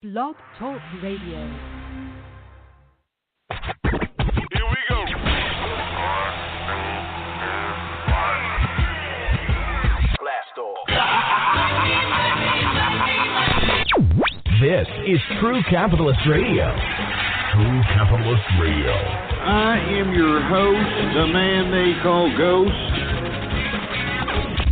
Blog Talk Radio. Here we go. Blast off. This is True Capitalist Radio. True Capitalist Radio. I am your host, the man they call Ghost.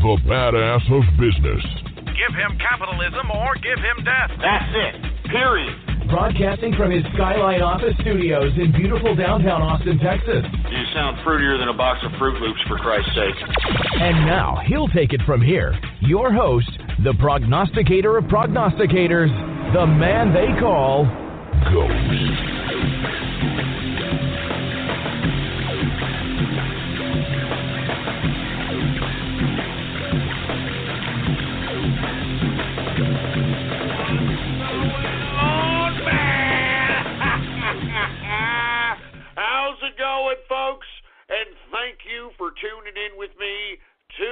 The badass of business. Give him capitalism or give him death. That's it. Period. Broadcasting from his Skyline office studios in beautiful downtown Austin, Texas. You sound fruitier than a box of Fruit Loops, for Christ's sake. And now, he'll take it from here. Your host, the prognosticator of prognosticators, the man they call Ghost. Tuning in with me to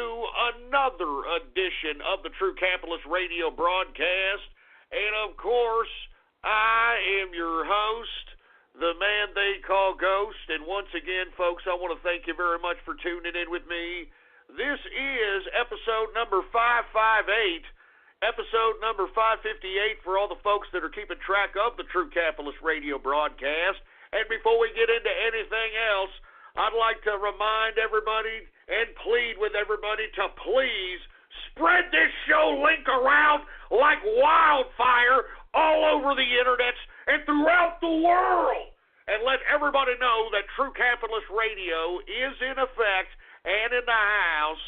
another edition of the True Capitalist Radio broadcast. And of course, I am your host, the man they call Ghost. And once again, folks, I want to thank you very much for tuning in with me. This is episode number 558, episode number 558 for all the folks that are keeping track of the True Capitalist Radio broadcast. And before we get into anything else, I'd like to remind everybody and plead with everybody to please spread this show link around like wildfire all over the internet and throughout the world. And let everybody know that True Capitalist Radio is in effect and in the house.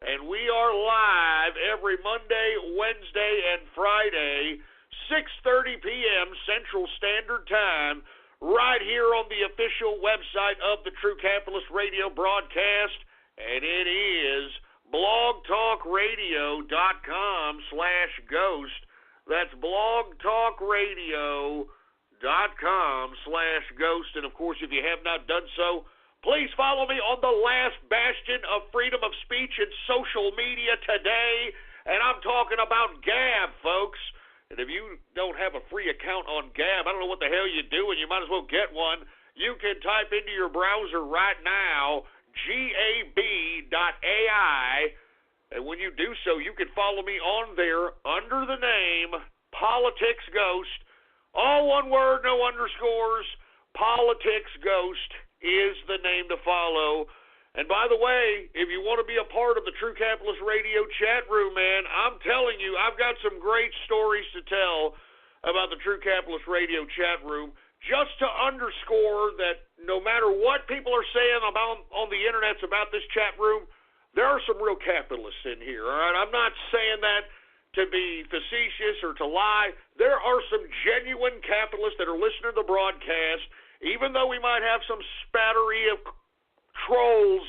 And we are live every Monday, Wednesday, and Friday, 6:30 p.m. Central Standard Time, right here on the official website of the True Capitalist Radio broadcast, and it is blogtalkradio.com/ghost. That's blogtalkradio.com/ghost. And of course, if you have not done so, please follow me on the last bastion of freedom of speech and social media today. And I'm talking about Gab, folks. And if you don't have a free account on Gab, I don't know what the hell you're doing. You might as well get one. You can type into your browser right now, gab.ai, and when you do so, you can follow me on there under the name Politics Ghost. All one word, no underscores. Politics Ghost is the name to follow. And by the way, if you want to be a part of the True Capitalist Radio chat room, man, I'm telling you, I've got some great stories to tell about the True Capitalist Radio chat room, just to underscore that no matter what people are saying about on the internet about this chat room, there are some real capitalists in here, all right? I'm not saying that to be facetious or to lie. There are some genuine capitalists that are listening to the broadcast, even though we might have some spattery of trolls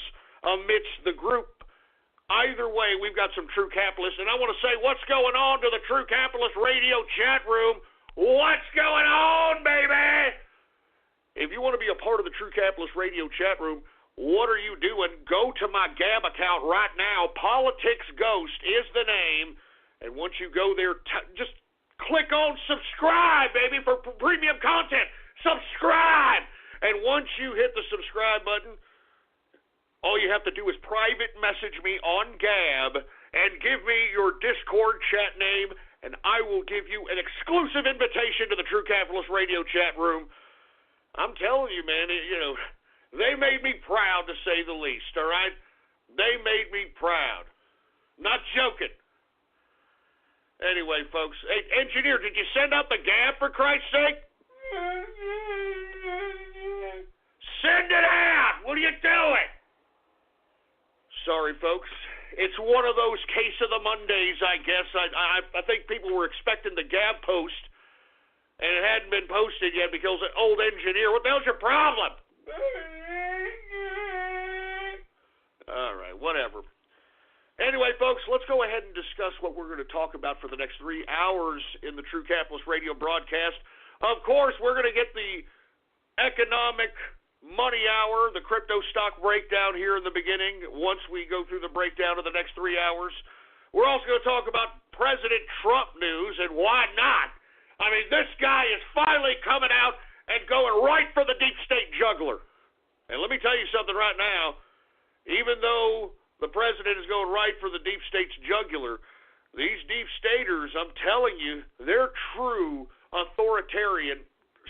amidst the group. Either way, we've got some true capitalists, and I want to say what's going on to the True Capitalist Radio chat room. What's going on, baby? If you want to be a part of the True Capitalist Radio chat room, what are you doing? Go to my Gab account right now. Politics Ghost is the name, and once you go there, just click on subscribe, baby, for premium content. Subscribe! And once you hit the subscribe button, all you have to do is private message me on Gab and give me your Discord chat name, and I will give you an exclusive invitation to the True Capitalist Radio chat room. I'm telling you, man, they made me proud, to say the least, all right? They made me proud. Not joking. Anyway, folks, hey, engineer, did you send out the Gab, for Christ's sake? Send it out! What are you doing? Sorry, folks. It's one of those case of the Mondays, I guess. I think people were expecting the Gab post, and it hadn't been posted yet because the old engineer, what the hell's your problem? All right, whatever. Anyway, folks, let's go ahead and discuss what we're going to talk about for the next 3 hours in the True Capitalist Radio broadcast. Of course, we're going to get the economic money hour, the crypto stock breakdown here in the beginning, once we go through the breakdown of the next 3 hours. We're also going to talk about President Trump news, and why not? I mean, this guy is finally coming out and going right for the deep state jugular. And let me tell you something right now. Even though the president is going right for the deep state's jugular, these deep staters, I'm telling you, they're true authoritarian,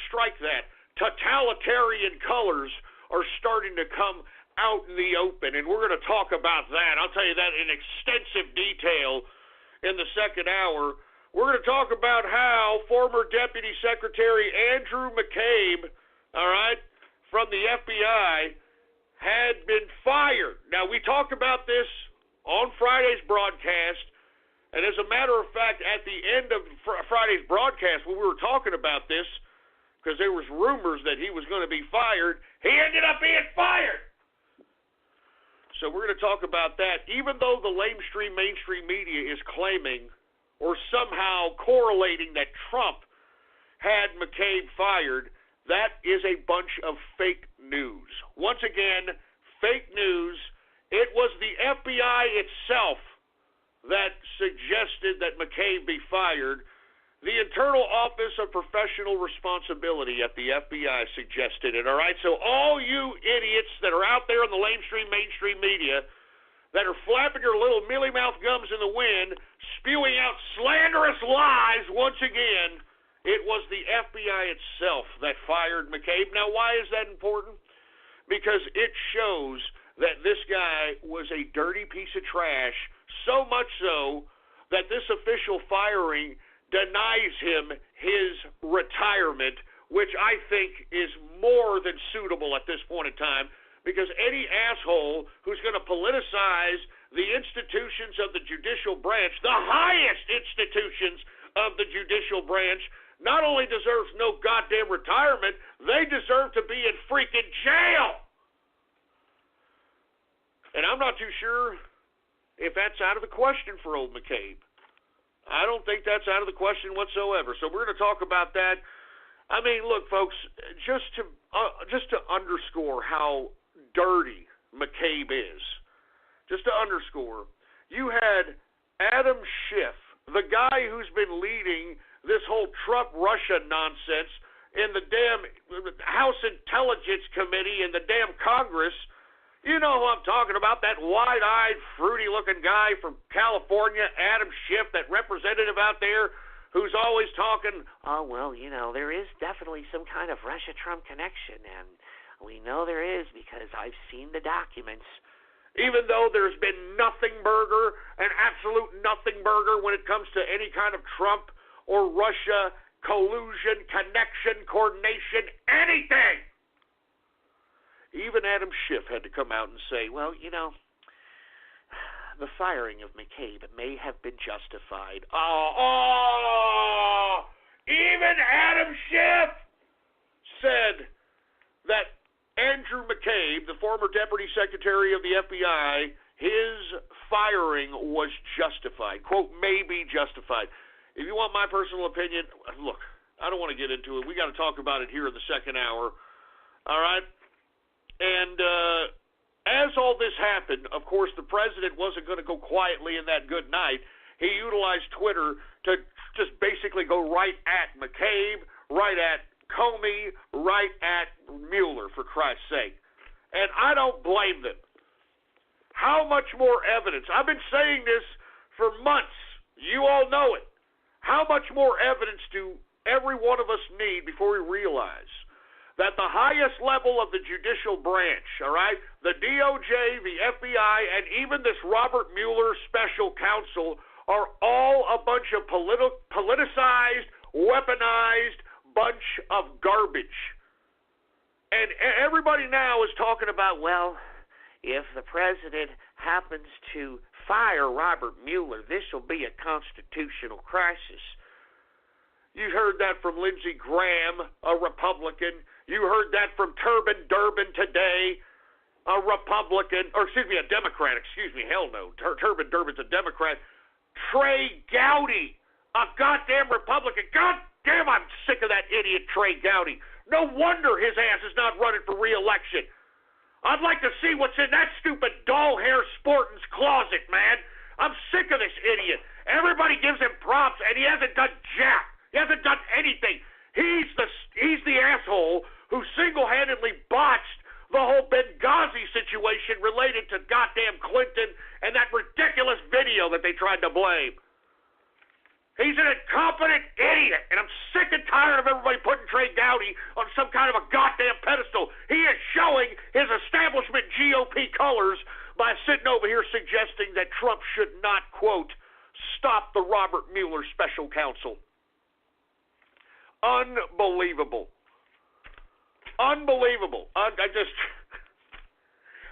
strike that, totalitarian colors are starting to come out in the open. And we're going to talk about that. I'll tell you that in extensive detail in the second hour. We're going to talk about how former Deputy Secretary Andrew McCabe, all right, from the FBI, had been fired. Now, we talked about this on Friday's broadcast, and as a matter of fact, at the end of Friday's broadcast, when we were talking about this, because there was rumors that he was going to be fired, he ended up being fired. So we're going to talk about that. Even though the mainstream media is claiming or somehow correlating that Trump had McCabe fired, that is a bunch of fake news. Once again, fake news. It was the FBI itself that suggested that McCabe be fired. The Internal Office of Professional Responsibility at the FBI suggested it, all right? So all you idiots that are out there in the mainstream media that are flapping your little mealy-mouth gums in the wind, spewing out slanderous lies once again, it was the FBI itself that fired McCabe. Now, why is that important? Because it shows that this guy was a dirty piece of trash, so much so that this official firing denies him his retirement, which I think is more than suitable at this point in time, because any asshole who's going to politicize the institutions of the judicial branch, the highest institutions of the judicial branch, not only deserves no goddamn retirement, they deserve to be in freaking jail. And I'm not too sure if that's out of the question for old McCabe. I don't think that's out of the question whatsoever. So we're going to talk about that. I mean, look, folks, just to underscore how dirty McCabe is, just to underscore, you had Adam Schiff, the guy who's been leading this whole Trump-Russia nonsense in the damn House Intelligence Committee in the damn Congress. You know who I'm talking about, that wide-eyed, fruity-looking guy from California, Adam Schiff, that representative out there who's always talking, oh, well, you know, there is definitely some kind of Russia-Trump connection, and we know there is because I've seen the documents. Even though there's been nothing burger, an absolute nothing burger when it comes to any kind of Trump or Russia collusion, connection, coordination, anything. Even Adam Schiff had to come out and say, well, you know, the firing of McCabe may have been justified. Even Adam Schiff said that Andrew McCabe, the former Deputy Secretary of the FBI, his firing was justified. Quote, may be justified. If you want my personal opinion, look, I don't want to get into it. We got to talk about it here in the second hour. All right? And as all this happened, of course, the president wasn't going to go quietly in that good night. He utilized Twitter to just basically go right at McCabe, right at Comey, right at Mueller, for Christ's sake. And I don't blame them. How much more evidence? I've been saying this for months. You all know it. How much more evidence do every one of us need before we realize that the highest level of the judicial branch, all right, the DOJ, the FBI, and even this Robert Mueller special counsel are all a bunch of politicized, weaponized bunch of garbage. And everybody now is talking about, well, If the president happens to fire Robert Mueller, this will be a constitutional crisis. You heard that from Lindsey Graham, a Republican. You heard that from Turbin Durbin today, a Republican, or excuse me, a Democrat. Excuse me, hell no. Turbin Durbin's a Democrat. Trey Gowdy, a goddamn Republican. God damn, I'm sick of that idiot Trey Gowdy. No wonder his ass is not running for re-election. I'd like to see what's in that stupid doll hair Sporting's closet, man. I'm sick of this idiot. Everybody gives him props, and he hasn't done jack. He hasn't done anything. He's the asshole who single-handedly botched the whole Benghazi situation related to goddamn Clinton and that ridiculous video that they tried to blame. He's an incompetent idiot, and I'm sick and tired of everybody putting Trey Gowdy on some kind of a goddamn pedestal. He is showing his establishment GOP colors by sitting over here suggesting that Trump should not, quote, stop the Robert Mueller special counsel. Unbelievable. Unbelievable.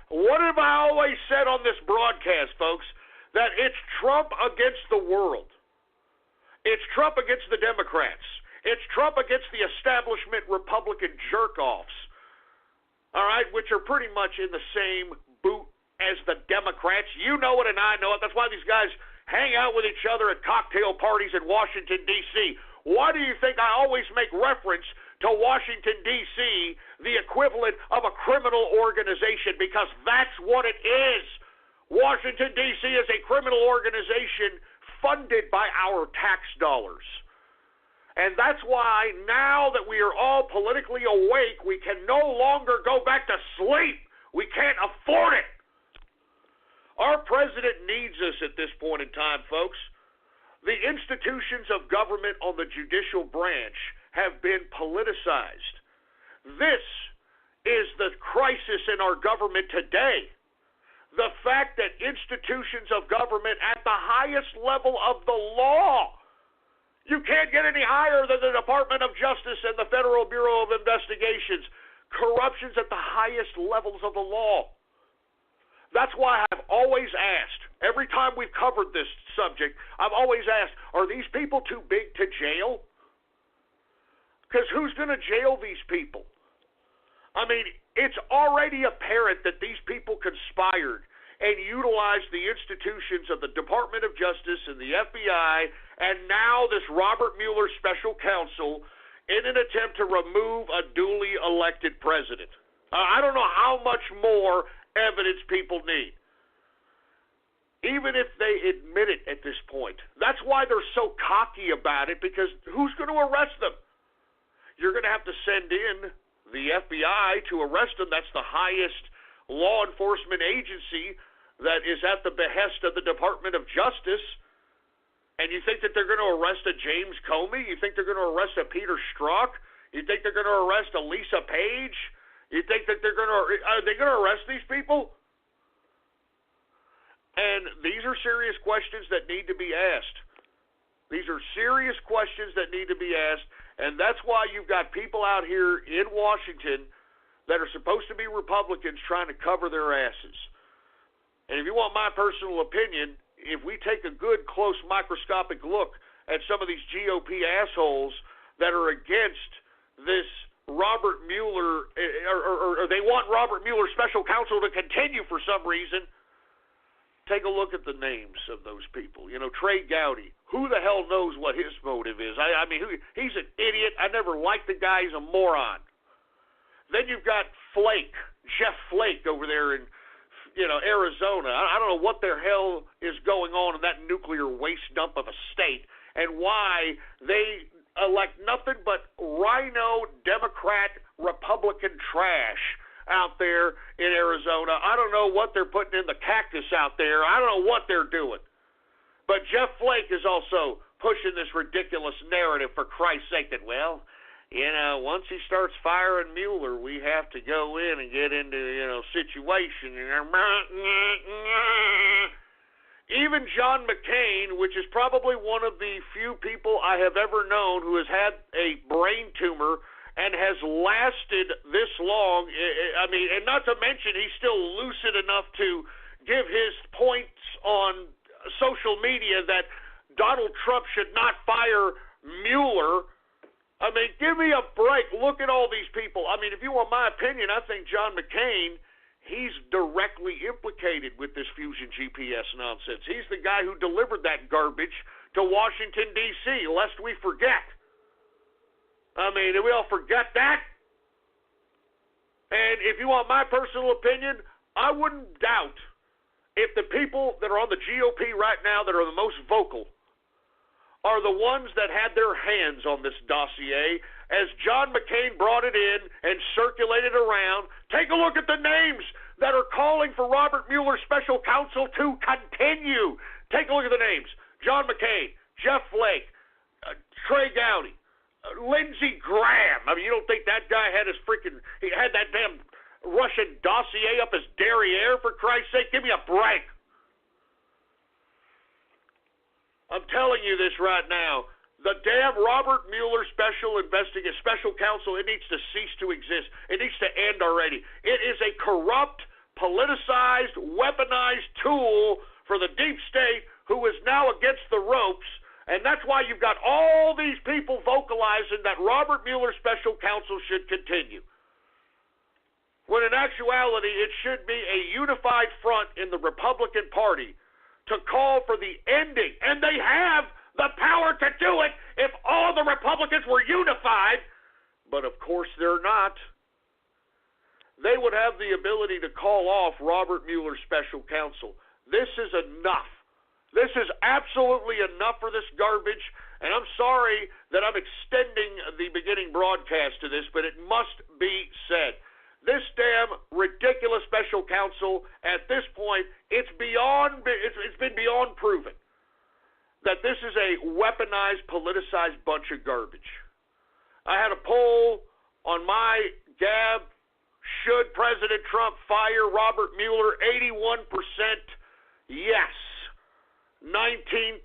What have I always said on this broadcast, folks? That it's Trump against the world. It's Trump against the Democrats. It's Trump against the establishment Republican jerk-offs, all right, which are pretty much in the same boot as the Democrats. You know it and I know it. That's why these guys hang out with each other at cocktail parties in Washington, D.C. Why do you think I always make reference to Washington, D.C., the equivalent of a criminal organization? Because that's what it is. Washington, D.C. is a criminal organization funded by our tax dollars. And that's why now that we are all politically awake, we can no longer go back to sleep. We can't afford it. Our president needs us at this point in time, folks. The institutions of government on the judicial branch have been politicized. This is the crisis in our government today. The fact that institutions of government at the highest level of the law, you can't get any higher than the Department of Justice and the Federal Bureau of Investigations, corruption's at the highest levels of the law. That's why I've always asked, every time we've covered this subject, I've always asked, are these people too big to jail? Because who's going to jail these people? I mean, it's already apparent that these people conspired and utilized the institutions of the Department of Justice and the FBI and now this Robert Mueller special counsel in an attempt to remove a duly elected president. I don't know how much more evidence people need, even if they admit it at this point. That's why they're so cocky about it, because who's going to arrest them? You're going to have to send in the FBI to arrest them. That's the highest law enforcement agency that is at the behest of the Department of Justice. And you think that they're going to arrest a James Comey? You think they're going to arrest a Peter Strzok? You think they're going to arrest a Lisa Page? You think that are they going to arrest these people? And these are serious questions that need to be asked. These are serious questions that need to be asked. And that's why you've got people out here in Washington that are supposed to be Republicans trying to cover their asses. And if you want my personal opinion, if we take a good, close, microscopic look at some of these GOP assholes that are against this Robert Mueller, or they want Robert Mueller special counsel to continue for some reason, take a look at the names of those people. You know, Trey Gowdy. Who the hell knows what his motive is? I mean, he's an idiot. I never liked the guy. He's a moron. Then you've got Flake, Jeff Flake over there in, Arizona. I don't know what the hell is going on in that nuclear waste dump of a state and why they elect nothing but rhino, Democrat, Republican trash out there in Arizona. I don't know what they're putting in the cactus out there. I don't know what they're doing. But Jeff Flake is also pushing this ridiculous narrative, for Christ's sake, that, once he starts firing Mueller, we have to go in and get into, situation. Even John McCain, which is probably one of the few people I have ever known who has had a brain tumor and has lasted this long, and not to mention he's still lucid enough to give his points on social media that Donald Trump should not fire Mueller. I mean, give me a break. Look at all these people. I mean, if you want my opinion, I think John McCain, he's directly implicated with this fusion GPS nonsense. He's the guy who delivered that garbage to Washington, D.C., lest we forget. I mean, did we all forget that? And if you want my personal opinion, I wouldn't doubt if the people that are on the GOP right now that are the most vocal are the ones that had their hands on this dossier as John McCain brought it in and circulated around. Take a look at the names that are calling for Robert Mueller's special counsel to continue. Take a look at the names. John McCain, Jeff Flake, Trey Gowdy, Lindsey Graham. I mean, you don't think that guy had he had that damn Russian dossier up his derriere, for Christ's sake? Give me a break. I'm telling you this right now. The damn Robert Mueller special counsel, it needs to cease to exist. It needs to end already. It is a corrupt, politicized, weaponized tool for the deep state who is now against the ropes, and that's why you've got all these people vocalizing that Robert Mueller special counsel should continue. When in actuality, it should be a unified front in the Republican Party to call for the ending, and they have the power to do it if all the Republicans were unified, but of course they're not. They would have the ability to call off Robert Mueller's special counsel. This is enough. This is absolutely enough for this garbage, and I'm sorry that I'm extending the beginning broadcast to this, but it must be said. This damn ridiculous special counsel, at this point, it's been beyond proven that this is a weaponized, politicized bunch of garbage. I had a poll on my Gab, should President Trump fire Robert Mueller? 81% yes, 19%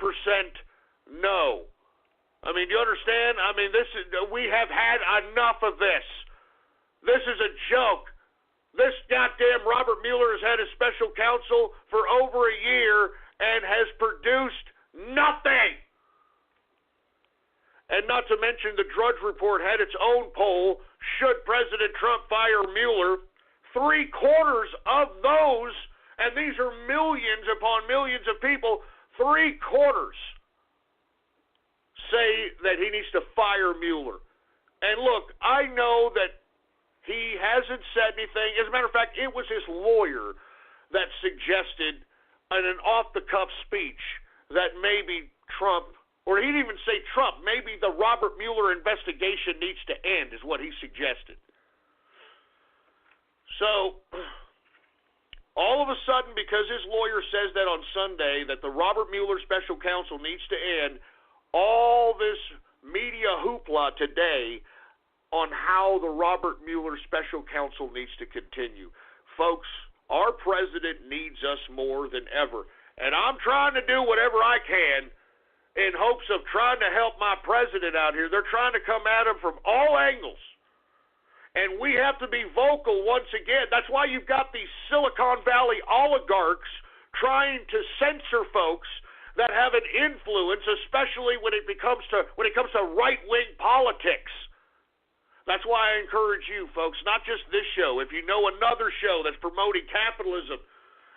no. I mean, do you understand? I mean, we have had enough of this. This is a joke. This goddamn Robert Mueller has had his special counsel for over a year and has produced nothing. And not to mention the Drudge Report had its own poll, should President Trump fire Mueller? 3/4 of those, and these are millions upon millions of people, 3/4 say that he needs to fire Mueller. And look, I know that he hasn't said anything. As a matter of fact, it was his lawyer that suggested in an off-the-cuff speech that maybe Trump, or he didn't even say Trump, maybe the Robert Mueller investigation needs to end, is what he suggested. So, all of a sudden, because his lawyer says that on Sunday, that the Robert Mueller special counsel needs to end, all this media hoopla today on how the Robert Mueller special counsel needs to continue. Folks, our president needs us more than ever. And I'm trying to do whatever I can in hopes of trying to help my president out here. They're trying to come at him from all angles. And we have to be vocal once again. That's why you've got these Silicon Valley oligarchs trying to censor folks that have an influence, especially when it comes to right-wing politics. That's why I encourage you, folks, not just this show. If you know another show that's promoting capitalism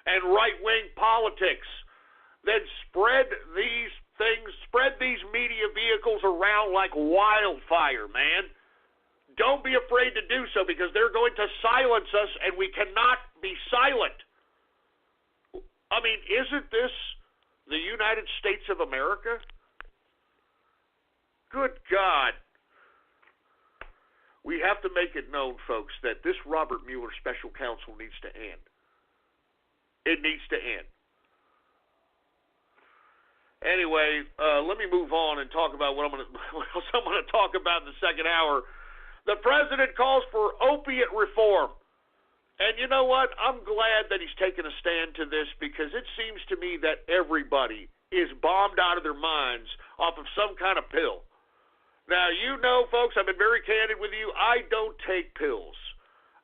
and right-wing politics, then spread these things, spread these media vehicles around like wildfire, man. Don't be afraid to do so, because they're going to silence us, and we cannot be silent. I mean, isn't this the United States of America? Good God. We have to make it known, folks, that this Robert Mueller special counsel needs to end. It needs to end. Anyway, let me move on and talk about what else I'm going to talk about in the second hour. The president calls for opiate reform. And you know what? I'm glad that he's taken a stand to this, because it seems to me that everybody is bombed out of their minds off of some kind of pill. Now, you know, folks, I've been very candid with you. I don't take pills.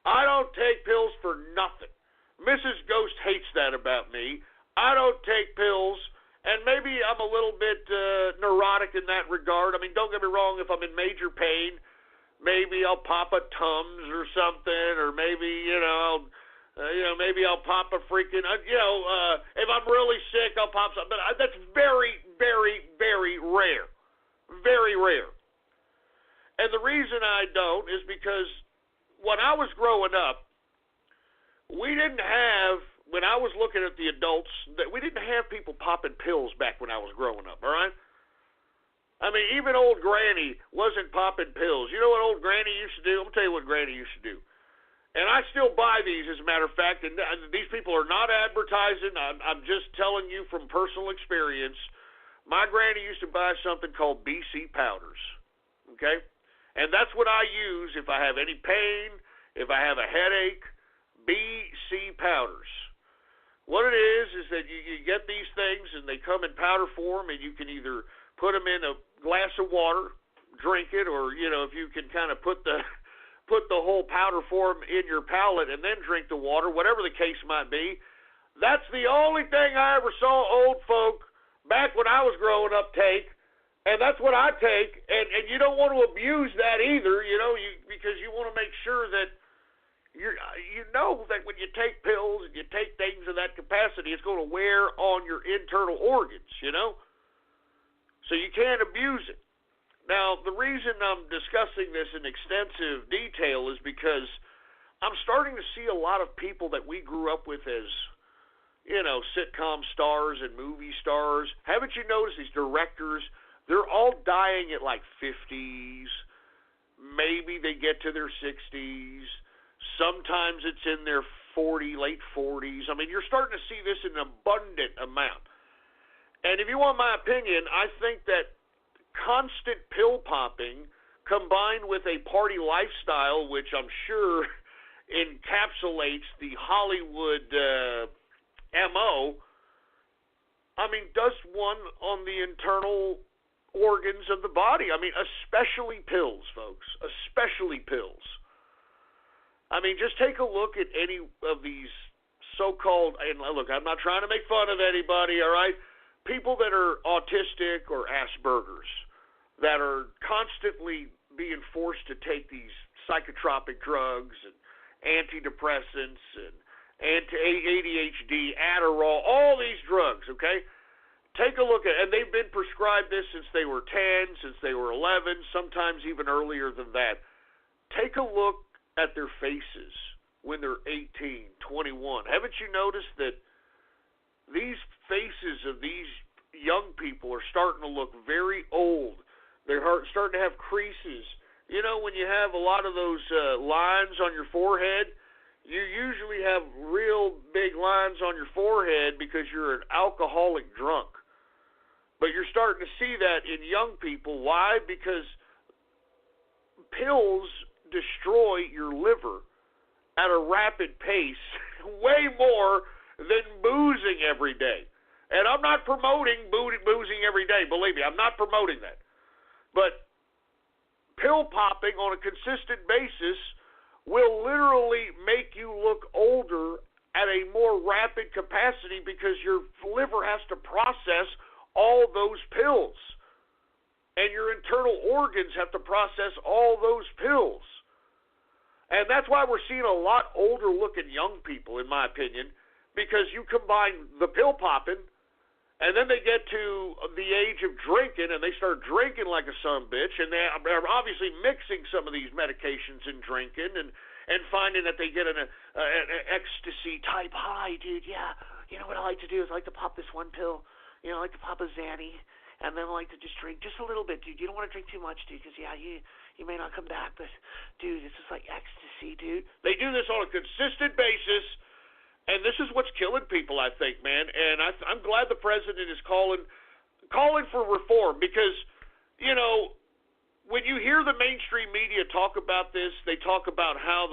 I don't take pills for nothing. Mrs. Ghost hates that about me. I don't take pills, and maybe I'm a little bit neurotic in that regard. I mean, don't get me wrong, if I'm in major pain, maybe I'll pop a Tums or something, or maybe, maybe I'll pop a freaking, if I'm really sick, I'll pop something. But that's very, very, very rare. Very rare. And the reason I don't is because when I was growing up, we didn't have, when I was looking at the adults, that we didn't have people popping pills back when I was growing up, all right? I mean, even old Granny wasn't popping pills. You know what old Granny used to do? I'm going to tell you what Granny used to do. And I still buy these, as a matter of fact, and these people are not advertising. I'm just telling you from personal experience. My granny used to buy something called BC powders, okay? And that's what I use if I have any pain, if I have a headache, BC powders. What it is that you get these things, and they come in powder form, and you can either put them in a glass of water, drink it, or, you know, if you can kind of put the whole powder form in your palate and then drink the water, whatever the case might be. That's the only thing I ever saw old folk back when I was growing up take, and that's what I take, and you don't want to abuse that either, you know, because you want to make sure that you know that when you take pills and you take things of that capacity, it's going to wear on your internal organs, you know, so you can't abuse it. Now, the reason I'm discussing this in extensive detail is because I'm starting to see a lot of people that we grew up with as, you know, sitcom stars and movie stars. Haven't you noticed these directors, they're all dying at like 50s. Maybe they get to their 60s. Sometimes it's in their late 40s. I mean, you're starting to see this in an abundant amount. And if you want my opinion, I think that constant pill popping combined with a party lifestyle, which I'm sure encapsulates the Hollywood MO, I mean, does one on the internal organs of the body. I mean, especially pills, folks, especially pills. I mean, just take a look at any of these so-called, and look, I'm not trying to make fun of anybody, all right? People that are autistic or Asperger's that are constantly being forced to take these psychotropic drugs and antidepressants and ADHD, Adderall, all these drugs, okay? Take a look at, and they've been prescribed this since they were 10, since they were 11, sometimes even earlier than that. Take a look at their faces when they're 18, 21. Haven't you noticed that these faces of these young people are starting to look very old? They're starting to have creases. You know, when you have a lot of those lines on your forehead, you usually have real big lines on your forehead because you're an alcoholic drunk. But you're starting to see that in young people. Why? Because pills destroy your liver at a rapid pace, way more than boozing every day. And I'm not promoting boozing every day, believe me, I'm not promoting that. But pill popping on a consistent basis will literally make you look older at a more rapid capacity because your liver has to process all those pills. And your internal organs have to process all those pills. And that's why we're seeing a lot older looking young people, in my opinion, because you combine the pill popping, and then they get to the age of drinking, and they start drinking like a sumbitch, and they're obviously mixing some of these medications in drinking, and finding that they get an ecstasy type high, dude. Yeah, you know what I like to do is I like to pop this one pill. You know, I like to pop a Xanny, and then I like to just drink just a little bit, dude. You don't want to drink too much, dude, because yeah, you may not come back, but dude, this is like ecstasy, dude. They do this on a consistent basis. And this is what's killing people, I think, man. And I'm glad the president is calling for reform because, you know, when you hear the mainstream media talk about this, they talk about how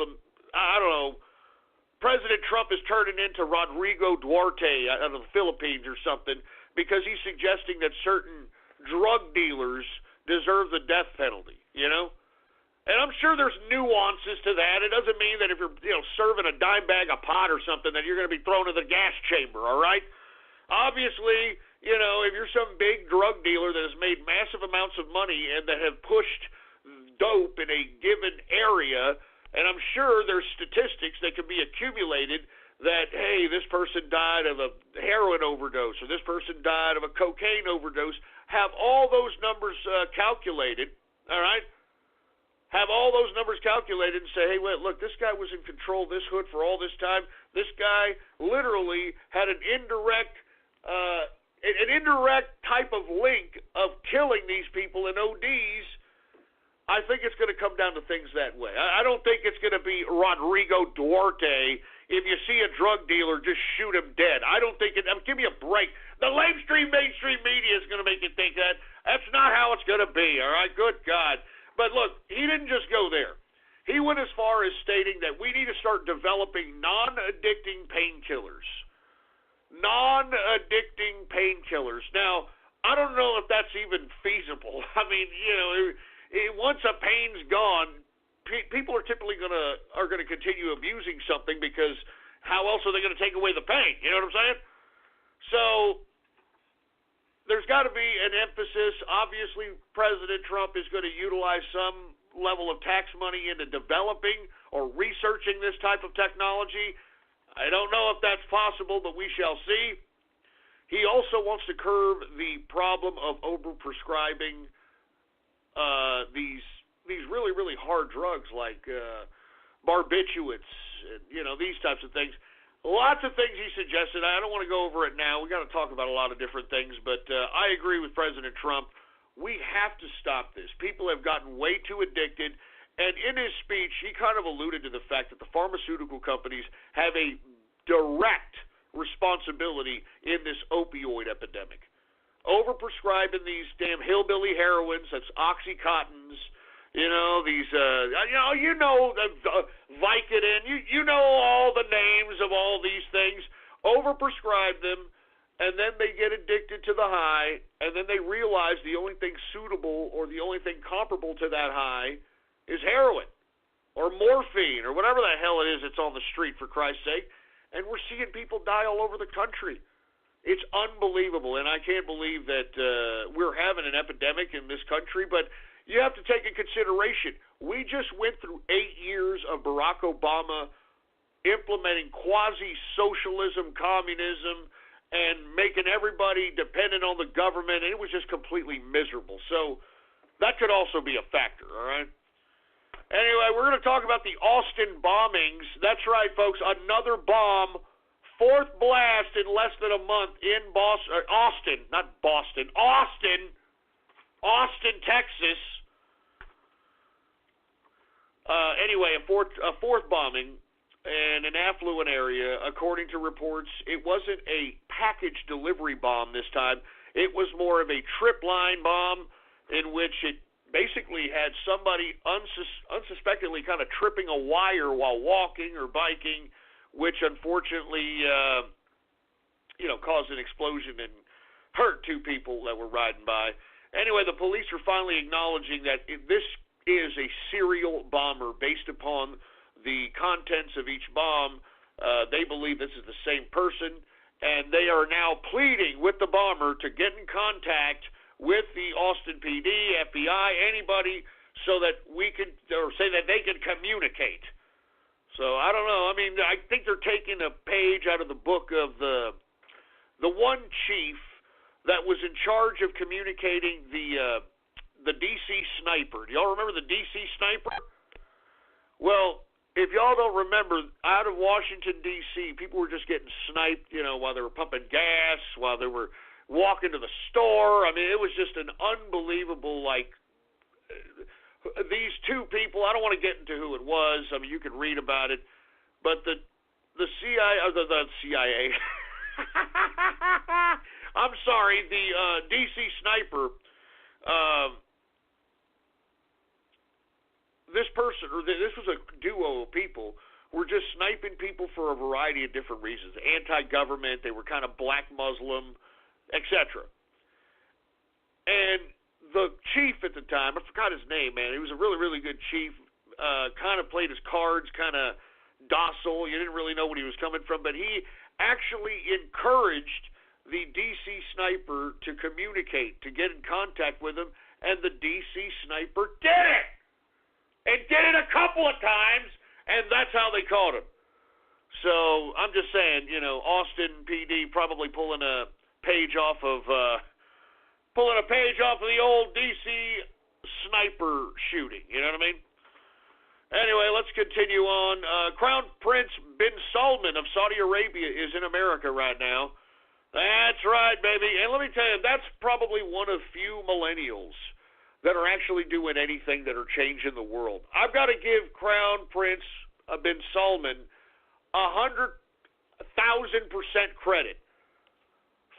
President Trump is turning into Rodrigo Duarte out of the Philippines or something because he's suggesting that certain drug dealers deserve the death penalty, you know? And I'm sure there's nuances to that. It doesn't mean that if you're, serving a dime bag of pot or something that you're going to be thrown in the gas chamber, all right? Obviously, if you're some big drug dealer that has made massive amounts of money and that have pushed dope in a given area, and I'm sure there's statistics that can be accumulated that, hey, this person died of a heroin overdose or this person died of a cocaine overdose, have all those numbers calculated, all right? Have all those numbers calculated and say, hey, wait, look, this guy was in control of this hood for all this time. This guy literally had an indirect an indirect type of link of killing these people in ODs, I think it's going to come down to things that way. I don't think it's going to be Rodrigo Duarte. If you see a drug dealer, just shoot him dead. I don't think it. Give me a break. The mainstream media is going to make you think that. That's not how it's going to be, all right? Good God. But look, he didn't just go there. He went as far as stating that we need to start developing non-addicting painkillers. Non-addicting painkillers. Now, I don't know if that's even feasible. I mean, once a pain's gone, people are typically going to continue abusing something, because how else are they going to take away the pain? You know what I'm saying? So there's got to be an emphasis. Obviously, President Trump is going to utilize some level of tax money into developing or researching this type of technology. I don't know if that's possible, but we shall see. He also wants to curb the problem of overprescribing these really, really hard drugs like barbiturates, and, these types of things. Lots of things he suggested. I don't want to go over it now. We got to talk about a lot of different things, but I agree with President Trump. We have to stop this. People have gotten way too addicted, and in his speech, he kind of alluded to the fact that the pharmaceutical companies have a direct responsibility in this opioid epidemic. Overprescribing these damn hillbilly heroines, that's Oxycontins, these, Vicodin, you know all the names of all these things, overprescribe them, and then they get addicted to the high, and then they realize the only thing suitable or the only thing comparable to that high is heroin or morphine or whatever the hell it is that's on the street, for Christ's sake, and we're seeing people die all over the country. It's unbelievable, and I can't believe that we're having an epidemic in this country, but you have to take in consideration, we just went through 8 years of Barack Obama implementing quasi-socialism, communism, and making everybody dependent on the government, and it was just completely miserable. So that could also be a factor, all right? Anyway, we're going to talk about the Austin bombings. That's right, folks, another bomb, fourth blast in less than a month in Austin, Texas. Anyway, a fourth bombing in an affluent area. According to reports, it wasn't a package delivery bomb this time. It was more of a trip line bomb in which it basically had somebody unsuspectingly kind of tripping a wire while walking or biking, which unfortunately, caused an explosion and hurt two people that were riding by. Anyway, the police are finally acknowledging that this is a serial bomber based upon the contents of each bomb. They believe this is the same person, and they are now pleading with the bomber to get in contact with the Austin PD, FBI, anybody, so that they can communicate. So I don't know. I mean, I think they're taking a page out of the book of the one chief that was in charge of communicating the DC sniper. Do y'all remember the DC sniper? Well, if y'all don't remember, out of Washington, D.C., people were just getting sniped, while they were pumping gas, while they were walking to the store. I mean, it was just an unbelievable, these two people, I don't want to get into who it was. I mean, you can read about it. But the CIA, or the CIA, I'm sorry, the DC sniper, this was a duo of people, were just sniping people for a variety of different reasons. Anti-government, they were kind of black Muslim, etc. And the chief at the time, I forgot his name, man. He was a really, really good chief, kind of played his cards, kind of docile. You didn't really know what he was coming from, but he actually encouraged the DC sniper to communicate, to get in contact with him, and the DC sniper did it! And did it a couple of times, and that's how they caught him. So I'm just saying, Austin PD probably pulling a page off of the old DC sniper shooting. You know what I mean? Anyway, let's continue on. Crown Prince bin Salman of Saudi Arabia is in America right now. That's right, baby. And let me tell you, that's probably one of few millennials that are actually doing anything that are changing the world. I've got to give Crown Prince bin Salman 100,000% credit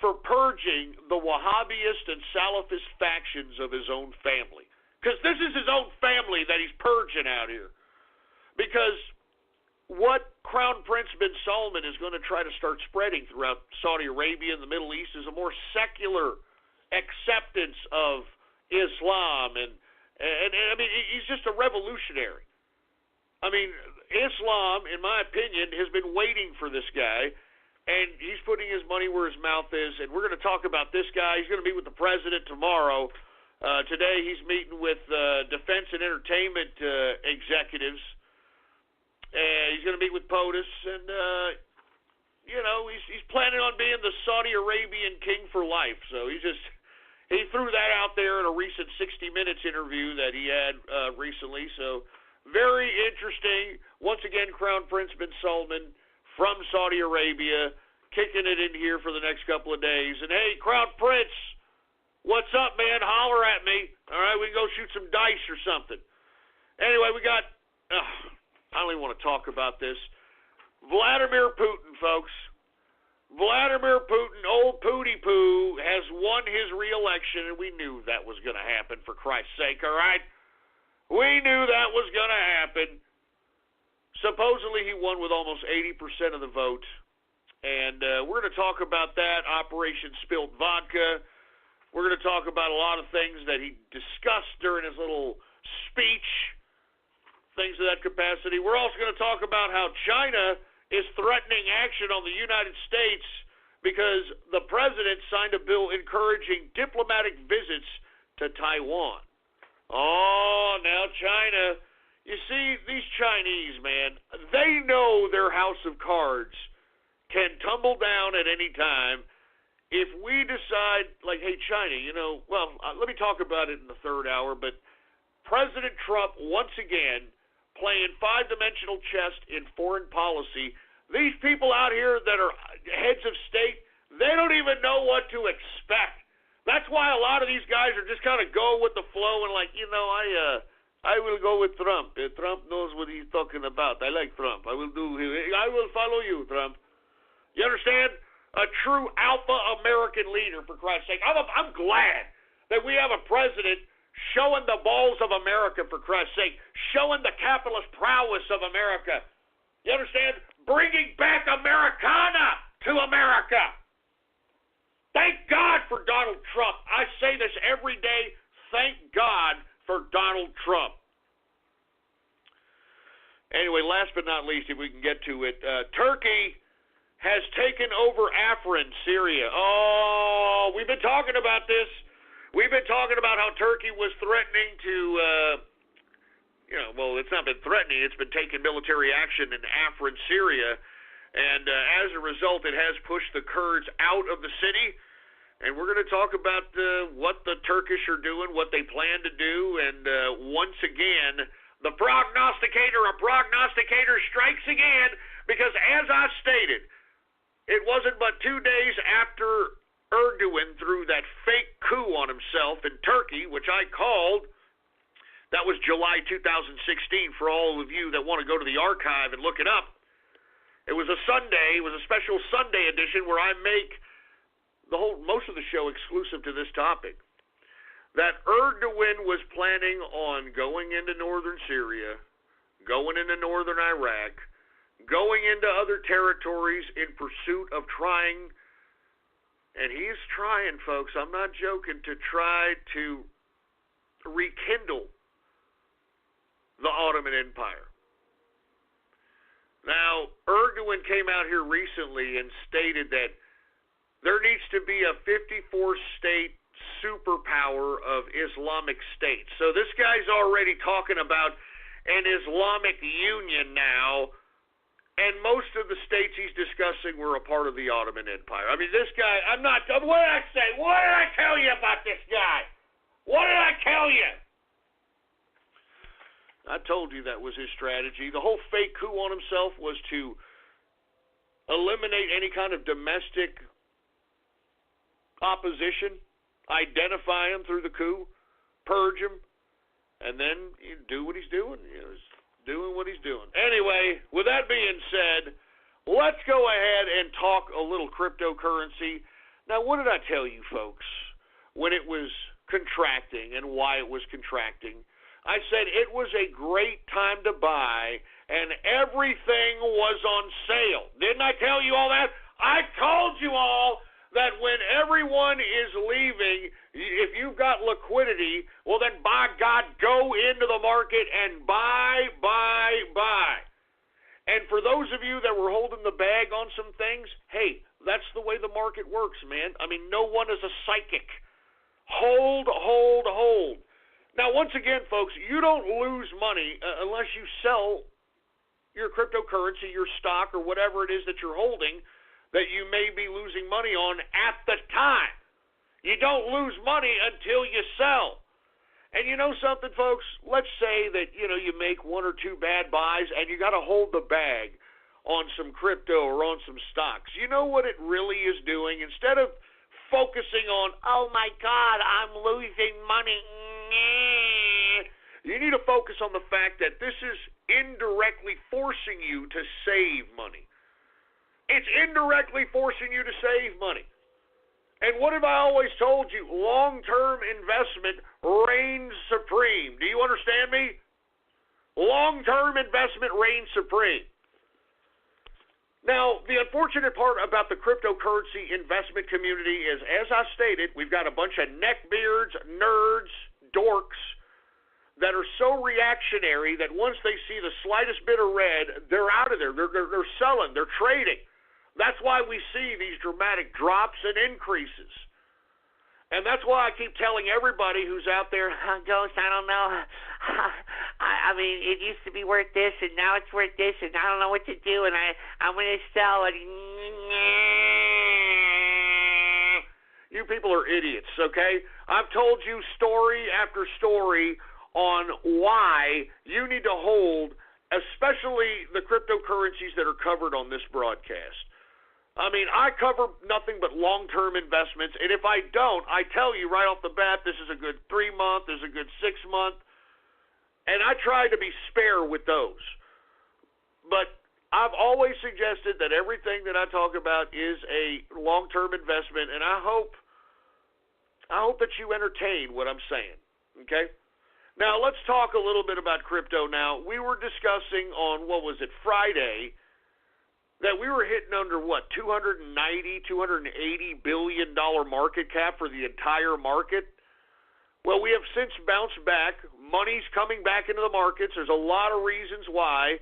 for purging the Wahhabist and Salafist factions of his own family. Because this is his own family that he's purging out here. Because what Crown Prince bin Salman is going to try to start spreading throughout Saudi Arabia and the Middle East is a more secular acceptance of Islam. And I mean, he's just a revolutionary. I mean, Islam, in my opinion, has been waiting for this guy, and he's putting his money where his mouth is. And we're going to talk about this guy. He's going to meet with the president tomorrow. Today he's meeting with defense and entertainment executives. He's going to meet with POTUS, and he's planning on being the Saudi Arabian king for life. So he threw that out there in a recent 60 Minutes interview that he had recently. So very interesting. Once again, Crown Prince bin Salman from Saudi Arabia kicking it in here for the next couple of days. And hey, Crown Prince, what's up, man? Holler at me. All right, we can go shoot some dice or something. Anyway, we got. I don't even want to talk about this. Vladimir Putin, folks. Vladimir Putin, old Pooty Poo, has won his re-election, and we knew that was going to happen, for Christ's sake, all right? We knew that was going to happen. Supposedly he won with almost 80% of the vote, and we're going to talk about that, Operation Spilt Vodka. We're going to talk about a lot of things that he discussed during his little speech, things of that capacity. We're also going to talk about how China is threatening action on the United States because the president signed a bill encouraging diplomatic visits to Taiwan. Oh, now China. You see, these Chinese, man, they know their house of cards can tumble down at any time. If we decide, like, hey, China, let me talk about it in the third hour, but President Trump, once again, playing five-dimensional chess in foreign policy. These people out here that are heads of state, they don't even know what to expect. That's why a lot of these guys are just kind of go with the flow and like, I will go with Trump. Trump knows what he's talking about. I like Trump. I will follow you, Trump. You understand? A true alpha American leader, for Christ's sake. I'm glad that we have a president showing the balls of America, for Christ's sake, showing the capitalist prowess of America. You understand? Bringing back Americana to America. Thank God for Donald Trump. I say this every day. Thank God for Donald Trump. Anyway, last but not least, if we can get to it, Turkey has taken over Afrin, Syria. Oh, we've been talking about this. We've been talking about how Turkey was threatening to, it's not been threatening, it's been taking military action in Afrin, Syria, and as a result, it has pushed the Kurds out of the city, and we're going to talk about what the Turkish are doing, what they plan to do, and once again, the prognosticator strikes again, because as I stated, it wasn't but 2 days after Erdogan threw that fake coup on himself in Turkey, which I called. That was July 2016 for all of you that want to go to the archive and look it up. It was a Sunday. It was a special Sunday edition where I make most of the show exclusive to this topic. That Erdogan was planning on going into northern Syria, going into northern Iraq, going into other territories in pursuit of trying. And he's trying, folks, I'm not joking, to try to rekindle the Ottoman Empire. Now, Erdogan came out here recently and stated that there needs to be a 54-state superpower of Islamic State. So this guy's already talking about an Islamic Union now, and most of the states he's discussing were a part of the Ottoman Empire. I mean, this guy, what did I say? What did I tell you about this guy? What did I tell you? I told you that was his strategy. The whole fake coup on himself was to eliminate any kind of domestic opposition, identify him through the coup, purge him, and then do what he's doing. He's doing what he's doing. Anyway, with that being said, let's go ahead and talk a little cryptocurrency. Now, what did I tell you, folks, when it was contracting and why it was contracting? I said it was a great time to buy, and everything was on sale. Didn't I tell you all that? I told you all that when everyone is leaving, if you've got liquidity, well then, by God, go into the market and buy. And for those of you that were holding the bag on some things, hey, that's the way the market works, man. I mean, no one is a psychic. Hold. Now, once again, folks, you don't lose money unless you sell your cryptocurrency, your stock, or whatever it is that you're holding that you may be losing money on at the time. You don't lose money until you sell. And you know something, folks? Let's say that, you make one or two bad buys and you got to hold the bag on some crypto or on some stocks. You know what it really is doing? Instead of focusing on, oh my God, I'm losing money, you need to focus on the fact that this is indirectly forcing you to save money. It's indirectly forcing you to save money. And what have I always told you? Long-term investment reigns supreme. Do you understand me? Long-term investment reigns supreme. Now, the unfortunate part about the cryptocurrency investment community is, as I stated, we've got a bunch of neckbeards, nerds, dorks that are so reactionary that once they see the slightest bit of red, they're out of there. They're selling. They're trading. That's why we see these dramatic drops and increases. And that's why I keep telling everybody who's out there, Ghost, I don't know. I mean, it used to be worth this, and now it's worth this, and I don't know what to do, and I'm going to sell it. You people are idiots, okay? I've told you story after story on why you need to hold, especially the cryptocurrencies that are covered on this broadcast. I mean, I cover nothing but long-term investments, and if I don't, I tell you right off the bat, this is a good 3-month, this is a good 6-month, and I try to be spare with those. But I've always suggested that everything that I talk about is a long-term investment, and I hope that you entertain what I'm saying, okay? Now, let's talk a little bit about crypto now. We were discussing on, Friday, that we were hitting under, $280 billion market cap for the entire market? Well, we have since bounced back. Money's coming back into the markets. There's a lot of reasons why.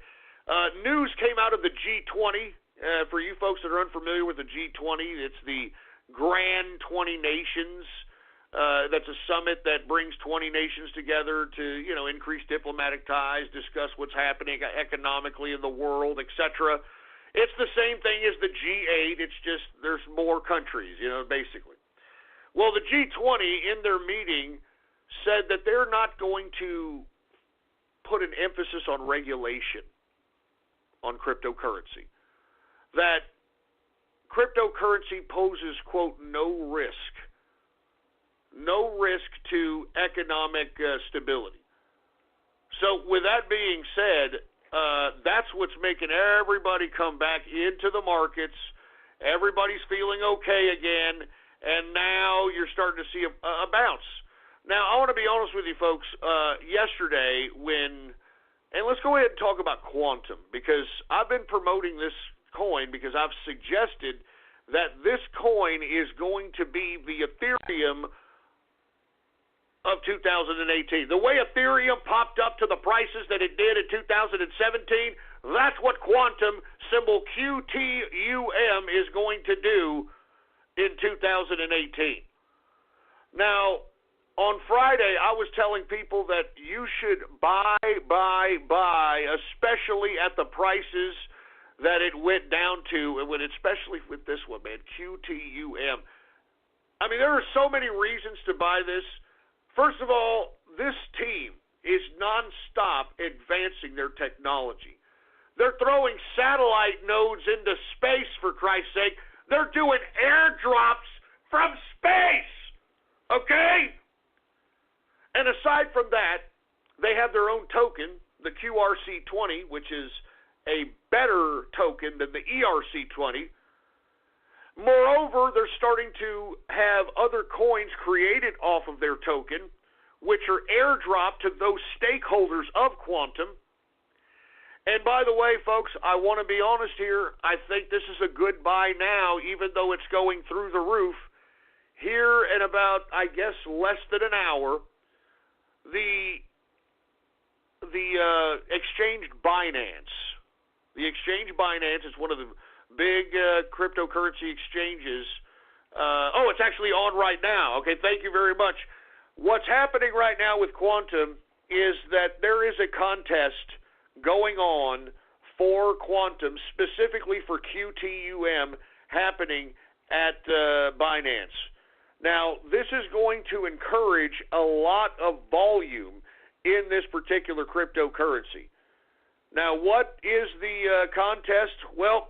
News came out of the G20. For you folks that are unfamiliar with the G20, it's the Grand 20 Nations. That's a summit that brings 20 nations together to, increase diplomatic ties, discuss what's happening economically in the world, etc. It's the same thing as the G8. It's just there's more countries, basically. Well, the G20 in their meeting said that they're not going to put an emphasis on regulation on cryptocurrency. That cryptocurrency poses, quote, no risk to economic stability. So with that being said, that's what's making everybody come back into the markets. Everybody's feeling okay again, and now you're starting to see a bounce. Now, I want to be honest with you folks. Yesterday, and let's go ahead and talk about quantum, because I've been promoting this coin because I've suggested that this coin is going to be the Ethereum of 2018. The way Ethereum popped up to the prices that it did in 2017, that's what quantum, symbol QTUM, is going to do in 2018. Now, on Friday, I was telling people that you should buy, especially at the prices that it went down to, and especially with this one, man, QTUM. I mean, there are so many reasons to buy this. First of all, this team is nonstop advancing their technology. They're throwing satellite nodes into space, for Christ's sake. They're doing airdrops from space. Okay? And aside from that, they have their own token, the QRC20, which is a better token than the ERC20. Moreover, they're starting to have other coins created off of their token, which are airdropped to those stakeholders of Quantum. And by the way, folks, I want to be honest here. I think this is a good buy now, even though it's going through the roof. Here in about, I guess, less than an hour, the exchange Binance. The exchange Binance is one of the big cryptocurrency exchanges. It's actually on right now. Okay, thank you very much. What's happening right now with Quantum is that there is a contest going on for Quantum, specifically for QTUM, happening at Binance. Now, this is going to encourage a lot of volume in this particular cryptocurrency. Now, what is the contest? Well,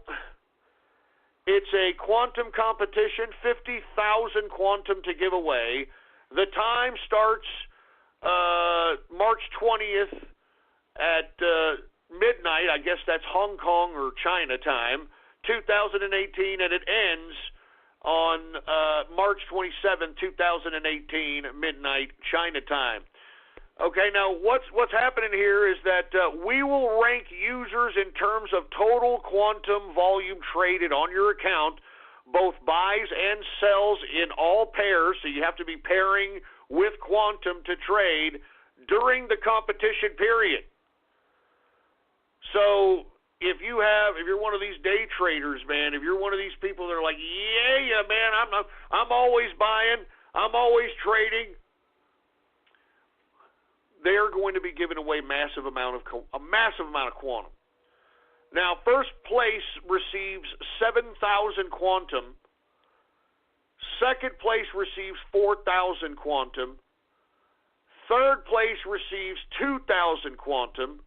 it's a quantum competition, 50,000 quantum to give away. The time starts March 20th at midnight. I guess that's Hong Kong or China time, 2018, and it ends on March 27, 2018, midnight China time. Okay, now what's happening here is that we will rank users in terms of total quantum volume traded on your account, both buys and sells in all pairs, so you have to be pairing with quantum to trade during the competition period. So if you're one of these day traders, man, if you're one of these people that are like, yeah, man, I'm always buying, I'm always trading, they're going to be giving away a massive amount of quantum. Now, first place receives 7,000 quantum. Second place receives 4,000 quantum. Third place receives 2,000 quantum.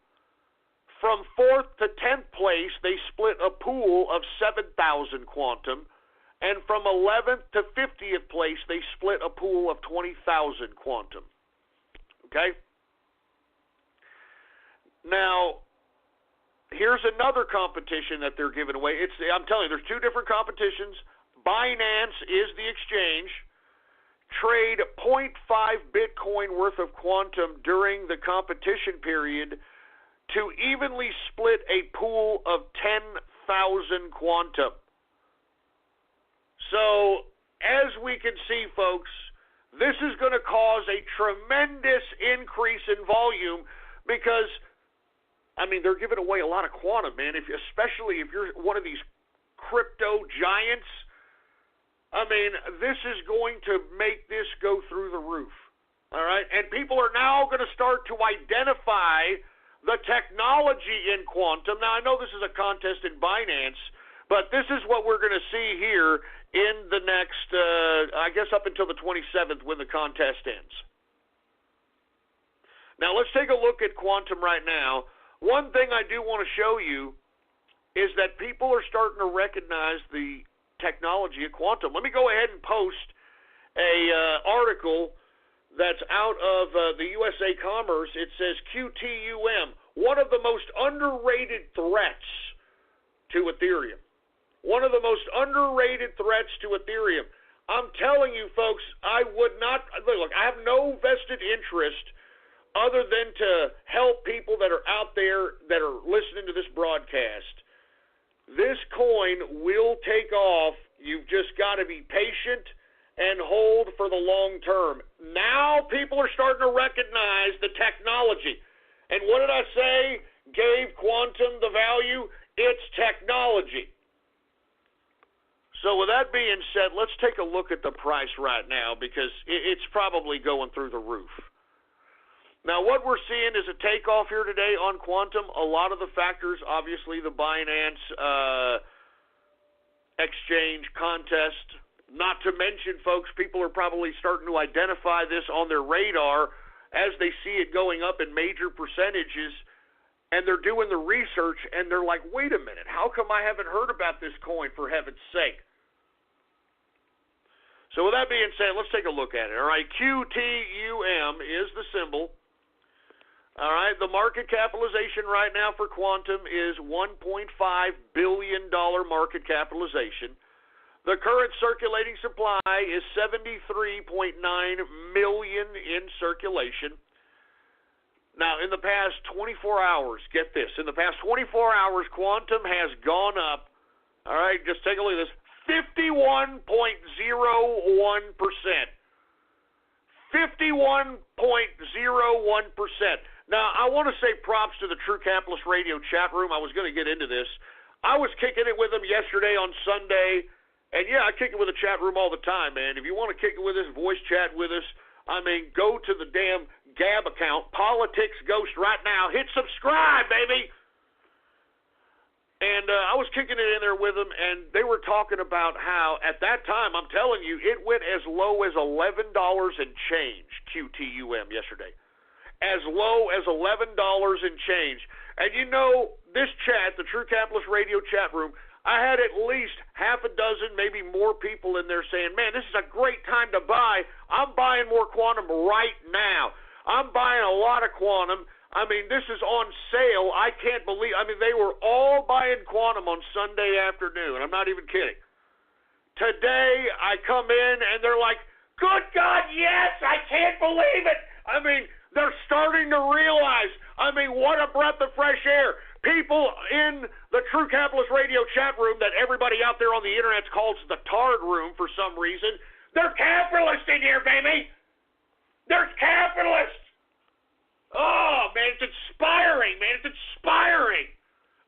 From 4th to 10th place, they split a pool of 7,000 quantum. And from 11th to 50th place, they split a pool of 20,000 quantum. Okay? Now, here's another competition that they're giving away. I'm telling you, there's two different competitions. Binance is the exchange. Trade 0.5 Bitcoin worth of quantum during the competition period to evenly split a pool of 10,000 quantum. So, as we can see, folks, this is going to cause a tremendous increase in volume because, I mean, they're giving away a lot of quantum, man. Especially if you're one of these crypto giants, I mean, this is going to make this go through the roof. All right? And people are now going to start to identify the technology in quantum. Now, I know this is a contest in Binance, but this is what we're going to see here in the next, I guess up until the 27th when the contest ends. Now, let's take a look at quantum right now. One thing I do want to show you is that people are starting to recognize the technology of quantum. Let me go ahead and post a article that's out of the USA Commerce. It says QTUM, one of the most underrated threats to Ethereum. One of the most underrated threats to Ethereum. I'm telling you, folks, I would not, look, I have no vested interest other than to help people that are out there that are listening to this broadcast. This coin will take off. You've just got to be patient and hold for the long term. Now people are starting to recognize the technology. And what did I say gave quantum the value? It's technology. So with that being said, let's take a look at the price right now because it's probably going through the roof. Now, what we're seeing is a takeoff here today on quantum. A lot of the factors, obviously, the Binance exchange contest. Not to mention, folks, people are probably starting to identify this on their radar as they see it going up in major percentages, and they're doing the research, and they're like, wait a minute, how come I haven't heard about this coin, for heaven's sake? So with that being said, let's take a look at it. All right, QTUM is the symbol. All right, the market capitalization right now for Quantum is $1.5 billion market capitalization. The current circulating supply is 73.9 million in circulation. Now, in the past 24 hours, get this, in the past 24 hours, Quantum has gone up, all right, just take a look at this, 51.01%. 51.01%. Now, I want to say props to the True Capitalist Radio chat room. I was going to get into this. I was kicking it with them yesterday on Sunday, and yeah, I kick it with the chat room all the time, man. If you want to kick it with us, voice chat with us, I mean, go to the damn Gab account, Politics Ghost right now. Hit subscribe, baby. And I was kicking it in there with them, and they were talking about how, at that time, I'm telling you, it went as low as $11 and change, QTUM, yesterday. As low as $11 and change. And you know, this chat, the True Capitalist Radio chat room, I had at least half a dozen, maybe more people in there saying, man, this is a great time to buy. I'm buying more Quantum right now. I'm buying a lot of Quantum. I mean, this is on sale. I can't believe, I mean, they were all buying Quantum on Sunday afternoon. I'm not even kidding. Today, I come in, and they're like, good God, yes, I can't believe it. I mean, they're starting to realize, I mean, what a breath of fresh air. People in the True Capitalist Radio chat room that everybody out there on the internet calls the Tard Room for some reason, they're capitalists in here, baby. They're capitalists. Oh, man, it's inspiring, man. It's inspiring.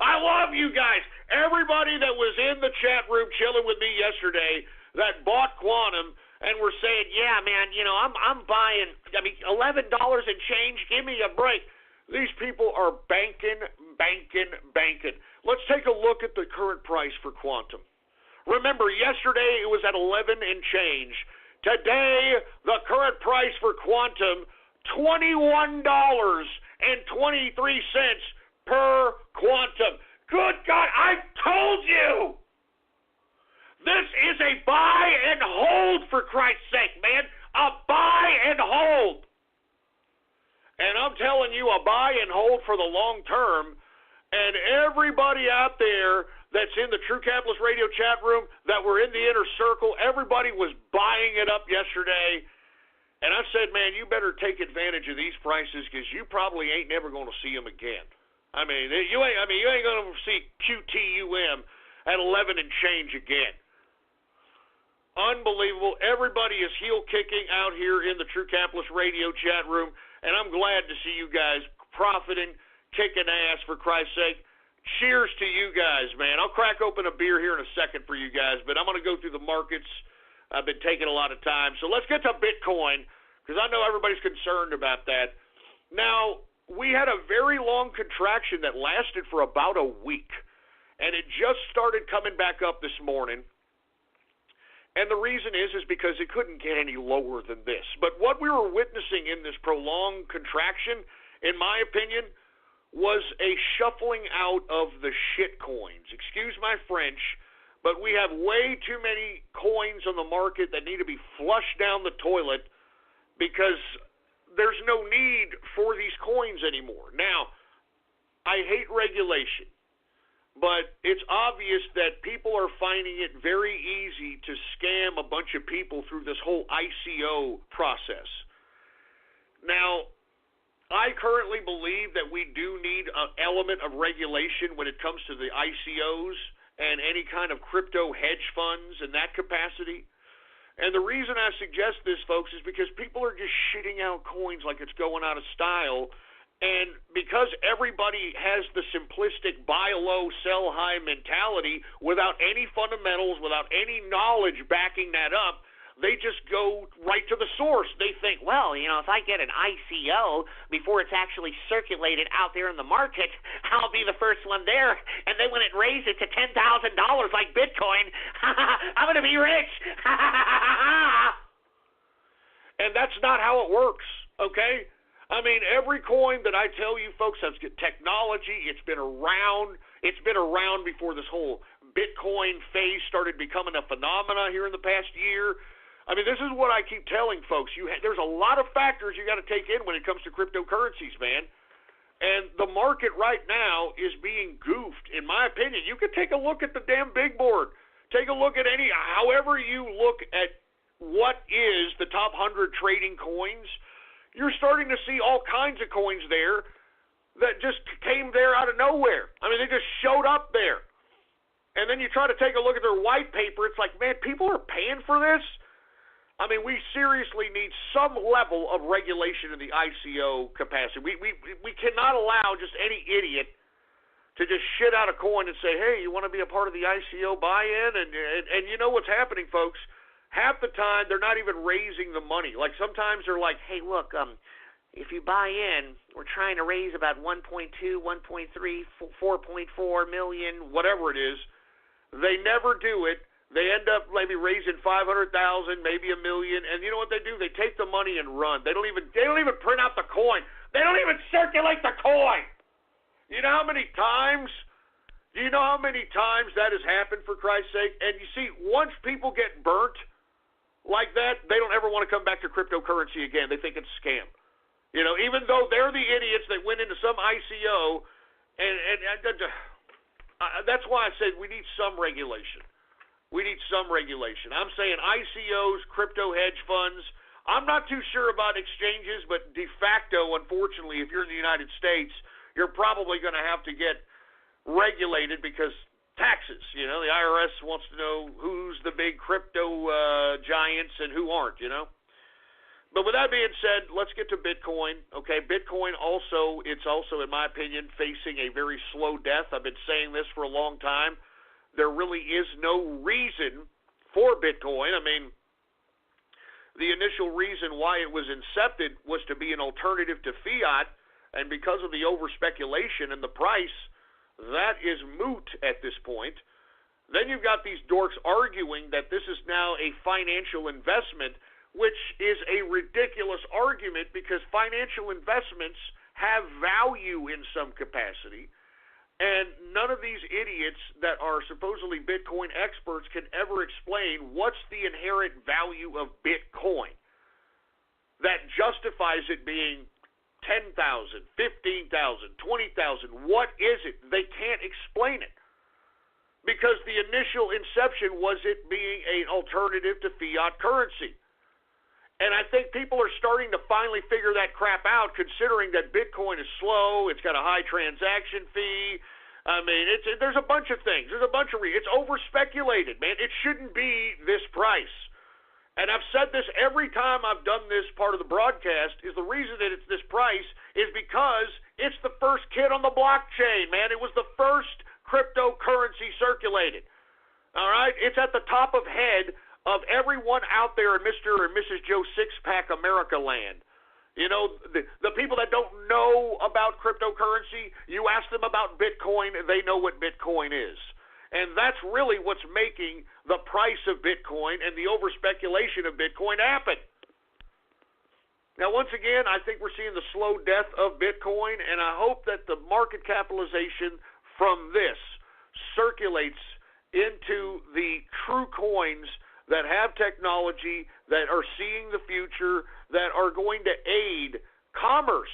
I love you guys. Everybody that was in the chat room chilling with me yesterday that bought Quantum and were saying, yeah, man, you know, I'm buying, I mean, $11 and change, give me a break. These people are banking. Let's take a look at the current price for Quantum. Remember, yesterday it was at 11 and change. Today, the current price for Quantum, $21.23 per Quantum. Good God, I told you! This is a buy and hold, for Christ's sake, man. A buy and hold. And I'm telling you, a buy and hold for the long term. And everybody out there that's in the True Capitalist Radio chat room that were in the inner circle, everybody was buying it up yesterday. And I said, man, you better take advantage of these prices because you probably ain't never going to see them again. I mean, you ain't going to see QTUM at 11 and change again. Unbelievable. Everybody is heel kicking out here in the True Capitalist Radio chat room, and I'm glad to see you guys profiting, kicking ass, for Christ's sake. Cheers to you guys, man. I'll crack open a beer here in a second for you guys, but I'm going to go through the markets. I've been taking a lot of time. So let's get to Bitcoin, because I know everybody's concerned about that. Now, we had a very long contraction that lasted for about a week, and it just started coming back up this morning. And the reason is because it couldn't get any lower than this. But what we were witnessing in this prolonged contraction, in my opinion, was a shuffling out of the shit coins. Excuse my French, but we have way too many coins on the market that need to be flushed down the toilet because there's no need for these coins anymore. Now, I hate regulation, but it's obvious that people are finding it very easy to scam a bunch of people through this whole ICO process. Now, I currently believe that we do need an element of regulation when it comes to the ICOs and any kind of crypto hedge funds in that capacity. And the reason I suggest this, folks, is because people are just shitting out coins like it's going out of style. And because everybody has the simplistic buy low, sell high mentality without any fundamentals, without any knowledge backing that up, they just go right to the source. They think, well, you know, if I get an ICO before it's actually circulated out there in the market, I'll be the first one there. And then when it raises to $10,000 like Bitcoin, I'm going to be rich. And that's not how it works, okay? I mean, every coin that I tell you folks has technology. It's been around. It's been around before this whole Bitcoin phase started becoming a phenomena here in the past year. I mean, this is what I keep telling folks. There's a lot of factors you got to take in when it comes to cryptocurrencies, man. And the market right now is being goofed, in my opinion. You can take a look at the damn big board. Take a look at however you look at what is the top 100 trading coins. You're starting to see all kinds of coins there that just came there out of nowhere. I mean, they just showed up there. And then you try to take a look at their white paper. It's like, man, people are paying for this? I mean, we seriously need some level of regulation in the ICO capacity. We cannot allow just any idiot to just shit out a coin and say, hey, you want to be a part of the ICO buy-in? And you know what's happening, folks? Half the time, they're not even raising the money. Like, sometimes they're like, hey, look, if you buy in, we're trying to raise about 1.2, 1.3, 4.4 million, whatever it is. They never do it. They end up maybe raising 500,000, maybe $1 million, and you know what they do? They take the money and run. They don't even print out the coin. They don't even circulate the coin. You know how many times? Do you know how many times that has happened, for Christ's sake? And you see, once people get burnt like that, they don't ever want to come back to cryptocurrency again. They think it's a scam. You know, even though they're the idiots that went into some ICO, and that's why I said we need some regulation. We need some regulation. I'm saying ICOs, crypto hedge funds. I'm not too sure about exchanges, but de facto, unfortunately, if you're in the United States, you're probably going to have to get regulated because taxes. You know, the IRS wants to know who's the big crypto giants and who aren't, you know. But with that being said, let's get to Bitcoin. Okay, Bitcoin also, it's also, in my opinion, facing a very slow death. I've been saying this for a long time. There really is no reason for Bitcoin. I mean, the initial reason why it was incepted was to be an alternative to fiat, and because of the over-speculation and the price, that is moot at this point. Then you've got these dorks arguing that this is now a financial investment, which is a ridiculous argument because financial investments have value in some capacity. And none of these idiots that are supposedly Bitcoin experts can ever explain what's the inherent value of Bitcoin that justifies it being 10,000, 15,000, 20,000. What is it? They can't explain it because the initial inception was it being an alternative to fiat currency. And I think people are starting to finally figure that crap out, considering that Bitcoin is slow, it's got a high transaction fee. I mean, there's a bunch of things. There's a bunch of it's over-speculated, man. It shouldn't be this price. And I've said this every time I've done this part of the broadcast, is the reason that it's this price is because it's the first kid on the blockchain, man. It was the first cryptocurrency circulated. All right? It's at the top of head of everyone out there in Mr. and Mrs. Joe Six-Pack America land. You know, the people that don't know about cryptocurrency, you ask them about Bitcoin, they know what Bitcoin is. And that's really what's making the price of Bitcoin and the over-speculation of Bitcoin happen. Now, once again, I think we're seeing the slow death of Bitcoin, and I hope that the market capitalization from this circulates into the true coins that have technology, that are seeing the future, that are going to aid commerce.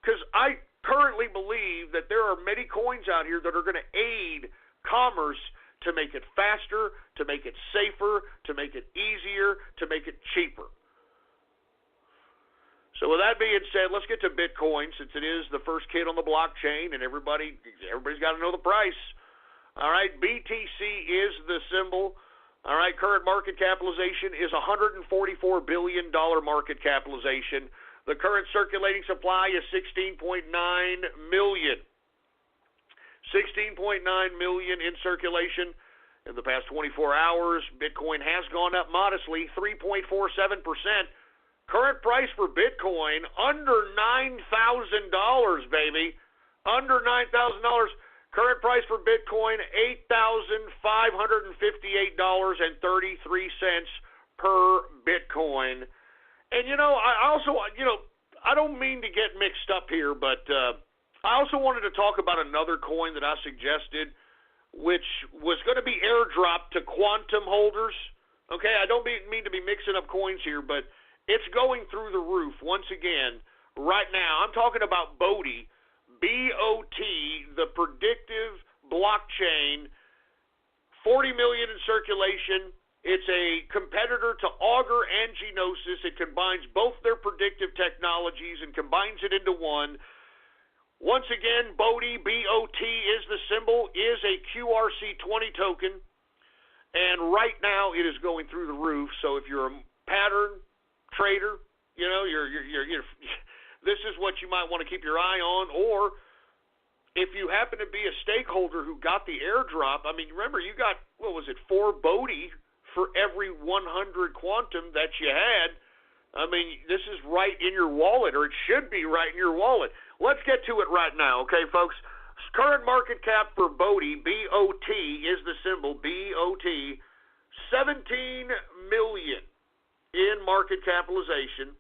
Because I currently believe that there are many coins out here that are going to aid commerce to make it faster, to make it safer, to make it easier, to make it cheaper. So with that being said, let's get to Bitcoin, since it is the first kid on the blockchain, and everybody's got to know the price. All right, BTC is the symbol. All right, current market capitalization is $144 billion market capitalization. The current circulating supply is 16.9 million. 16.9 million in circulation. In the past 24 hours, Bitcoin has gone up modestly, 3.47%. Current price for Bitcoin, under $9,000, baby. Under $9,000. Current price for Bitcoin, $8,558.33 per Bitcoin. And, you know, I also, you know, I don't mean to get mixed up here, but I also wanted to talk about another coin that I suggested, which was going to be airdropped to quantum holders. Okay, I don't mean to be mixing up coins here, but it's going through the roof once again right now. I'm talking about BOT, B-O-T, the predictive blockchain, 40 million in circulation. It's a competitor to Augur and Genosis. It combines both their predictive technologies and combines it into one. Once again, BOT, B-O-T is the symbol, is a QRC20 token. And right now it is going through the roof. So if you're a pattern trader, you know, you're this is what you might want to keep your eye on. Or if you happen to be a stakeholder who got the airdrop, I mean, remember you got, what was it, 4 BOT for every 100 quantum that you had. I mean, this is right in your wallet, or it should be right in your wallet. Let's get to it right now, okay, folks? Current market cap for BOT, B-O-T is the symbol, B-O-T, 17 million in market capitalization.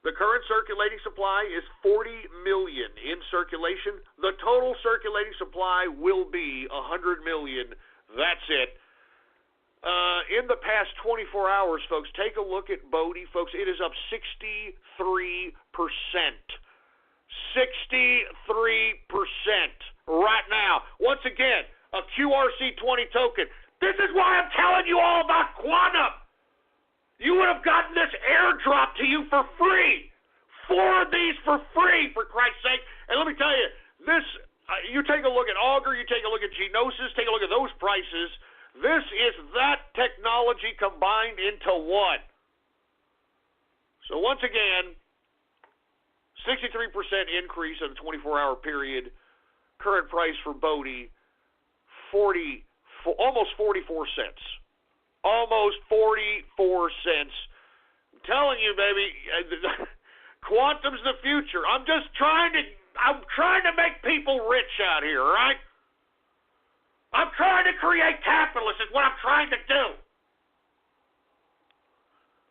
The current circulating supply is 40 million in circulation. The total circulating supply will be 100 million. That's it. In the past 24 hours, folks, take a look at BOT. Folks, it is up 63%. 63% right now. Once again, a QRC20 token. This is why I'm telling you all about Quantum. You would have gotten this airdrop to you for free. 4 of these for free, for Christ's sake. And let me tell you, this, you take a look at Augur, you take a look at Genosis, take a look at those prices. This is that technology combined into one. So once again, 63% increase in a 24-hour period. Current price for BOT, almost 44 cents. Almost 44 cents. I'm telling you, baby, quantum's the future. I'm trying to make people rich out here, all right? I'm trying to create capitalists is what I'm trying to do.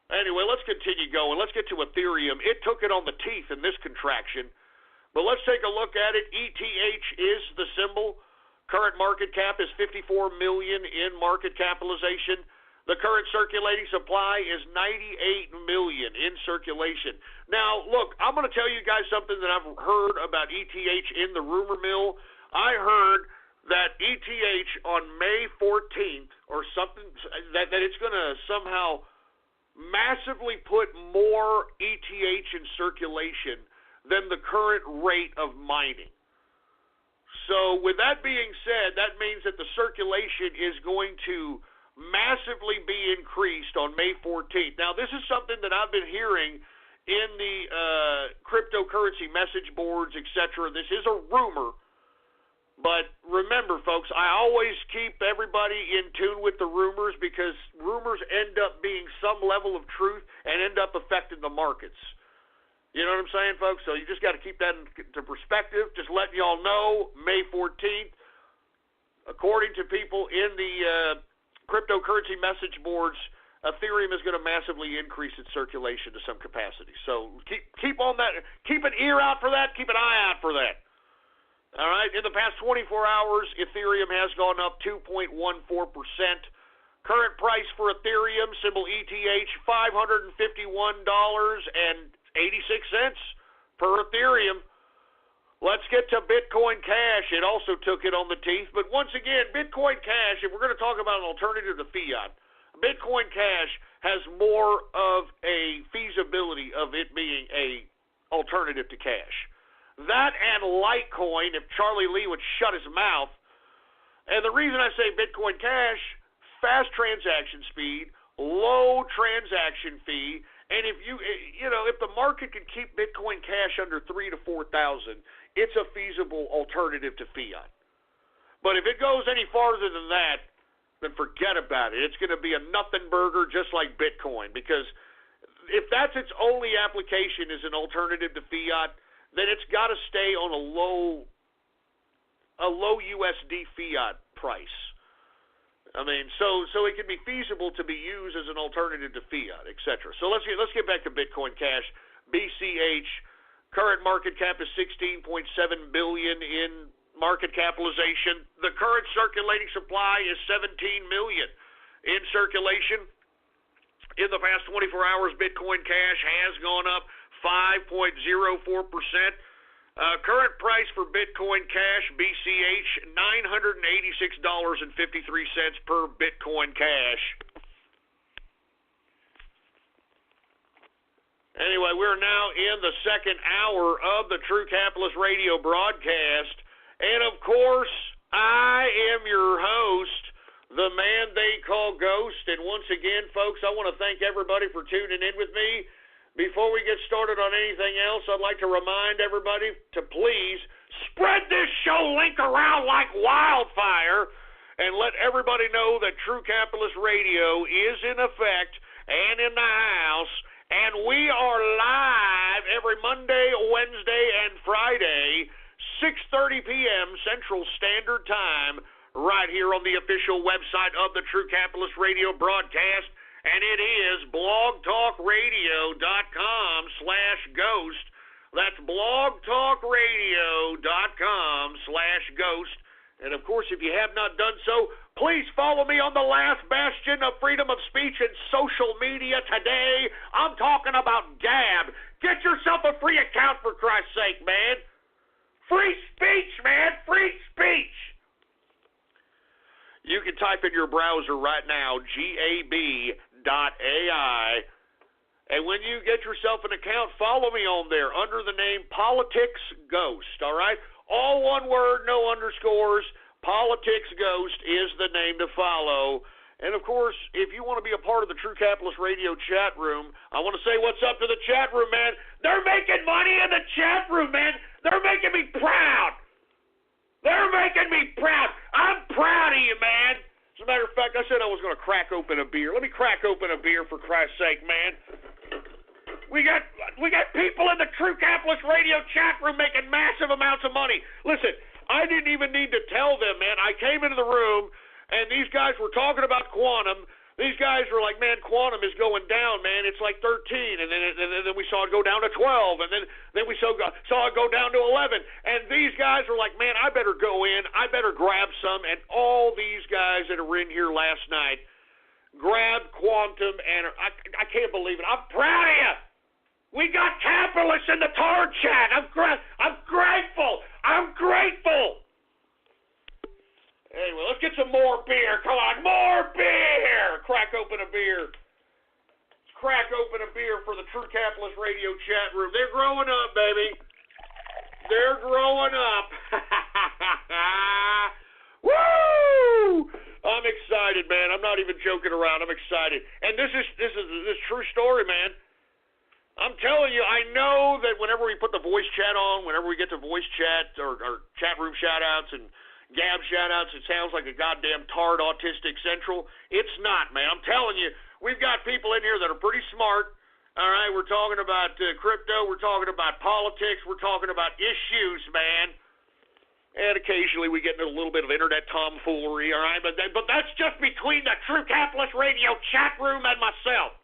Anyway, let's continue going. Let's get to Ethereum. It took it on the teeth in this contraction. But let's take a look at it. ETH is the symbol. Current market cap is 54 million in market capitalization. The current circulating supply is 98 million in circulation. Now, look, I'm going to tell you guys something that I've heard about ETH in the rumor mill. I heard that ETH on May 14th or something, that it's going to somehow massively put more ETH in circulation than the current rate of mining. So with that being said, that means that the circulation is going to massively be increased on May 14th. Now, this is something that I've been hearing in the cryptocurrency message boards, etc. This is a rumor. But remember, folks, I always keep everybody in tune with the rumors because rumors end up being some level of truth and end up affecting the markets. You know what I'm saying, folks? So you just got to keep that into perspective. Just letting y'all know, May 14th, according to people in the cryptocurrency message boards, Ethereum is going to massively increase its circulation to some capacity. So keep on that. Keep an ear out for that. Keep an eye out for that. All right, in the past 24 hours, Ethereum has gone up 2.14%. Current price for Ethereum, symbol ETH, $551.86 per Ethereum. Let's get to Bitcoin Cash. It also took it on the teeth. But once again, Bitcoin Cash, if we're going to talk about an alternative to fiat, Bitcoin Cash has more of a feasibility of it being a alternative to cash. That and Litecoin, if Charlie Lee would shut his mouth. And the reason I say Bitcoin Cash, fast transaction speed, low transaction fee, and if if the market can keep Bitcoin Cash under 3,000 to 4,000, it's a feasible alternative to fiat. But if it goes any farther than that, then forget about it. It's going to be a nothing burger just like Bitcoin, because if that's its only application as an alternative to fiat, then it's got to stay on a low USD fiat price. I mean, so it can be feasible to be used as an alternative to fiat, etc. So let's get back to Bitcoin Cash, BCH. Current market cap is 16.7 billion in market capitalization. The current circulating supply is 17 million in circulation. In the past 24 hours, Bitcoin Cash has gone up 5.04%. Current price for Bitcoin Cash, BCH, $986.53 per Bitcoin Cash. Anyway, we're now in the second hour of the True Capitalist Radio broadcast. And, of course, I am your host, the man they call Ghost. And once again, folks, I want to thank everybody for tuning in with me. Before we get started on anything else, I'd like to remind everybody to please spread this show link around like wildfire and let everybody know that True Capitalist Radio is in effect and in the house. And we are live every Monday, Wednesday, and Friday, 6:30 p.m. Central Standard Time, right here on the official website of the True Capitalist Radio broadcast. And it is blogtalkradio.com/ghost. That's blogtalkradio.com/ghost. And, of course, if you have not done so, please follow me on the last bastion of freedom of speech and social media today. I'm talking about Gab. Get yourself a free account, for Christ's sake, man. Free speech, man. Free speech. You can type in your browser right now, gab.ai. And when you get yourself an account, follow me on there under the name Politics Ghost, all right? All one word, no underscores. Politics Ghost is the name to follow. And, of course, if you want to be a part of the True Capitalist Radio chat room, I want to say what's up to the chat room, man. They're making money in the chat room, man. They're making me proud. They're making me proud. I'm proud of you, man. As a matter of fact, I said I was going to crack open a beer. Let me crack open a beer, for Christ's sake, man. We got people in the True Capitalist Radio chat room making massive amounts of money. Listen, I didn't even need to tell them, man. I came into the room, and these guys were talking about quantum. These guys were like, man, quantum is going down, man. It's like 13, and then we saw it go down to 12, and then we saw it go down to 11. And these guys were like, man, I better go in. I better grab some. And all these guys that were in here last night grabbed quantum, and I can't believe it. I'm proud of you. We got capitalists in the Tard chat. I'm grateful. I'm grateful. Anyway, let's get some more beer. Come on, more beer. Crack open a beer. Let's crack open a beer for the True Capitalist Radio chat room. They're growing up, baby. They're growing up. Woo! I'm excited, man. I'm not even joking around. I'm excited. And this is true story, man. I'm telling you, I know that whenever we put the voice chat on, whenever we get to voice chat or chat room shout-outs and Gab shout-outs, it sounds like a goddamn Tard Autistic Central. It's not, man. I'm telling you, we've got people in here that are pretty smart. All right, we're talking about crypto. We're talking about politics. We're talking about issues, man. And occasionally we get into a little bit of internet tomfoolery, all right? But that's just between the True Capitalist Radio chat room and myself.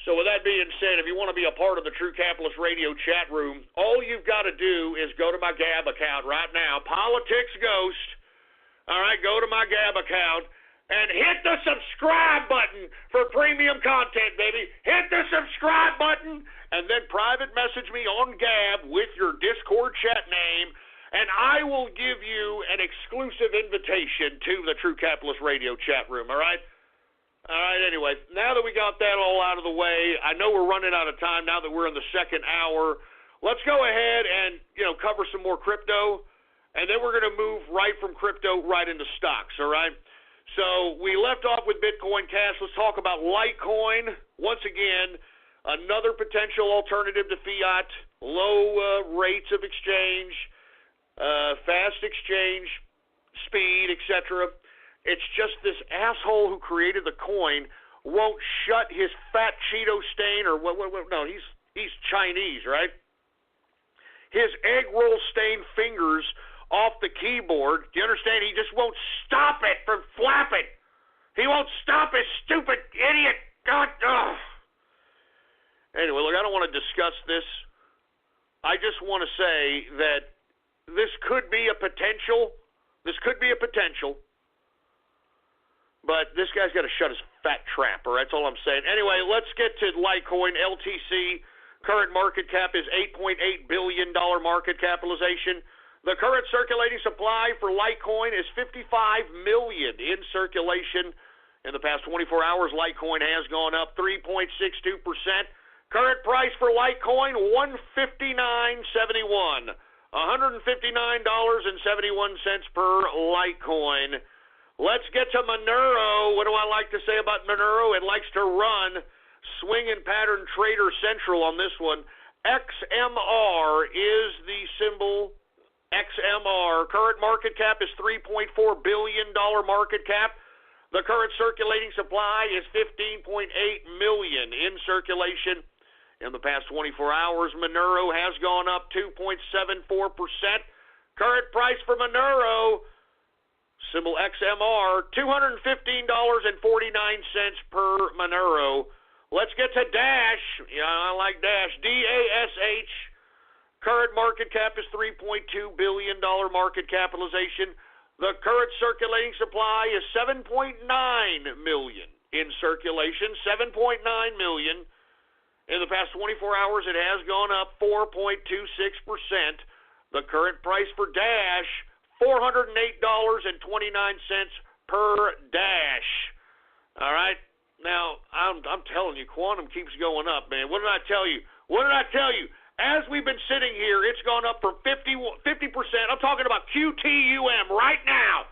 So with that being said, if you want to be a part of the True Capitalist Radio chat room, all you've got to do is go to my Gab account right now, Politics Ghost. All right, go to my Gab account and hit the subscribe button for premium content, baby. Hit the subscribe button and then private message me on Gab with your Discord chat name, and I will give you an exclusive invitation to the True Capitalist Radio chat room, all right? All right, anyway, now that we got that all out of the way, I know we're running out of time now that we're in the second hour. Let's go ahead and, cover some more crypto, and then we're going to move right from crypto right into stocks, all right? So we left off with Bitcoin Cash. Let's talk about Litecoin. Once again, another potential alternative to fiat, low rates of exchange, fast exchange, speed, etc. It's just this asshole who created the coin won't shut his fat Cheeto stain or what? No, he's Chinese, right? His egg roll stained fingers off the keyboard. Do you understand? He just won't stop it from flapping. He won't stop his stupid idiot. God. Ugh. Anyway, look, I don't want to discuss this. I just want to say that this could be a potential. But this guy's got to shut his fat trap, all right? That's all I'm saying. Anyway, let's get to Litecoin, LTC. Current market cap is $8.8 billion market capitalization. The current circulating supply for Litecoin is 55 million in circulation. In the past 24 hours, Litecoin has gone up 3.62%. Current price for Litecoin, $159.71. $159.71 per Litecoin. Let's get to Monero. What do I like to say about Monero? It likes to run swing and pattern trader central on this one. XMR is the symbol. XMR. Current market cap is $3.4 billion market cap. The current circulating supply is 15.8 million in circulation. In the past 24 hours, Monero has gone up 2.74%. Current price for Monero, symbol XMR, $215.49 per Monero. Let's get to Dash. Yeah, I like Dash. DASH. Current market cap is $3.2 billion market capitalization. The current circulating supply is 7.9 million in circulation, 7.9 million. In the past 24 hours, it has gone up 4.26%. The current price for Dash, $408.29 per Dash. All right? Now, I'm telling you, quantum keeps going up, man. What did I tell you? As we've been sitting here, it's gone up from 50%. I'm talking about QTUM right now.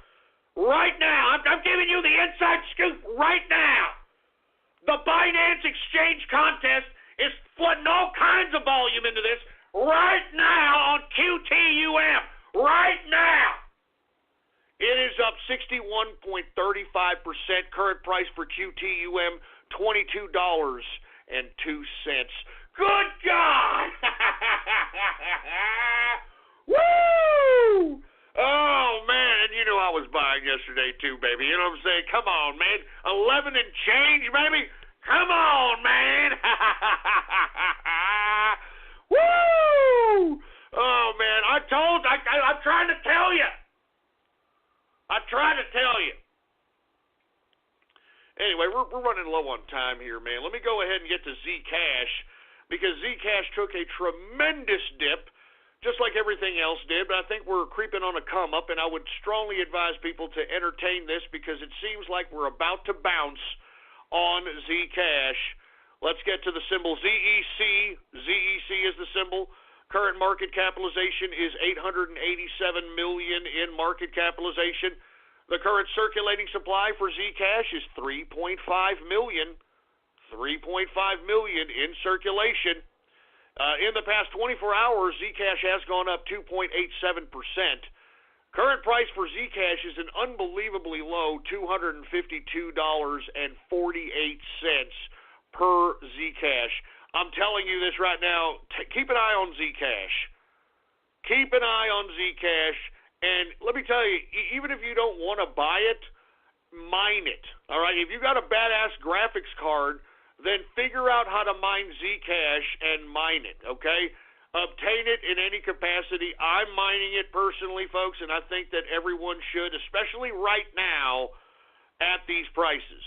Right now. I'm giving you the inside scoop right now. The Binance Exchange contest is flooding all kinds of volume into this right now on QTUM. Right now. It is up 61.35%. Current price for QTUM, $22.02. Good God! Woo! Oh, man, you know I was buying yesterday, too, baby. You know what I'm saying? Come on, man. 11 and change, baby. Come on, man. Woo! Oh, man, I'm trying to tell you. Anyway, we're running low on time here, man. Let me go ahead and get to Zcash, because Zcash took a tremendous dip, just like everything else did, but I think we're creeping on a come up, and I would strongly advise people to entertain this because it seems like we're about to bounce on Zcash. Let's get to the symbol ZEC. ZEC is the symbol. Current market capitalization is 887 million in market capitalization. The current circulating supply for Zcash is 3.5 million. 3.5 million in circulation. In the past 24 hours, Zcash has gone up 2.87%. Current price for Zcash is an unbelievably low $252.48 per Zcash. I'm telling you this right now. Keep an eye on Zcash. Keep an eye on Zcash. And let me tell you, even if you don't want to buy it, mine it. All right? If you got a badass graphics card, then figure out how to mine Zcash and mine it, okay? Obtain it in any capacity. I'm mining it personally, folks, and I think that everyone should, especially right now at these prices.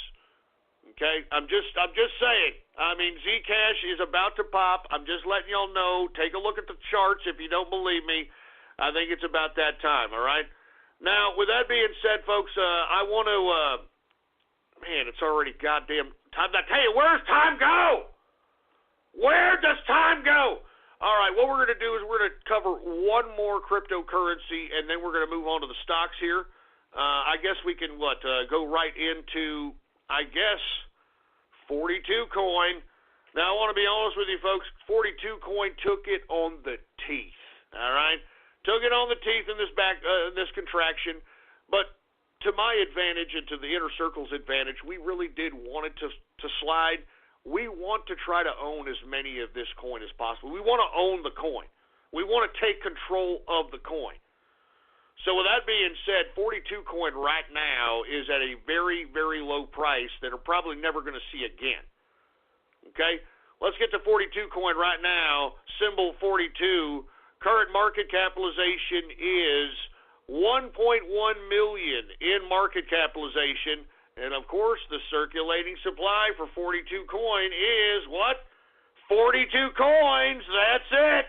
Okay? I'm just saying. I mean, Zcash is about to pop. I'm just letting y'all know. Take a look at the charts if you don't believe me. I think it's about that time, all right? Now, with that being said, folks, I want to, man, it's already goddamn time. I tell you, where's time go? Where does time go? All right, what we're going to do is we're going to cover one more cryptocurrency, and then we're going to move on to the stocks here. I guess we can, go right into, 42 coin. Now, I want to be honest with you, folks. 42 coin took it on the teeth, all right? Took it on the teeth in this contraction, but to my advantage and to the inner circle's advantage, we really did want it to slide. We want to try to own as many of this coin as possible. We want to own the coin. We want to take control of the coin. So with that being said, 42 coin right now is at a very, very low price that we're probably never going to see again. Okay? Let's get to 42 coin right now, symbol 42. Current market capitalization is 1.1 million in market capitalization. And, of course, the circulating supply for 42 coin is what? 42 coins. That's it.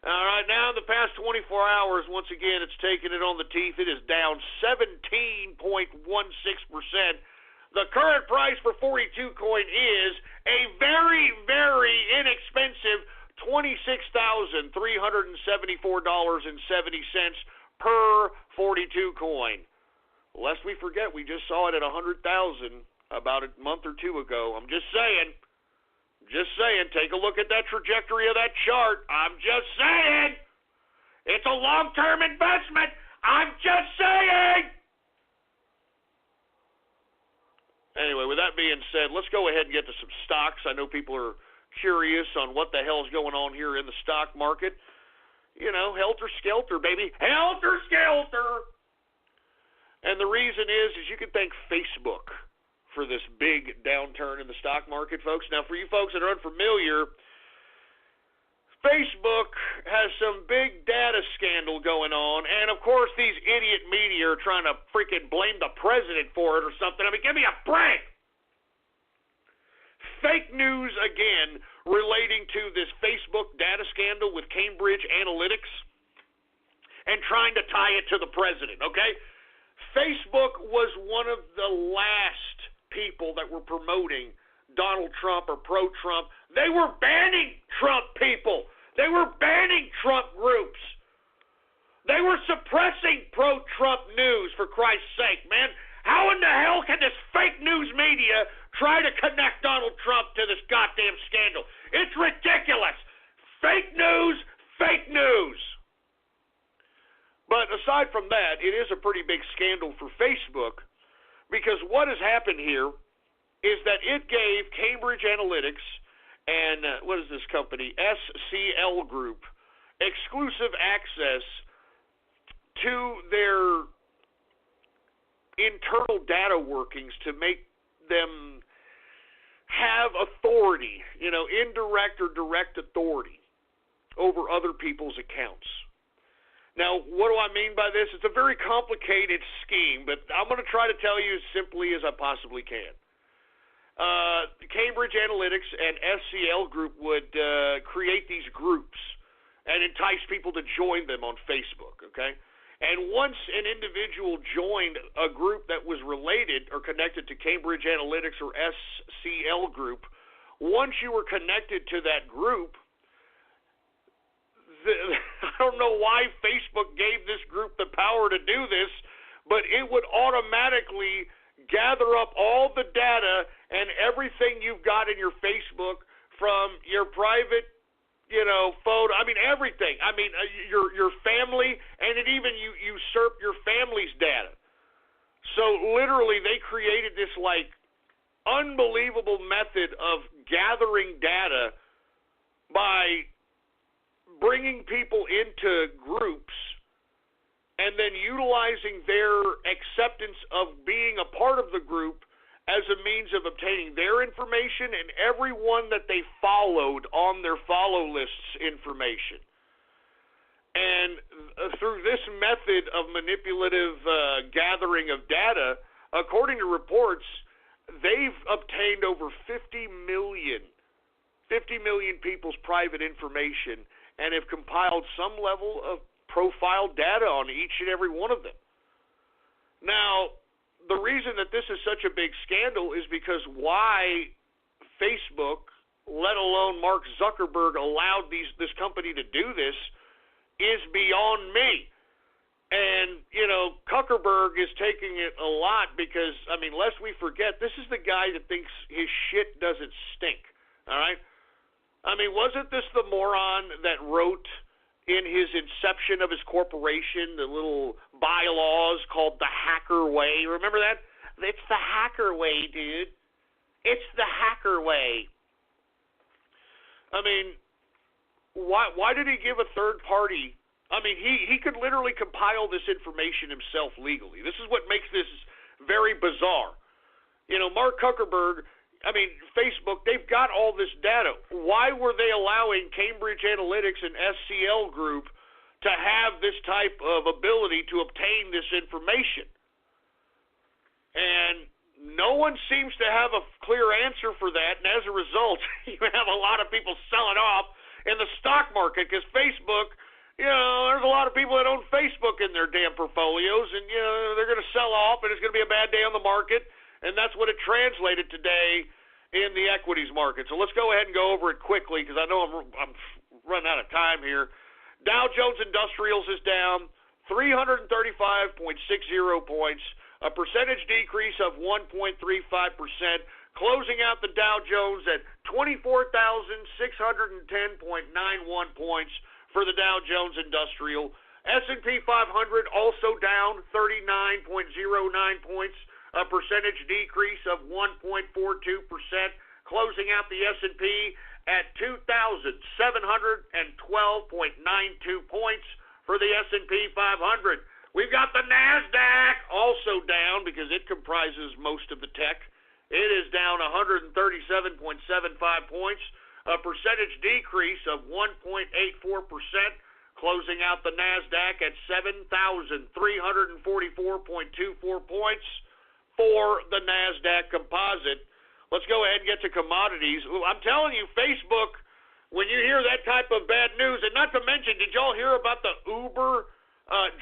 All right, now in the past 24 hours, once again, it's taken it on the teeth. It is down 17.16%. The current price for 42 coin is a very, very inexpensive $26,374.70 per 42 coin. Lest we forget, we just saw it at 100,000 about a month or two ago. I'm just saying, take a look at that trajectory of that chart. I'm just saying, it's a long-term investment. I'm just saying. Anyway, with that being said, let's go ahead and get to some stocks. I know people are curious on what the hell is going on here in the stock market. You know, helter-skelter, baby. Helter-skelter! And the reason is you can thank Facebook for this big downturn in the stock market, folks. Now, for you folks that are unfamiliar, Facebook has some big data scandal going on, and, of course, these idiot media are trying to freaking blame the president for it or something. I mean, give me a break! Fake news again relating to this Facebook data scandal with Cambridge Analytics and trying to tie it to the president, okay? Facebook was one of the last people that were promoting Donald Trump or pro-Trump. They were banning Trump people. They were banning Trump groups. They were suppressing pro-Trump news, for Christ's sake, man. How in the hell can this fake news media try to connect Donald Trump to this goddamn scandal? It's ridiculous. Fake news, fake news. But aside from that, it is a pretty big scandal for Facebook, because what has happened here is that it gave Cambridge Analytics and, what is this company, SCL Group, exclusive access to their internal data workings to make them have authority, you know, indirect or direct authority over other people's accounts. Now, what do I mean by this? It's a very complicated scheme, but I'm going to try to tell you as simply as I possibly can. Cambridge Analytics and SCL Group would create these groups and entice people to join them on Facebook, okay? And once an individual joined a group that was related or connected to Cambridge Analytics or SCL Group, once you were connected to that group, I don't know why Facebook gave this group the power to do this, but it would automatically gather up all the data and everything you've got in your Facebook, from your private, you know, photo. I mean, everything. I mean, your family, and it even usurp your family's data. So literally, they created this like unbelievable method of gathering data by bringing people into groups and then utilizing their acceptance of being a part of the group as a means of obtaining their information and everyone that they followed on their follow lists information. And through this method of manipulative gathering of data, according to reports, they've obtained over 50 million people's private information and have compiled some level of profile data on each and every one of them. Now, the reason that this is such a big scandal is because why Facebook, let alone Mark Zuckerberg, allowed this company to do this is beyond me. And, you know, Zuckerberg is taking it a lot because, I mean, lest we forget, this is the guy that thinks his shit doesn't stink, all right? I mean, wasn't this the moron that wrote in his inception of his corporation the little bylaws called the hacker way? Remember that? It's the hacker way, dude. It's the hacker way. I mean, why did he give a third party? I mean, he could literally compile this information himself legally. This is what makes this very bizarre. You know, Mark Zuckerberg, I mean, Facebook, they've got all this data. Why were they allowing Cambridge Analytics and SCL Group to have this type of ability to obtain this information? And no one seems to have a clear answer for that, and as a result, you have a lot of people selling off in the stock market because Facebook, there's a lot of people that own Facebook in their damn portfolios, and, they're going to sell off, and it's going to be a bad day on the market, and that's what it translated today in the equities market. So let's go ahead and go over it quickly because I know I'm running out of time here. Dow Jones Industrials is down 335.60 points, a percentage decrease of 1.35%, closing out the Dow Jones at 24,610.91 points for the Dow Jones Industrial. S&P 500 also down 39.09 points, a percentage decrease of 1.42%, closing out the S&P at 2,712.92 points for the S&P 500. We've got the NASDAQ also down because it comprises most of the tech. It is down 137.75 points, a percentage decrease of 1.84%, closing out the NASDAQ at 7,344.24 points for the NASDAQ composite. Let's go ahead and get to commodities. I'm telling you, Facebook, when you hear that type of bad news, and not to mention, did y'all hear about the Uber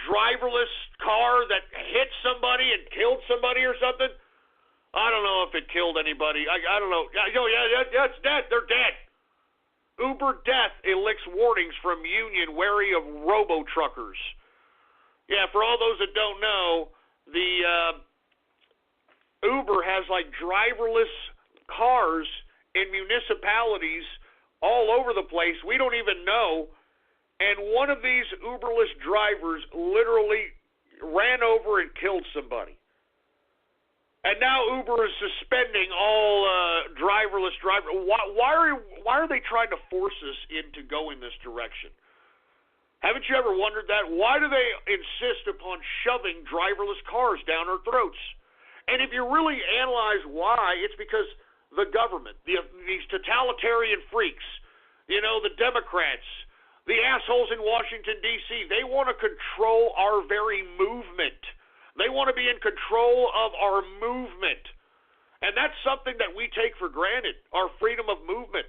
driverless car that hit somebody and killed somebody or something? I don't know if it killed anybody. I don't know. Yeah, it's dead. They're dead. Uber death elicts warnings from union wary of robo-truckers. Yeah, for all those that don't know, the Uber has like driverless cars in municipalities all over the place. We don't even know. And one of these Uberless drivers literally ran over and killed somebody. And now Uber is suspending all driverless drivers. Why are they trying to force us into going this direction? Haven't you ever wondered that? Why do they insist upon shoving driverless cars down our throats? And if you really analyze why, it's because the government, these totalitarian freaks, the Democrats, the assholes in Washington, D.C., they want to control our very movement. They want to be in control of our movement. And that's something that we take for granted, our freedom of movement,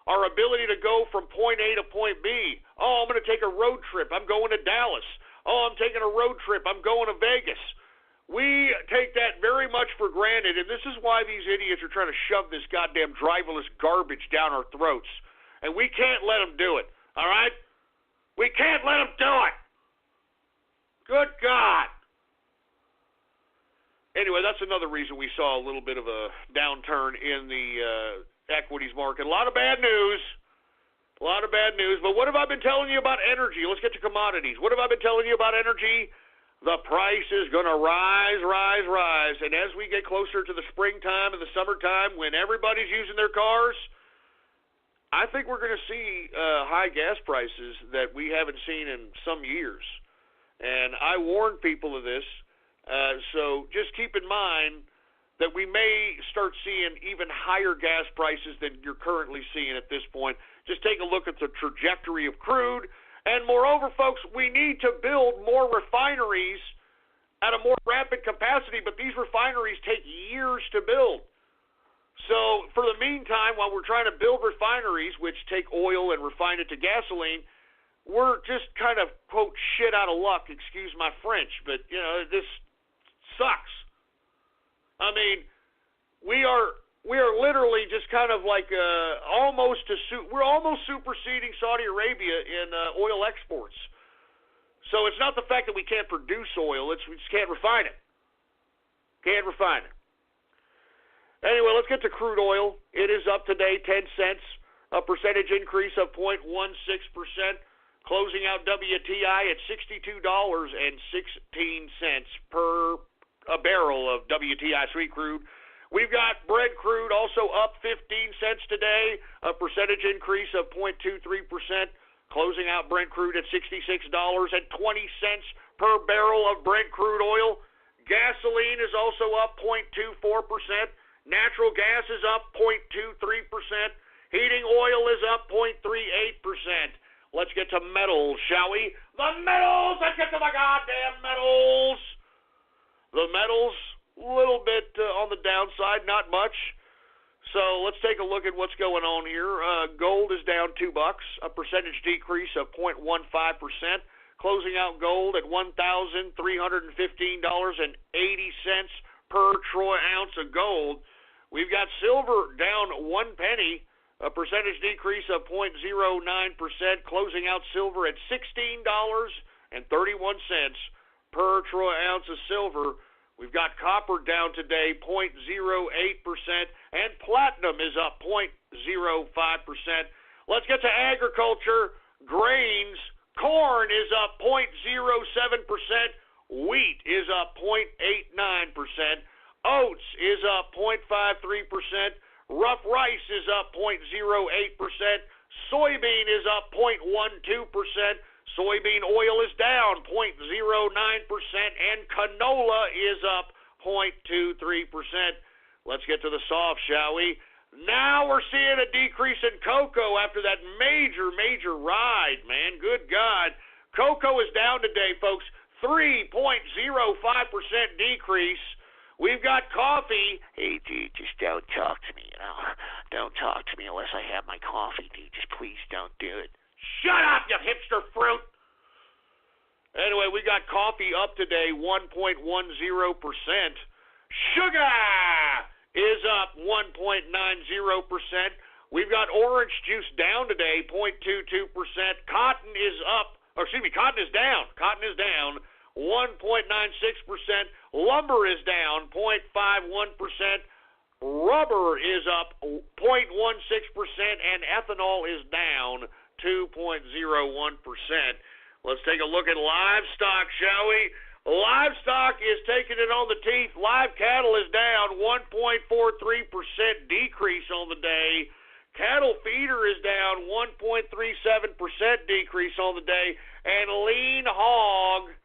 our ability to go from point A to point B. Oh, I'm going to take a road trip. I'm going to Dallas. Oh, I'm taking a road trip. I'm going to Vegas. We take that very much for granted, and this is why these idiots are trying to shove this goddamn driverless garbage down our throats. And we can't let them do it, all right? We can't let them do it. Good God. Anyway, that's another reason we saw a little bit of a downturn in the equities market. A lot of bad news. But what have I been telling you about energy? Let's get to commodities. What have I been telling you about energy? The price is going to rise. And as we get closer to the springtime and the summertime, when everybody's using their cars, I think we're going to see high gas prices that we haven't seen in some years. And I warned people of this. So just keep in mind that we may start seeing even higher gas prices than you're currently seeing at this point. Just take a look at the trajectory of crude. And moreover, folks, we need to build more refineries at a more rapid capacity, but these refineries take years to build. So for the meantime, while we're trying to build refineries, which take oil and refine it to gasoline, we're just kind of, quote, shit out of luck, excuse my French, but, this sucks. I mean, we are literally just kind of like we're almost superseding Saudi Arabia in oil exports. So it's not the fact that we can't produce oil, we just can't refine it. Anyway, let's get to crude oil. It is up today 10 cents, a percentage increase of 0.16%, closing out WTI at $62.16 per a barrel of WTI sweet crude. We've got Brent crude also up 15 cents today, a percentage increase of 0.23%, closing out Brent crude at $66.20 per barrel of Brent crude oil. Gasoline is also up 0.24%. Natural gas is up 0.23%. Heating oil is up 0.38%. Let's get to metals, shall we? The metals! Let's get to the goddamn metals! The metals little bit on the downside, not much. So let's take a look at what's going on here. Gold is down $2, a percentage decrease of 0.15%. Closing out gold at $1,315.80 per troy ounce of gold. We've got silver down 1 penny, a percentage decrease of 0.09%, closing out silver at $16.31 per troy ounce of silver. We've got copper down today 0.08%, and platinum is up 0.05%. Let's get to agriculture. Grains. Corn is up 0.07%. Wheat is up 0.89%. Oats is up 0.53%. Rough rice is up 0.08%. Soybean is up 0.12%. Soybean oil is down 0.09%. And canola is up 0.23%. Let's get to the soft, shall we? Now we're seeing a decrease in cocoa after that major ride, man. Good God. Cocoa is down today, folks. 3.05% decrease. We've got coffee. Hey, dude, just don't talk to me, Don't talk to me unless I have my coffee, dude. Just please don't do it. Shut up, you hipster fruit. Anyway, we got coffee up today, 1.10%. Sugar is up 1.90%. We've got orange juice down today, 0.22%. Cotton is down. Cotton is down 1.96%. Lumber is down 0.51%. Rubber is up 0.16%, and ethanol is down 2.01%. Let's take a look at livestock, shall we? Livestock is taking it on the teeth. Live cattle is down 1.43% decrease on the day. Cattle feeder is down 1.37% decrease on the day. And lean hog,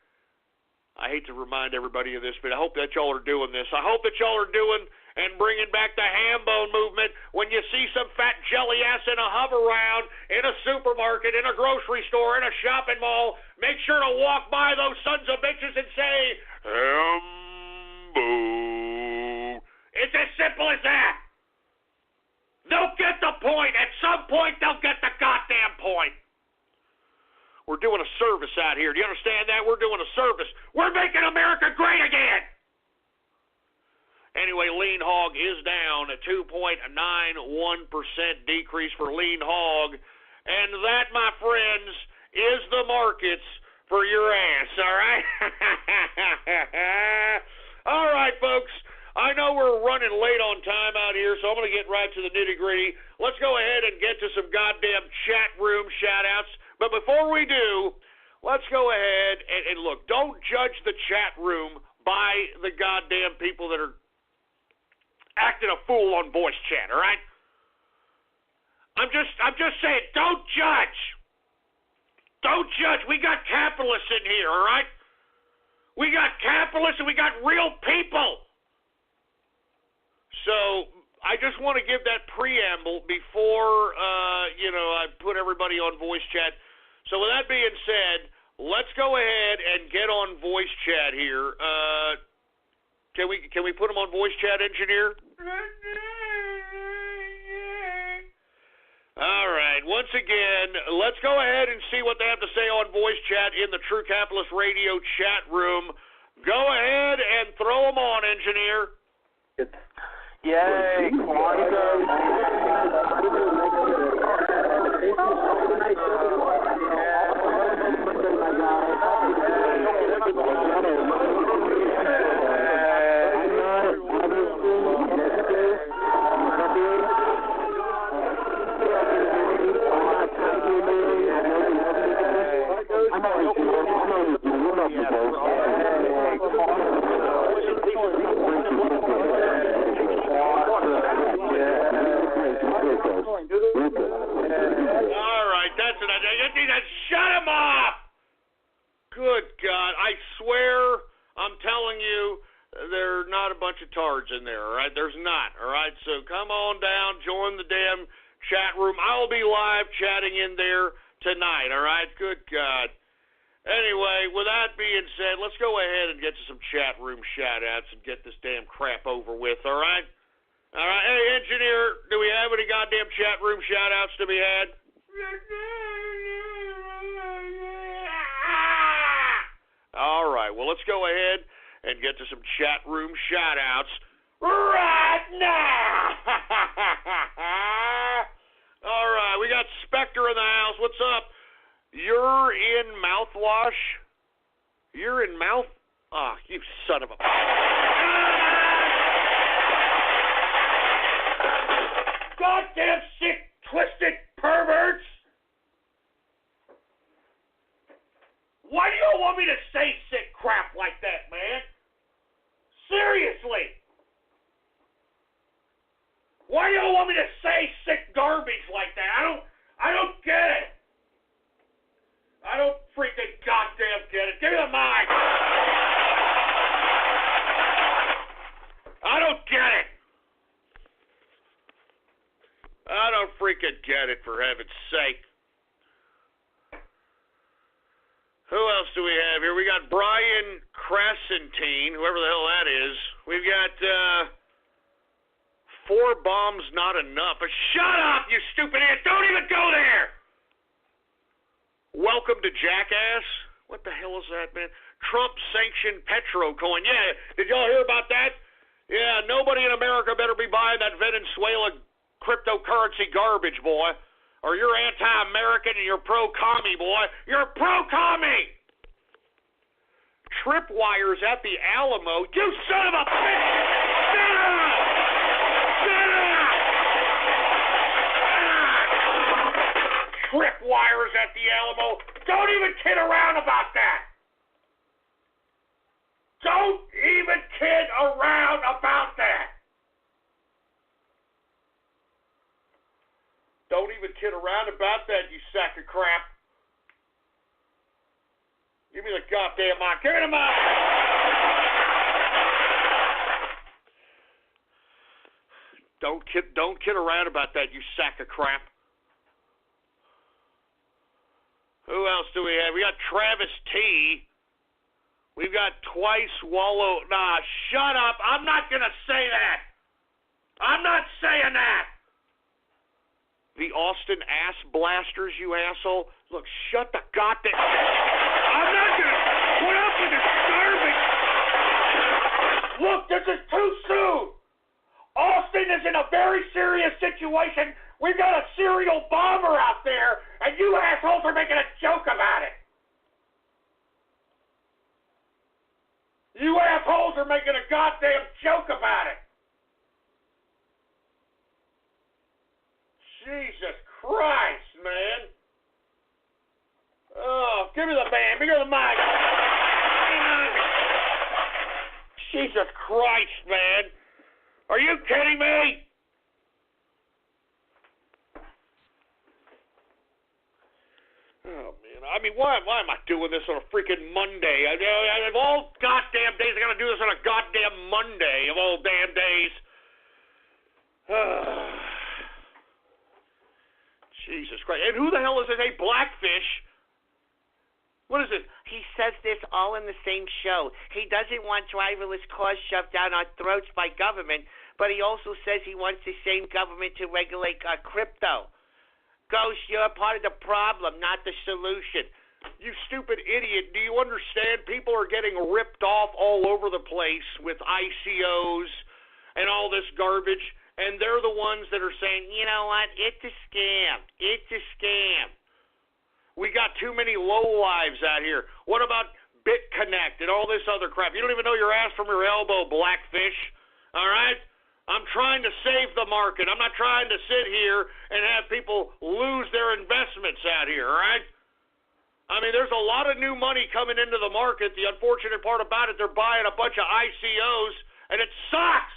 I hate to remind everybody of this, but I hope that y'all are doing this. I hope that y'all are doing and bringing back the ham bone movement. When you see some fat jelly ass in a hover round, in a supermarket, in a grocery store, in a shopping mall, make sure to walk by those sons of bitches and say, Hambo. It's as simple as that. They'll get the point. At some point, they'll get the goddamn point. We're doing a service out here. Do you understand that? We're doing a service. We're making America great again. Anyway, lean hog is down at 2.91% decrease for lean hog. And that, my friends, is the markets for your ass, all right? All right, folks. I know we're running late on time out here, so I'm going to get right to the nitty-gritty. Let's go ahead and get to some goddamn chat room shout-outs. But before we do, let's go ahead and look, don't judge the chat room by the goddamn people that are acting a fool on voice chat, all right? I'm just saying, don't judge. Don't judge. We got capitalists in here, all right? We got capitalists and we got real people. So I just want to give that preamble before, I put everybody on voice chat. So with that being said, let's go ahead and get on voice chat here. Can we put them on voice chat, engineer? All right. Once again, let's go ahead and see what they have to say on voice chat in the True Capitalist Radio chat room. Go ahead and throw them on, engineer. Yay, Shut him off! Good God, I swear, I'm telling you, there are not a bunch of tards in there, all right? There's not, all right? So come on down, join the damn chat room. I'll be live chatting in there tonight, all right? Good God. Anyway, with that being said, let's go ahead and get to some chat room shout-outs and get this damn crap over with, all right? All right. Hey, engineer, do we have any goddamn chat room shout-outs to be had? All right. Well, let's go ahead and get to some chat room shout-outs right now. All right. We got Spectre in the house. What's up? You're in mouthwash? You're in mouth? Ah, you son of a... Goddamn sick, twisted perverts! Why do you all want me to say sick crap like that, man? Seriously! Why do you all want me to say sick garbage like that? I don't get it. I don't freaking goddamn get it. Give me the mic. I don't get it. I don't freaking get it, for heaven's sake. Who else do we have here? We got Brian Crescentine, whoever the hell that is. We've got 4 bombs not enough. But shut up, you stupid ass. Don't even go there. Welcome to Jackass. What the hell is that, man? Trump-sanctioned Petro Coin. Yeah, did y'all hear about that? Yeah, nobody in America better be buying that Venezuela cryptocurrency garbage, boy. Or you're anti-American and you're pro-commie, boy. You're pro-commie! Tripwires at the Alamo. You son of a bitch! Shut up! Shut up! Tripwires at the Alamo. Don't even kid around about that. Don't even kid around about that. Don't even kid around about that, you sack of crap. Give me the goddamn mic. Give me the mic. Don't kid around about that, you sack of crap. Who else do we have? We got Travis T. We've got Twice Wallow. Nah, shut up. I'm not going to say that. I'm not saying that. The Austin Ass Blasters, you asshole. Look, shut the goddamn... I'm not going to put up with this garbage. Look, this is too soon. Austin is in a very serious situation. We've got a serial bomber out there, and you assholes are making a joke about it. You assholes are making a goddamn joke about it. Jesus Christ, man. Oh, give me the band. Give me the mic. Jesus Christ, man. Are you kidding me? Oh, man. I mean, why am I doing this on a freaking Monday? Of all goddamn days, I gotta do this on a goddamn Monday of all damn days. Jesus Christ. And who the hell is this? Hey, Blackfish. What is it? He says this all in the same show. He doesn't want driverless cars shoved down our throats by government, but he also says he wants the same government to regulate crypto. Ghost, you're a part of the problem, not the solution. You stupid idiot. Do you understand? People are getting ripped off all over the place with ICOs and all this garbage. And they're the ones that are saying, you know what, it's a scam. It's a scam. We got too many lowlives out here. What about BitConnect and all this other crap? You don't even know your ass from your elbow, Blackfish. All right? I'm trying to save the market. I'm not trying to sit here and have people lose their investments out here, all right? I mean, there's a lot of new money coming into the market. The unfortunate part about it, they're buying a bunch of ICOs, and it sucks.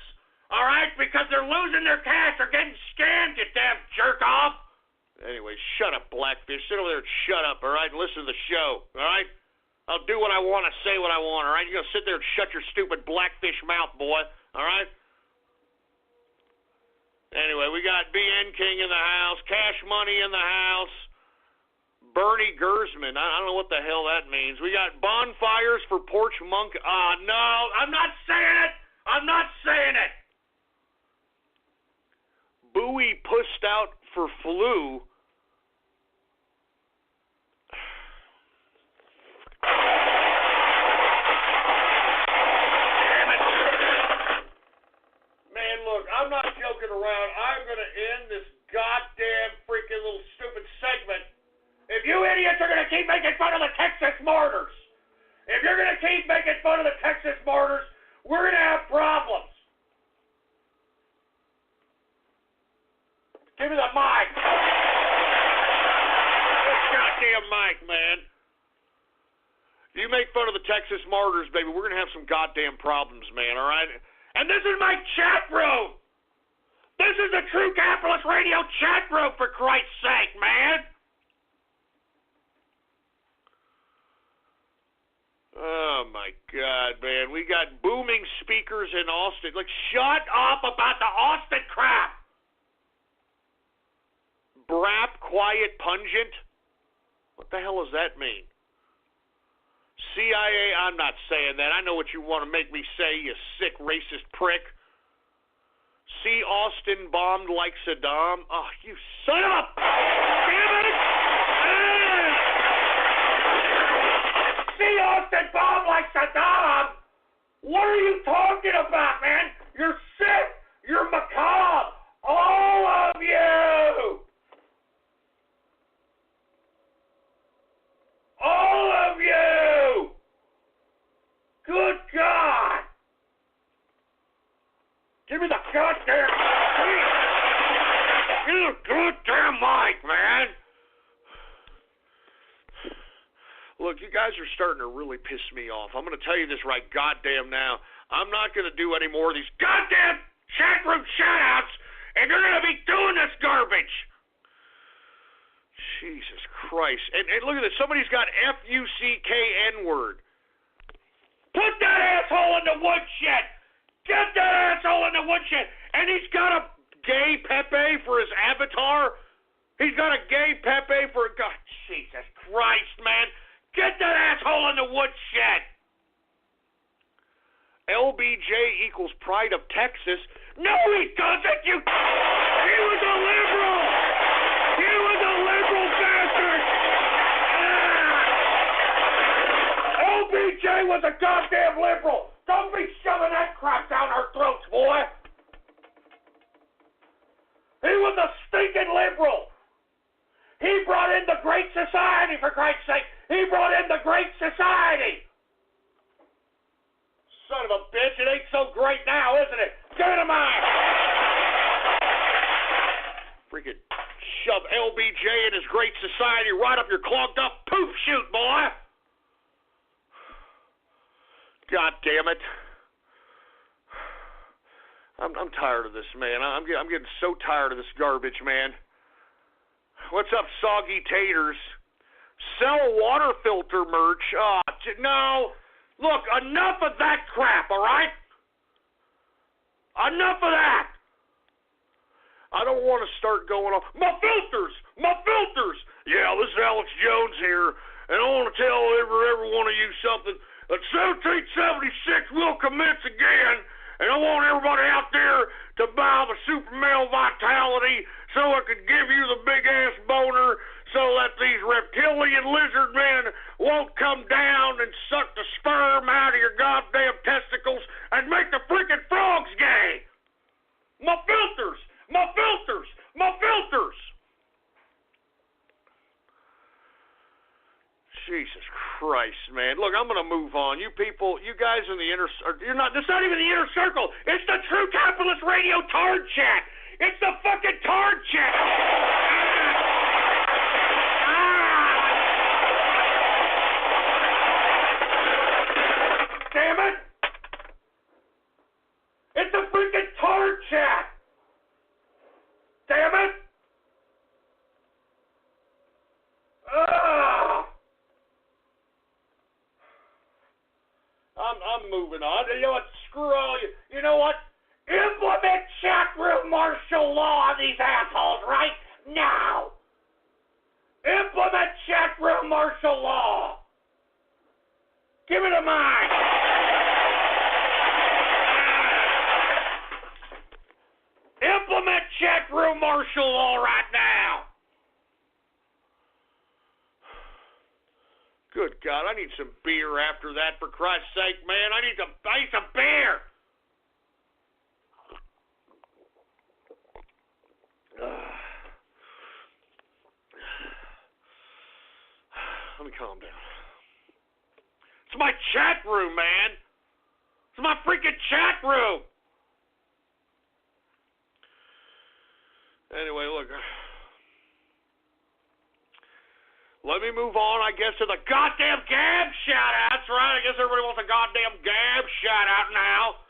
All right, because they're losing their cash. They're getting scammed, you damn jerk-off. Anyway, shut up, Blackfish. Sit over there and shut up, all right, and listen to the show, all right? I'll do what I want to say what I want, all right? You're going to sit there and shut your stupid Blackfish mouth, boy, all right? Anyway, we got BN King in the house, Cash Money in the house, Bernie Gersman. I don't know what the hell that means. We got bonfires for porch monk. No, I'm not saying it. I'm not saying it. Bowie pussed out for flu. Damn it. Man, look, I'm not joking around. I'm going to end this goddamn freaking little stupid segment. If you idiots are going to keep making fun of the Texas martyrs, if you're going to keep making fun of the Texas martyrs, we're going to have problems. Give me the mic. This goddamn mic, man. You make fun of the Texas martyrs, baby, we're going to have some goddamn problems, man, all right? And this is my chat room. This is the True Capitalist Radio chat room, for Christ's sake, man. Oh, my God, man. We got booming speakers in Austin. Like, shut up about the Austin crap. Brap, quiet, pungent? What the hell does that mean? CIA, I'm not saying that. I know what you want to make me say, you sick racist prick. See Austin bombed like Saddam? Oh, you son of a... Damn it! See Austin bombed like Saddam? What are you talking about, man? You're sick. You're macabre. All of you. All of you. Good God. Give me the goddamn... Give me the goddamn mic, man. Look, you guys are starting to really piss me off. I'm going to tell you this right goddamn now. I'm not going to do any more of these goddamn chat room shout-outs, and you're going to be doing this garbage. Jesus Christ. And look at this. Somebody's got F-U-C-K-N-word. Put that asshole in the woodshed. Get that asshole in the woodshed. And he's got a gay Pepe for his avatar. He's got a gay Pepe for... God, Jesus Christ, man. Get that asshole in the woodshed. LBJ equals pride of Texas. No, he doesn't. He was a liberal. He was a liberal bastard. LBJ was a goddamn liberal. Don't be shoving that crap down our throats, boy. He was a stinking liberal. He brought in the Great Society, for Christ's sake. He brought in the Great Society. Son of a bitch, it ain't so great now, isn't it? Get him out. Freaking shove LBJ and his Great Society right up your clogged up poof chute, boy. God damn it. I'm tired of this, man. I'm getting so tired of this garbage, man. What's up, soggy taters? Sell water filter merch. No. Look, enough of that crap, all right? Enough of that. I don't want to start going off. My filters. Yeah, this is Alex Jones here, and I want to tell every one of you something. That 1776 will commence again, and I want everybody out there to buy the Super Male Vitality so I could give you the big-ass boner so that these reptilian lizard men won't come down and suck the sperm out of your goddamn testicles and make the freaking frogs gay. My filters. Jesus Christ, man. Look, I'm going to move on. You people, you guys in the you're not, it's not even the inner circle. It's the True Capitalist Radio Tard Chat. It's the fucking Tard Chat. Damn it. It's the freaking Tard Chat. Damn it. I'm moving on. You know what? Screw all you. You know what? Implement chat room martial law on these assholes right now. Implement chat room martial law. Give it a mic. Implement chat room martial law right now. Good God, I need some beer after that, for Christ's sake, man. I need some beer. Let me calm down. It's my chat room, man. It's my freaking chat room. Anyway, look. Let me move on, I guess, to the goddamn Gab shout-outs, right? I guess everybody wants a goddamn Gab shout-out now,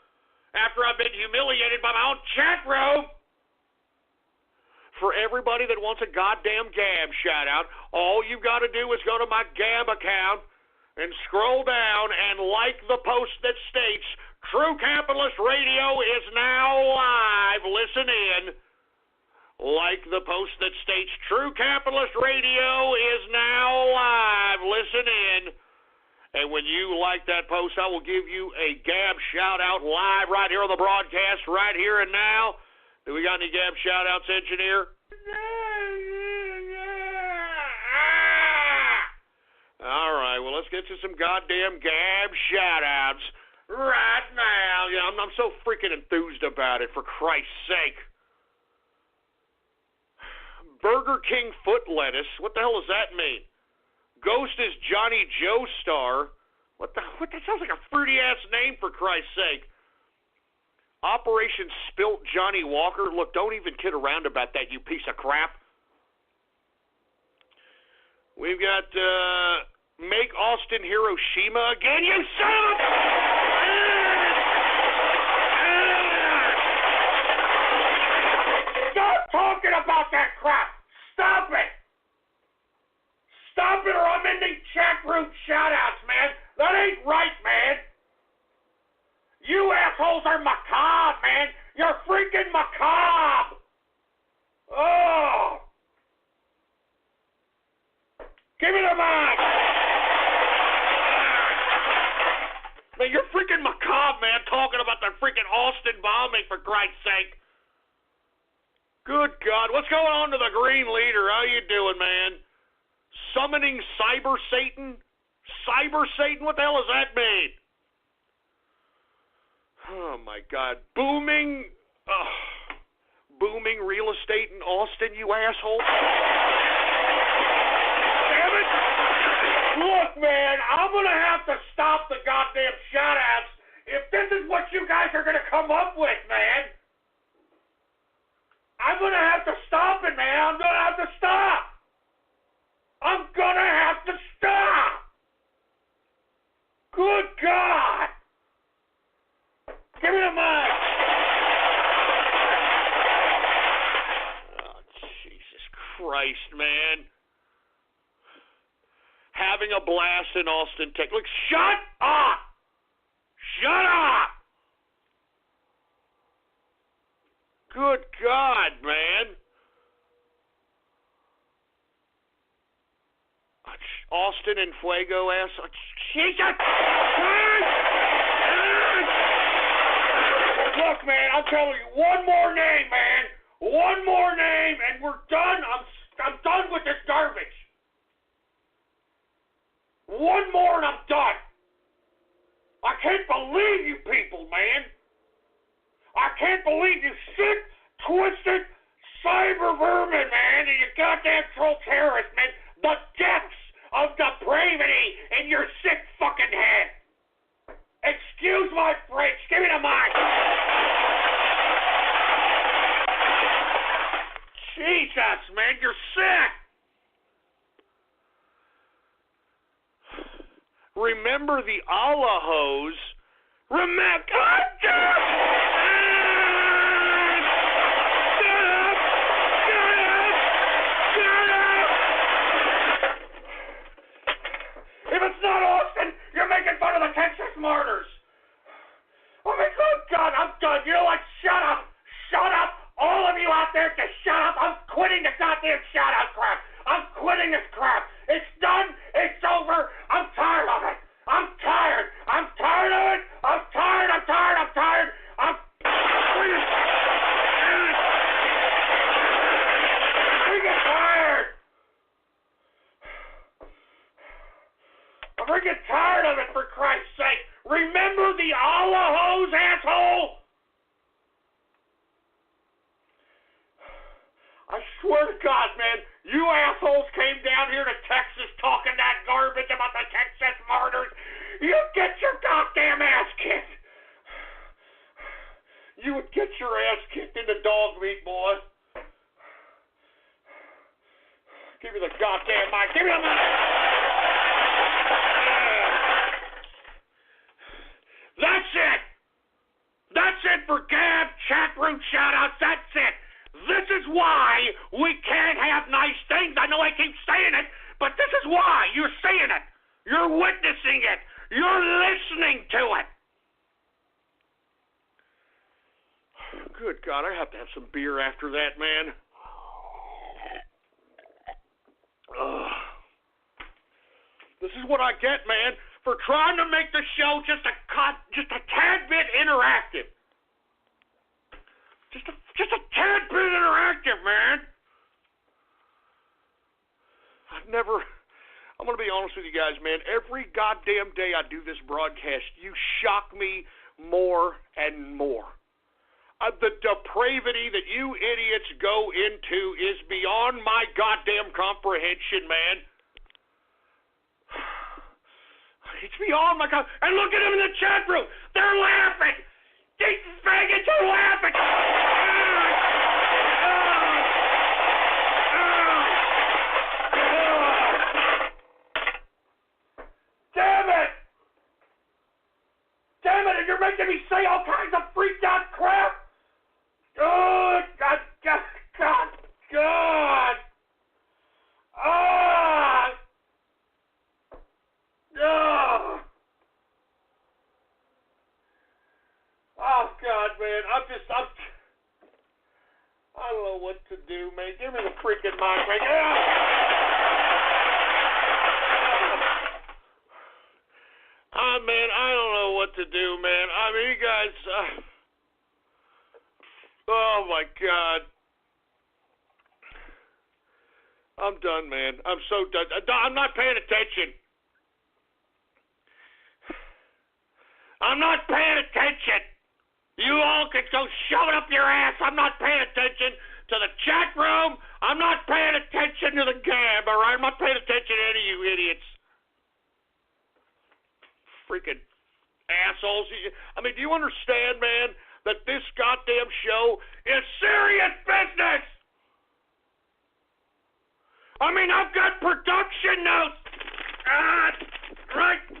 after I've been humiliated by my own chat room. For everybody that wants a goddamn Gab shout-out, all you've got to do is go to my Gab account and scroll down and like the post that states, True Capitalist Radio is now live. Listen in. Like the post that states, True Capitalist Radio is now live. Listen in. And when you like that post, I will give you a Gab shout-out live right here on the broadcast, right here and now. Do we got any Gab shout-outs, engineer? All right, well, let's get to some goddamn Gab shout-outs right now. Yeah, I'm so freaking enthused about it, for Christ's sake. Burger King foot lettuce. What the hell does that mean? Ghost is Johnny Joe Star. What that sounds like a fruity ass name, for Christ's sake. Operation Spilt Johnny Walker. Look, don't even kid around about that, you piece of crap. We've got Make Austin Hiroshima again, you son of a... Stop talking about that crap. Stop it. Stop it, or I'm ending chat room shout-outs, man. That ain't right, man. You assholes are macabre, man. You're freaking macabre. Oh. Give me the mic. Man, you're freaking macabre, man, talking about the freaking Austin bombing, for Christ's sake. Good God, what's going on to the Green Leader? How you doing, man? Summoning Cyber Satan? Cyber Satan? What the hell does that mean? Oh, my God. Booming real estate in Austin, you asshole. Damn it. Look, man, I'm going to have to stop the goddamn shout-outs if this is what you guys are going to come up with, man. I'm going to have to stop it, man. I'm going to have to stop. I'm going to have to stop. Good God. Give me the mic. Oh, Jesus Christ, man. Having a blast in Austin, Texas. Look, shut up. Shut up. Good God, man. Austin and Fuego ass. Jesus! Look, man, I'm telling you, one more name, man. One more name, and we're done. I'm done with this garbage. One more, and I'm done. I can't believe you people, man. I can't believe you sick, twisted cyber vermin, man, and you goddamn troll terrorists, man. The depths of depravity in your sick fucking head. Excuse my French. Give me the mic. Jesus, man, you're sick. Remember the Allahos. Remember. God damn! If it's not Austin, you're making fun of the Texas martyrs. Oh my God, I'm done. You know what? Shut up. Shut up. All of you out there, just shut up. I'm quitting the goddamn shout-out crap. I'm quitting this Remember the Allahos, asshole? I swear to God, man, you assholes came down here to Texas talking that garbage about the Texas martyrs. You get your goddamn ass kicked. You would get your ass kicked in the dog meat, boy. Give me the goddamn mic. Give me the mic. That's it. That's it for Gab chat room shout-outs. That's it. This is why we can't have nice things. I know I keep saying it, but this is why. You're seeing it. You're witnessing it. You're listening to it. Good God, I have to have some beer after that, man. This is what I get, man, for trying to make the show just a tad bit interactive. Just a tad bit interactive, man. I'm going to be honest with you guys, man. Every goddamn day I do this broadcast, you shock me more and more. The depravity that you idiots go into is beyond my goddamn comprehension, man. It's beyond my and look at them in the chat room. They're laughing. These faggots are laughing. Damn it! Damn it! And you're making me say all kinds of freaked out crap. Oh, God. Oh, God, man. I don't know what to do, man. Give me the freaking mic, man. Man, I don't know what to do, man. I mean, you guys, oh, my God. I'm done, man. I'm so done. I'm not paying attention. I'm not paying attention. You all can go shove it up your ass. I'm not paying attention to the chat room. I'm not paying attention to the Gab, all right? I'm not paying attention to any of you idiots. Freaking assholes. I mean, do you understand, man, that this goddamn show is serious business? I mean, I've got production notes right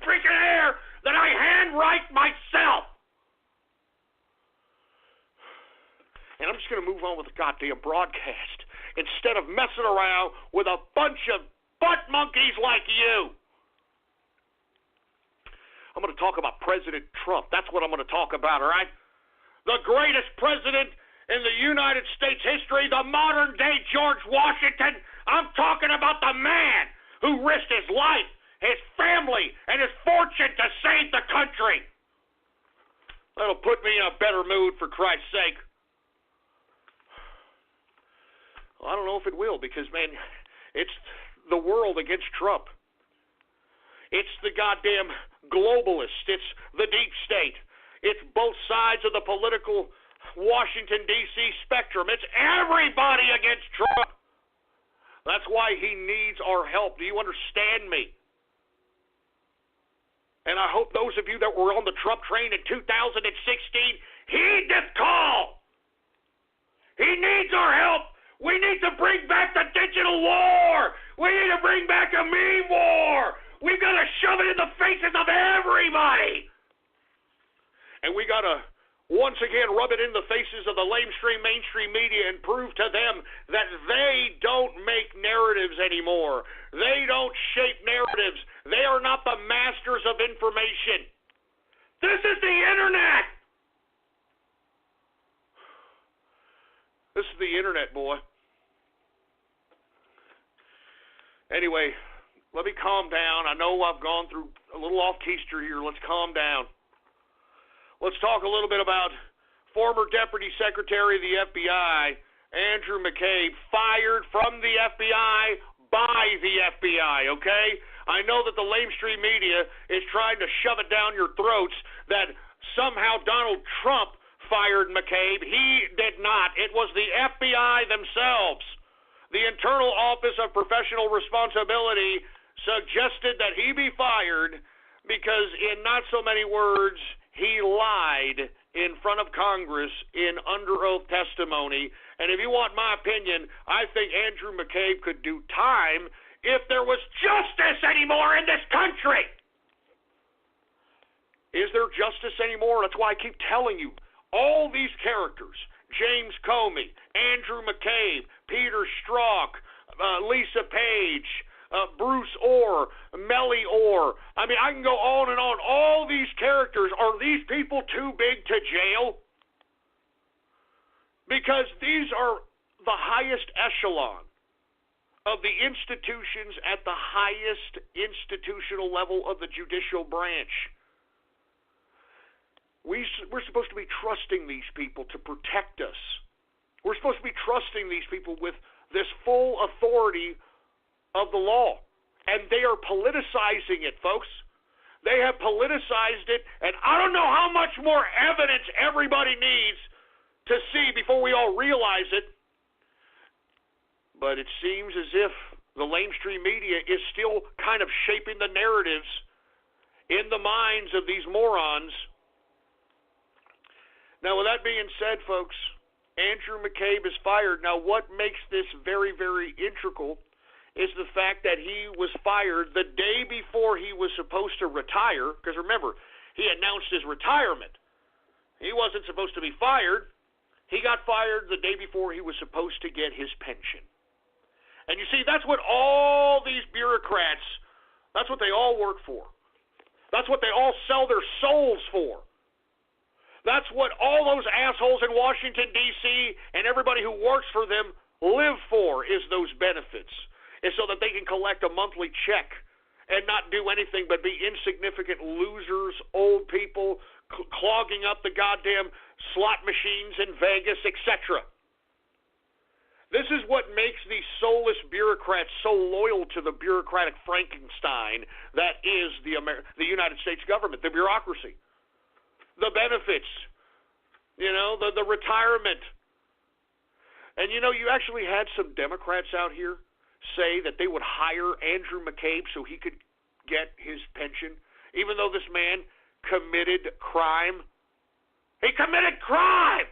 freaking here that I handwrite myself. And I'm just going to move on with the goddamn broadcast instead of messing around with a bunch of butt monkeys like you. I'm going to talk about President Trump. That's what I'm going to talk about, all right? The greatest president in the United States history, the modern-day George Washington. I'm talking about the man who risked his life, his family, and his fortune to save the country. That'll put me in a better mood, for Christ's sake. Well, I don't know if it will, because, man, it's the world against Trump. It's the goddamn globalists. It's the deep state. It's both sides of the political Washington, D.C. spectrum. It's everybody against Trump. That's why he needs our help. Do you understand me? And I hope those of you that were on the Trump train in 2016 heed this call. He needs our help. We need to bring back the digital war. We need to bring back a meme war. We've got to shove it in the faces of everybody. And we got to, once again, rub it in the faces of the mainstream media and prove to them that they don't make narratives anymore. They don't shape narratives. They are not the masters of information. This is the internet. This is the internet, boy. Anyway, let me calm down. I know I've gone through a little off-keister here. Let's calm down. Let's talk a little bit about former Deputy Secretary of the FBI, Andrew McCabe, fired from the FBI by the FBI, okay? I know that the lamestream media is trying to shove it down your throats that somehow Donald Trump fired McCabe. He did not. It was the FBI themselves. The Internal Office of Professional Responsibility suggested that he be fired because, in not so many words, he lied in front of Congress in under oath testimony. And if you want my opinion, I think Andrew McCabe could do time if there was justice anymore in this country. Is there justice anymore? That's why I keep telling you, all these characters, James Comey, Andrew McCabe, Peter Strzok, Lisa Page, Bruce Orr, Mellie Orr. I mean, I can go on and on. All these characters, are these people too big to jail? Because these are the highest echelon of the institutions at the highest institutional level of the judicial branch. We're supposed to be trusting these people to protect us. We're supposed to be trusting these people with this full authority of the law. And they are politicizing it, folks. They have politicized it, and I don't know how much more evidence everybody needs to see before we all realize it. But it seems as if the lamestream media is still kind of shaping the narratives in the minds of these morons. Now, with that being said, folks, Andrew McCabe is fired. Now, what makes this very, very integral is the fact that he was fired the day before he was supposed to retire. Because remember, he announced his retirement. He wasn't supposed to be fired. He got fired the day before he was supposed to get his pension. And you see, that's what all these bureaucrats, that's what they all work for. That's what they all sell their souls for. That's what all those assholes in Washington, D.C., and everybody who works for them live for, is those benefits. Is so that they can collect a monthly check and not do anything but be insignificant losers, old people, clogging up the goddamn slot machines in Vegas, etc. This is what makes these soulless bureaucrats so loyal to the bureaucratic Frankenstein that is the United States government, the bureaucracy. The benefits, the retirement. And you actually had some Democrats out here say that they would hire Andrew McCabe so he could get his pension, even though this man committed crime. He committed crime!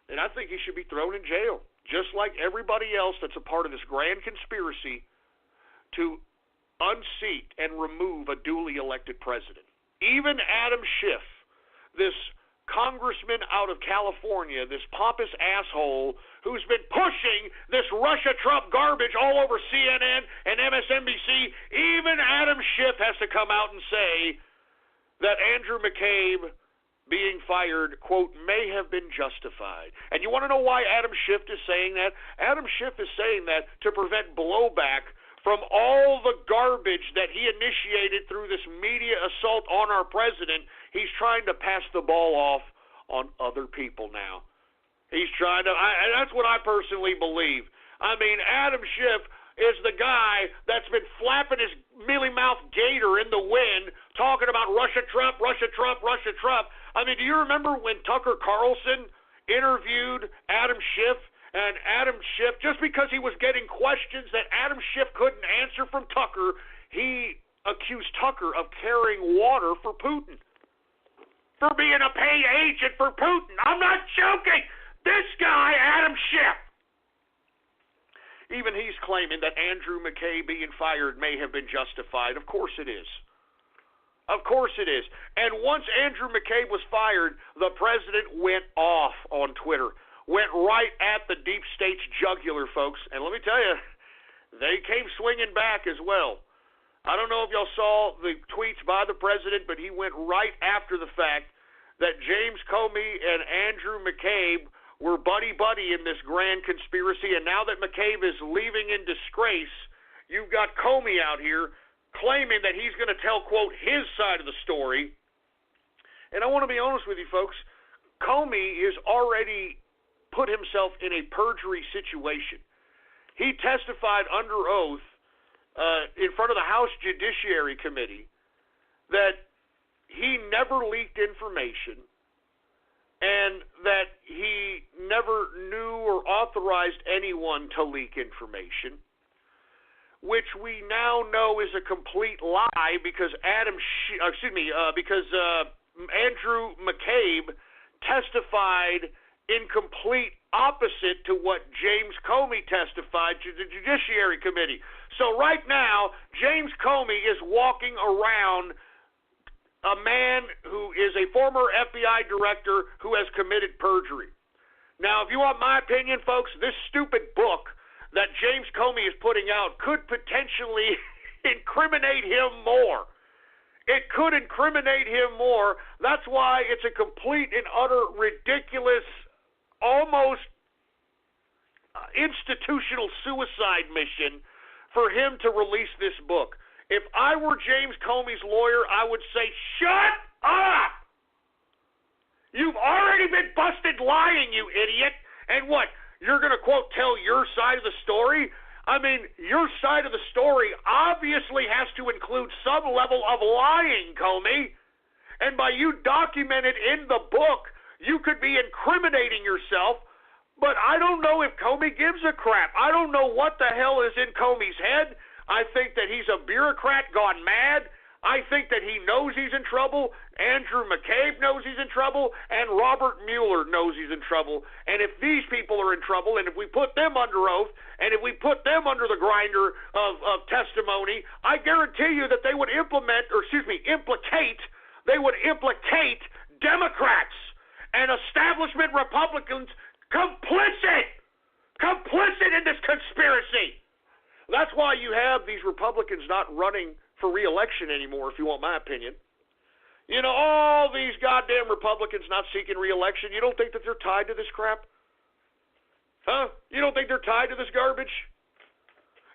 And I think he should be thrown in jail, just like everybody else that's a part of this grand conspiracy to unseat and remove a duly elected president. Even Adam Schiff, this congressman out of California, this pompous asshole who's been pushing this Russia-Trump garbage all over CNN and MSNBC, even Adam Schiff has to come out and say that Andrew McCabe being fired, quote, may have been justified. And you want to know why Adam Schiff is saying that? Adam Schiff is saying that to prevent blowback from all the garbage that he initiated through this media assault on our president. He's trying to pass the ball off on other people now. He's trying to, that's what I personally believe. I mean, Adam Schiff is the guy that's been flapping his mealy-mouthed gator in the wind, talking about Russia, Trump, Russia, Trump, Russia, Trump. I mean, do you remember when Tucker Carlson interviewed Adam Schiff? And Adam Schiff, just because he was getting questions that Adam Schiff couldn't answer from Tucker, he accused Tucker of carrying water for Putin, for being a paid agent for Putin. I'm not joking. This guy, Adam Schiff, even he's claiming that Andrew McCabe being fired may have been justified. Of course it is. Of course it is. And once Andrew McCabe was fired, the president went off on Twitter. Went right at the deep state's jugular, folks. And let me tell you, they came swinging back as well. I don't know if y'all saw the tweets by the president, but he went right after the fact that James Comey and Andrew McCabe were buddy-buddy in this grand conspiracy. And now that McCabe is leaving in disgrace, you've got Comey out here claiming that he's going to tell, quote, his side of the story. And I want to be honest with you, folks. Comey is already put himself in a perjury situation. he testified under oath in front of the House Judiciary Committee that he never leaked information and that he never knew or authorized anyone to leak information, which we now know is a complete lie because Andrew McCabe testified in complete opposite to what James Comey testified to the Judiciary Committee. So right now, James Comey is walking around a man who is a former FBI director who has committed perjury. Now, if you want my opinion, folks, this stupid book that James Comey is putting out could potentially incriminate him more. It could incriminate him more. That's why it's a complete and utter ridiculous, almost institutional suicide mission for him to release this book. If I were James Comey's lawyer, I would say, shut up! You've already been busted lying, you idiot. And what, you're going to, quote, tell your side of the story? I mean, your side of the story obviously has to include some level of lying, Comey. And by you document it in the book, you could be incriminating yourself. But I don't know if Comey gives a crap. I don't know what the hell is in Comey's head. I think that he's a bureaucrat gone mad. I think that he knows he's in trouble. Andrew McCabe knows he's in trouble. And Robert Mueller knows he's in trouble. And if these people are in trouble, and if we put them under oath, and if we put them under the grinder of testimony, I guarantee you that they would implicate Democrats and establishment Republicans complicit in this conspiracy. That's why you have these Republicans not running for re-election anymore, if you want my opinion. You know, all these goddamn Republicans not seeking re-election, you don't think that they're tied to this crap? Huh? You don't think they're tied to this garbage?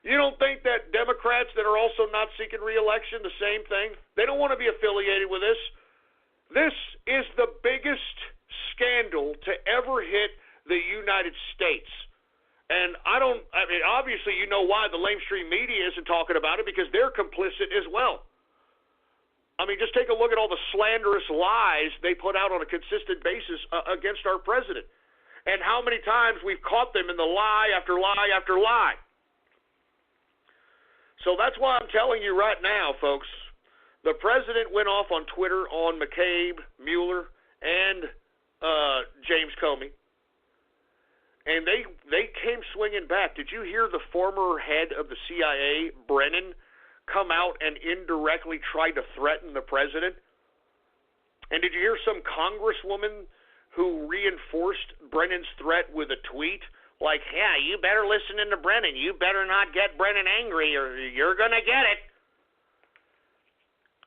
You don't think that Democrats that are also not seeking re-election, the same thing? They don't want to be affiliated with this. This is the biggest scandal to ever hit the United States. And obviously you know why the lamestream media isn't talking about it, because they're complicit as well. I mean, just take a look at all the slanderous lies they put out on a consistent basis against our president. And how many times we've caught them in the lie after lie after lie. So that's why I'm telling you right now, folks, the president went off on Twitter on McCabe, Mueller, and James Comey. And they came swinging back. Did you hear the former head of the CIA, Brennan, come out and indirectly try to threaten the president? And did you hear some congresswoman who reinforced Brennan's threat with a tweet? Like, yeah, you better listen to Brennan. You better not get Brennan angry or you're going to get it.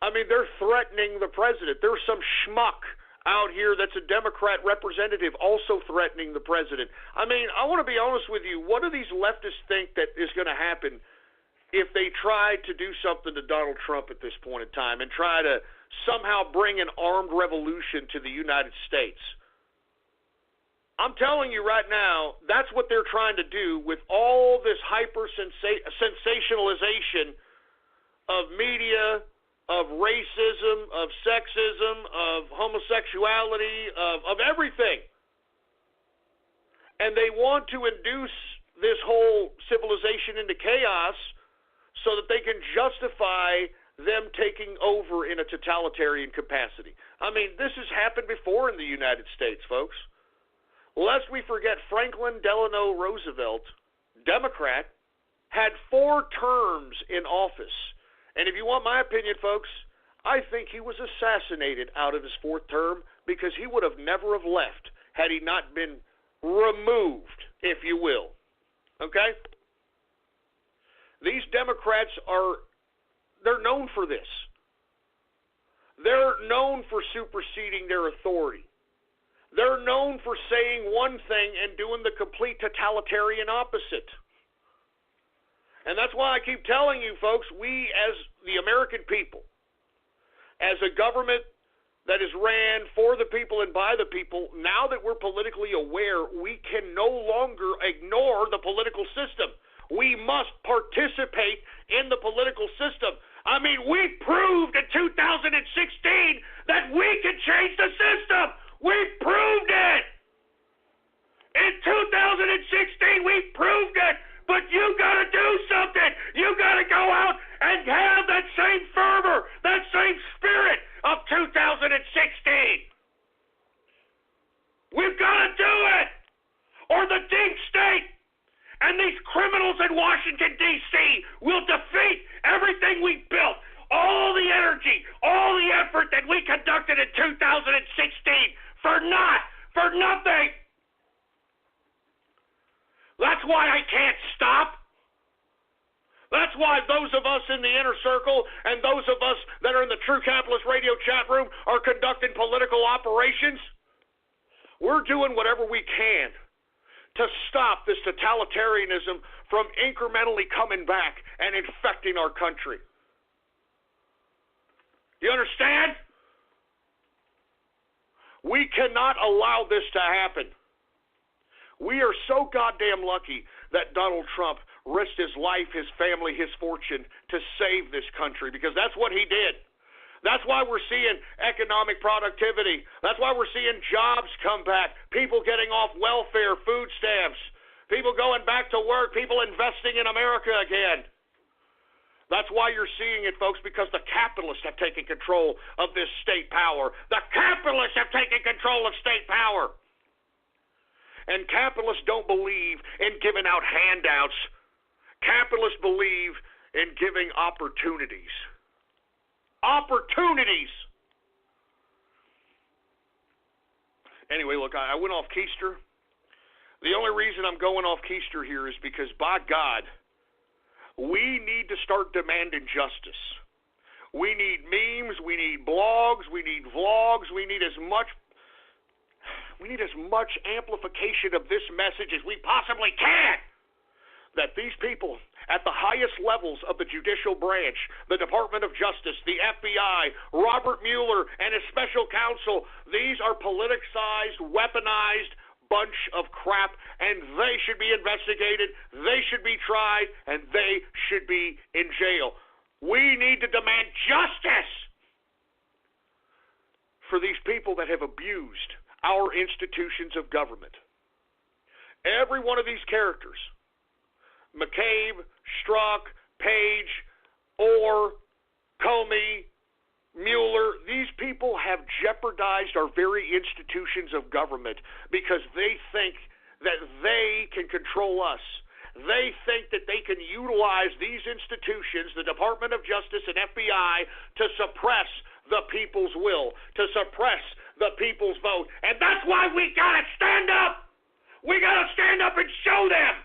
I mean, they're threatening the president. There's some schmuck out here that's a Democrat representative also threatening the president. I mean, I want to be honest with you. What do these leftists think that is going to happen if they try to do something to Donald Trump at this point in time and try to somehow bring an armed revolution to the United States? I'm telling you right now, that's what they're trying to do with all this sensationalization of media, of racism, of sexism, of homosexuality, of everything. And they want to induce this whole civilization into chaos so that they can justify them taking over in a totalitarian capacity. I mean, this has happened before in the United States, folks. Lest we forget, Franklin Delano Roosevelt, Democrat, had 4 terms in office. And if you want my opinion, folks, I think he was assassinated out of his 4th term because he would have never have left had he not been removed, if you will. Okay? These Democrats they're known for this. They're known for superseding their authority. They're known for saying one thing and doing the complete totalitarian opposite. And that's why I keep telling you, folks, we as the American people, as a government that is ran for the people and by the people, now that we're politically aware, we can no longer ignore the political system. We must participate in the political system. I mean, we proved in 2016 that we can change the system. We proved it. In 2016, we proved it. But you got to do something. You got to go out and have that same fervor, that same spirit of 2016. We've got to do it. Or the deep state and these criminals in Washington, D.C. will defeat everything we built, all the energy, all the effort that we conducted in 2016 for nothing. That's why I can't stop. That's why those of us in the inner circle and those of us that are in the True Capitalist Radio chat room are conducting political operations. We're doing whatever we can to stop this totalitarianism from incrementally coming back and infecting our country. You understand? We cannot allow this to happen. We are so goddamn lucky that Donald Trump risked his life, his family, his fortune to save this country, because that's what he did. That's why we're seeing economic productivity. That's why we're seeing jobs come back, people getting off welfare, food stamps, people going back to work, people investing in America again. That's why you're seeing it, folks, because the capitalists have taken control of this state power. The capitalists have taken control of state power. And capitalists don't believe in giving out handouts. Capitalists believe in giving opportunities. Opportunities. Anyway, look, I went off keister. The only reason I'm going off keister here is because, by God, we need to start demanding justice. We need memes, we need blogs, we need vlogs, we need as much amplification of this message as we possibly can. That these people at the highest levels of the judicial branch, the Department of Justice, the FBI, Robert Mueller and his special counsel, these are politicized, weaponized bunch of crap, and they should be investigated, they should be tried, and they should be in jail. We need to demand justice for these people that have abused our institutions of government. Every one of these characters, McCabe, Strzok, Page, Orr, Comey, Mueller, these people have jeopardized our very institutions of government because they think that they can control us. They think that they can utilize these institutions, the Department of Justice and FBI, to suppress the people's will, to suppress the people's vote. And that's why we gotta stand up. We gotta stand up and show them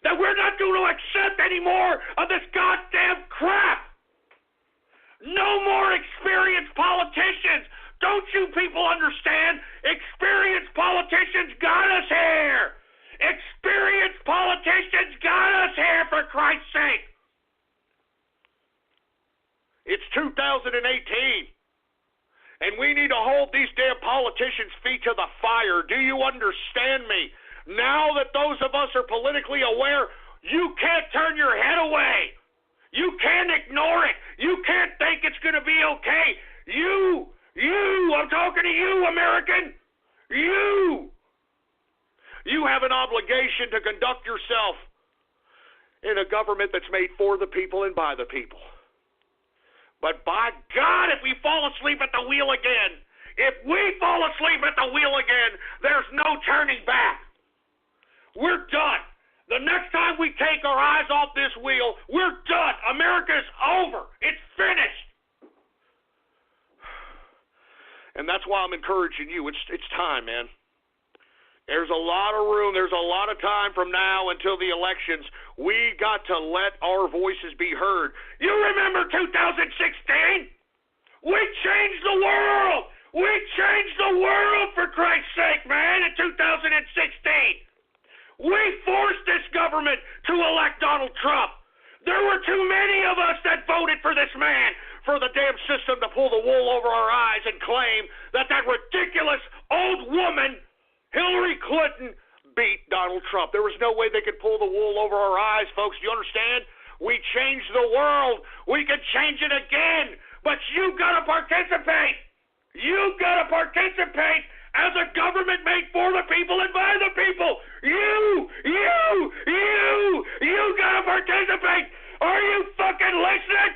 that we're not going to accept any more of this goddamn crap. No more experienced politicians. Don't you people understand? Experienced politicians got us here. Experienced politicians got us here, for Christ's sake. It's 2018. And we need to hold these damn politicians' feet to the fire. Do you understand me? Now that those of us are politically aware, you can't turn your head away. You can't ignore it. You can't think it's going to be okay. You, I'm talking to you, American. You have an obligation to conduct yourself in a government that's made for the people and by the people. But by God, if we fall asleep at the wheel again, there's no turning back. We're done. The next time we take our eyes off this wheel, we're done. America's over. It's finished. And that's why I'm encouraging you. It's time, man. There's a lot of room. There's a lot of time from now until the elections. We got to let our voices be heard. You remember 2016? We changed the world. We changed the world, for Christ's sake, man, in 2016. We forced this government to elect Donald Trump. There were too many of us that voted for this man, for the damn system to pull the wool over our eyes and claim that ridiculous old woman, Hillary Clinton, beat Donald Trump. There was no way they could pull the wool over our eyes, folks. Do you understand? We changed the world. We can change it again. But you got to participate. You got to participate as a government made for the people and by the people. You got to participate. Are you fucking listening?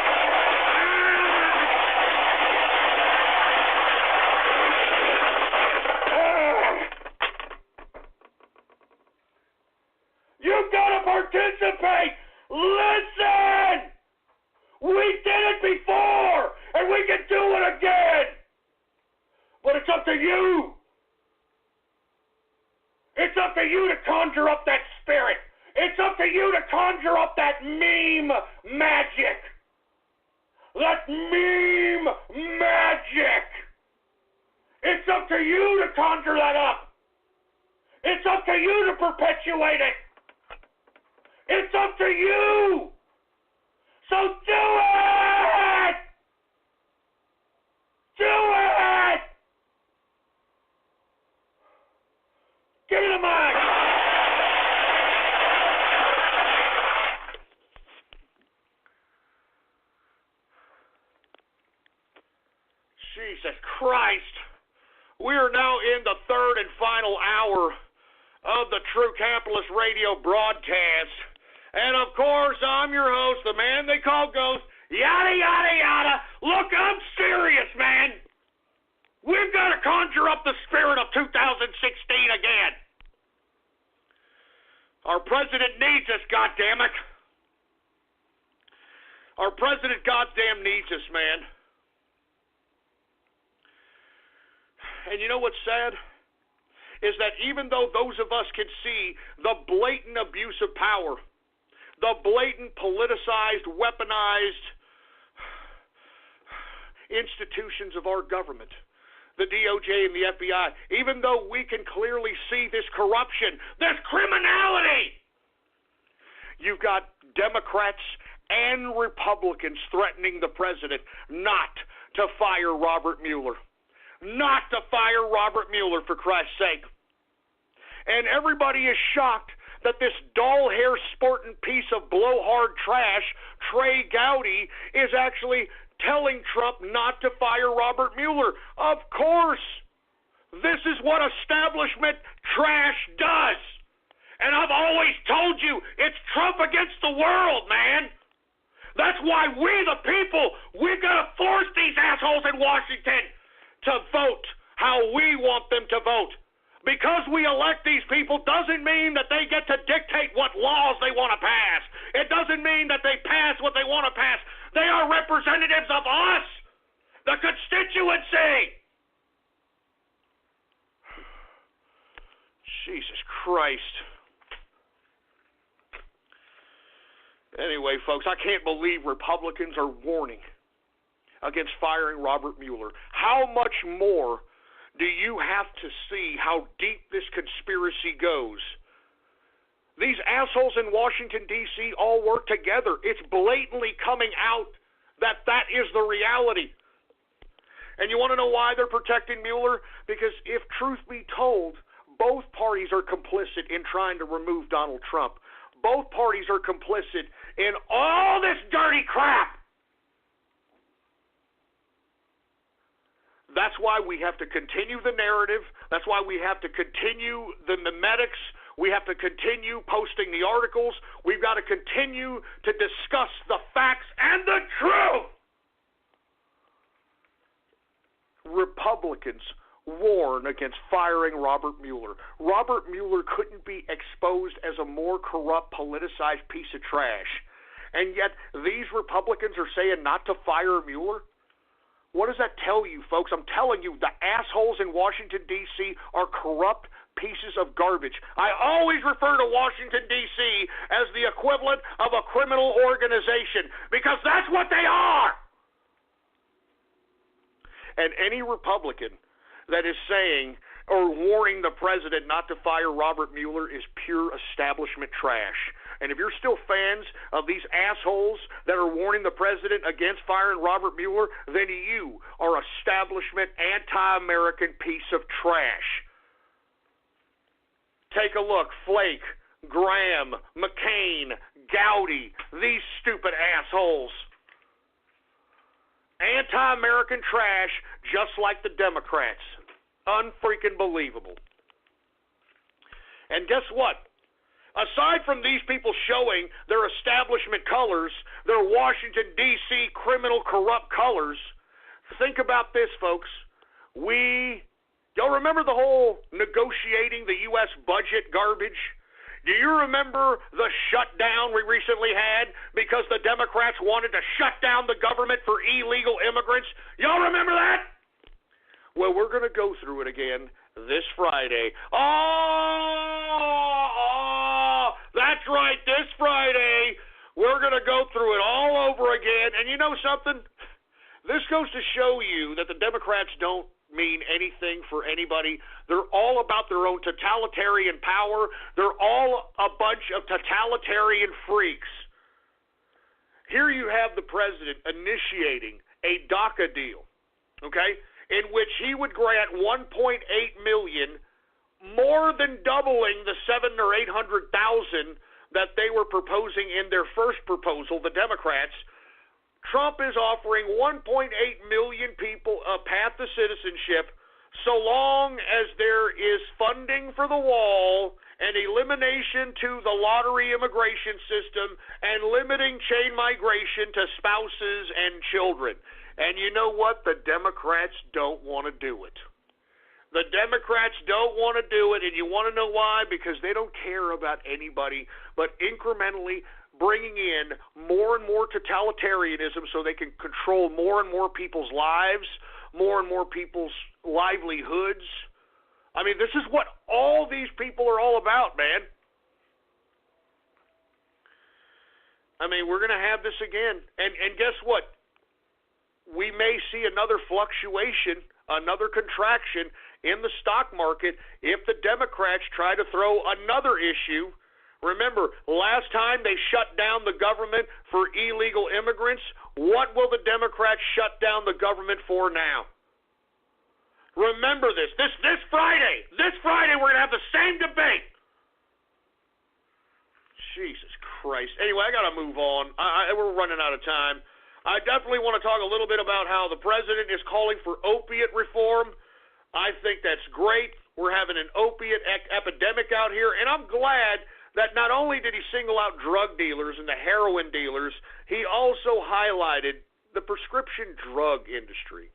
You got to participate. Listen. We did it before, and we can do it again. But it's up to you. It's up to you to conjure up that spirit. It's up to you to conjure up that meme magic. That meme magic. It's up to you to conjure that up. It's up to you to perpetuate it. It's up to you. So do it! Do it! Give me the mic! Jesus Christ. We are now in the third and final hour of the True Capitalist Radio broadcast. And, of course, I'm your host, the man they call Ghost, yada, yada, yada. Look, I'm serious, man. We've got to conjure up the spirit of 2016 again. Our president needs us, goddammit. Our president goddamn needs us, man. And you know what's sad? Is that even though those of us can see the blatant abuse of power, the blatant politicized, weaponized institutions of our government, the DOJ and the FBI, even though we can clearly see this corruption, this criminality, you've got Democrats and Republicans threatening the president not to fire Robert Mueller. Not to fire Robert Mueller, for Christ's sake. And everybody is shocked that this doll hair sporting piece of blowhard trash, Trey Gowdy, is actually telling Trump not to fire Robert Mueller. Of course. This is what establishment trash does. And I've always told you, it's Trump against the world, man. That's why we, the people, we've got to force these assholes in Washington to vote how we want them to vote. Because we elect these people doesn't mean that they get to dictate what laws they want to pass. It doesn't mean that they pass what they want to pass. They are representatives of us, the constituency. Jesus Christ. Anyway, folks, I can't believe Republicans are warning against firing Robert Mueller. How much more do you have to see how deep this conspiracy goes? These assholes in Washington, D.C. all work together. It's blatantly coming out that that is the reality. And you want to know why they're protecting Mueller? Because if truth be told, both parties are complicit in trying to remove Donald Trump. Both parties are complicit in all this dirty crap. That's why we have to continue the narrative. That's why we have to continue the memetics. We have to continue posting the articles. We've got to continue to discuss the facts and the truth. Republicans warn against firing Robert Mueller. Robert Mueller couldn't be exposed as a more corrupt, politicized piece of trash. And yet these Republicans are saying not to fire Mueller? What does that tell you, folks? I'm telling you, the assholes in Washington, D.C. are corrupt pieces of garbage. I always refer to Washington, D.C. as the equivalent of a criminal organization because that's what they are. And any Republican that is saying or warning the president not to fire Robert Mueller is pure establishment trash. And if you're still fans of these assholes that are warning the president against firing Robert Mueller, then you are establishment anti-American piece of trash. Take a look. Flake, Graham, McCain, Gowdy, these stupid assholes. Anti-American trash, just like the Democrats. Unfreaking believable. And guess what? Aside from these people showing their establishment colors, their Washington, D.C. criminal corrupt colors, think about this, folks. Y'all remember the whole negotiating the U.S. budget garbage? Do you remember the shutdown we recently had because the Democrats wanted to shut down the government for illegal immigrants? Y'all remember that? Well, we're going to go through it again this Friday. Oh, that's right, this Friday. We're going to go through it all over again. And you know something? This goes to show you that the Democrats don't mean anything for anybody. They're all about their own totalitarian power. They're all a bunch of totalitarian freaks. Here you have the president initiating a DACA deal, okay, in which he would grant 1.8 million, more than doubling the 700,000 or 800,000 that they were proposing in their first proposal, the Democrats. Trump is offering 1.8 million people a path to citizenship so long as there is funding for the wall and elimination to the lottery immigration system and limiting chain migration to spouses and children. And you know what? The Democrats don't want to do it. The Democrats don't want to do it, and you want to know why? Because they don't care about anybody but incrementally bringing in more and more totalitarianism so they can control more and more people's lives, more and more people's livelihoods. I mean, this is what all these people are all about, man. I mean, we're going to have this again. And guess what? We may see another fluctuation, another contraction in the stock market if the Democrats try to throw another issue. Remember, last time they shut down the government for illegal immigrants. What will the Democrats shut down the government for now? Remember this. This Friday. This Friday we're going to have the same debate. Jesus Christ. Anyway, I got to move on. We're running out of time. I definitely want to talk a little bit about how the president is calling for opiate reform. I think that's great. We're having an opiate epidemic out here, and I'm glad that not only did he single out drug dealers and the heroin dealers, he also highlighted the prescription drug industry.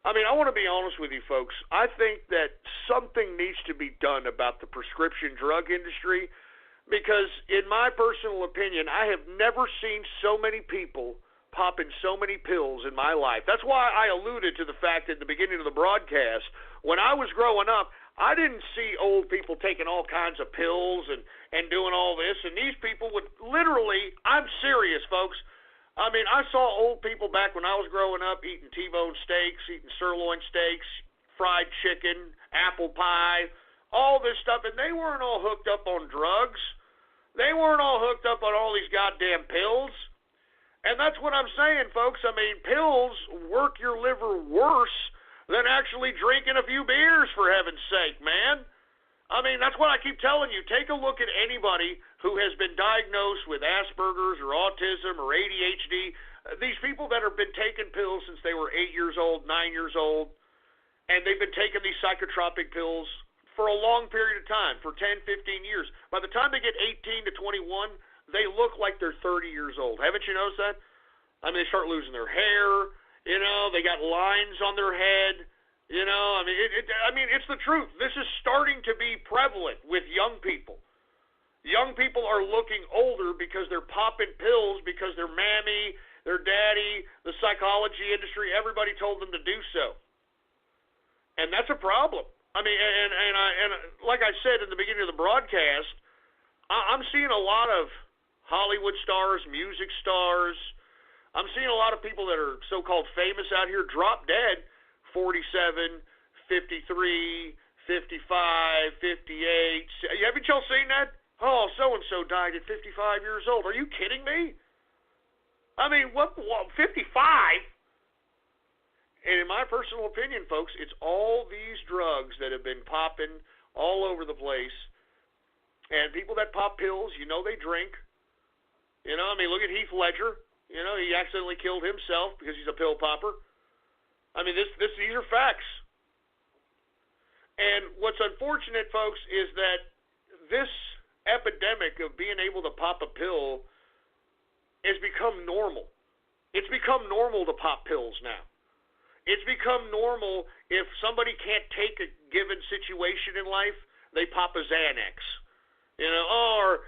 I mean, I want to be honest with you folks. I think that something needs to be done about the prescription drug industry because, in my personal opinion, I have never seen so many people popping so many pills in my life. That's why I alluded to the fact at the beginning of the broadcast, when I was growing up, I didn't see old people taking all kinds of pills and doing all this, and these people would literally, I'm serious, folks, I mean, I saw old people back when I was growing up eating T-bone steaks, eating sirloin steaks, fried chicken, apple pie, all this stuff, and they weren't all hooked up on drugs. They weren't all hooked up on all these goddamn pills. And that's what I'm saying, folks. I mean, pills work your liver worse than actually drinking a few beers, for heaven's sake, man. I mean, that's what I keep telling you. Take a look at anybody who has been diagnosed with Asperger's or autism or ADHD, these people that have been taking pills since they were 8 years old, 9 years old, and they've been taking these psychotropic pills for a long period of time, for 10, 15 years. By the time they get 18 to 21, they look like they're 30 years old. Haven't you noticed that? I mean, they start losing their hair, you know, they got lines on their head. You know, I mean, it's the truth. This is starting to be prevalent with young people. Young people are looking older because they're popping pills because their mammy, their daddy, the psychology industry, everybody told them to do so. And that's a problem. I mean, and like I said in the beginning of the broadcast, I'm seeing a lot of Hollywood stars, music stars. I'm seeing a lot of people that are so-called famous out here drop dead. 47, 53, 55, 58. Haven't y'all seen that? Oh, so-and-so died at 55 years old. Are you kidding me? I mean, what 55? And in my personal opinion, folks, it's all these drugs that have been popping all over the place. And people that pop pills, they drink. Look at Heath Ledger. He accidentally killed himself because he's a pill popper. These are facts. And what's unfortunate, folks, is that this epidemic of being able to pop a pill has become normal. It's become normal to pop pills now. It's become normal if somebody can't take a given situation in life, they pop a Xanax. Or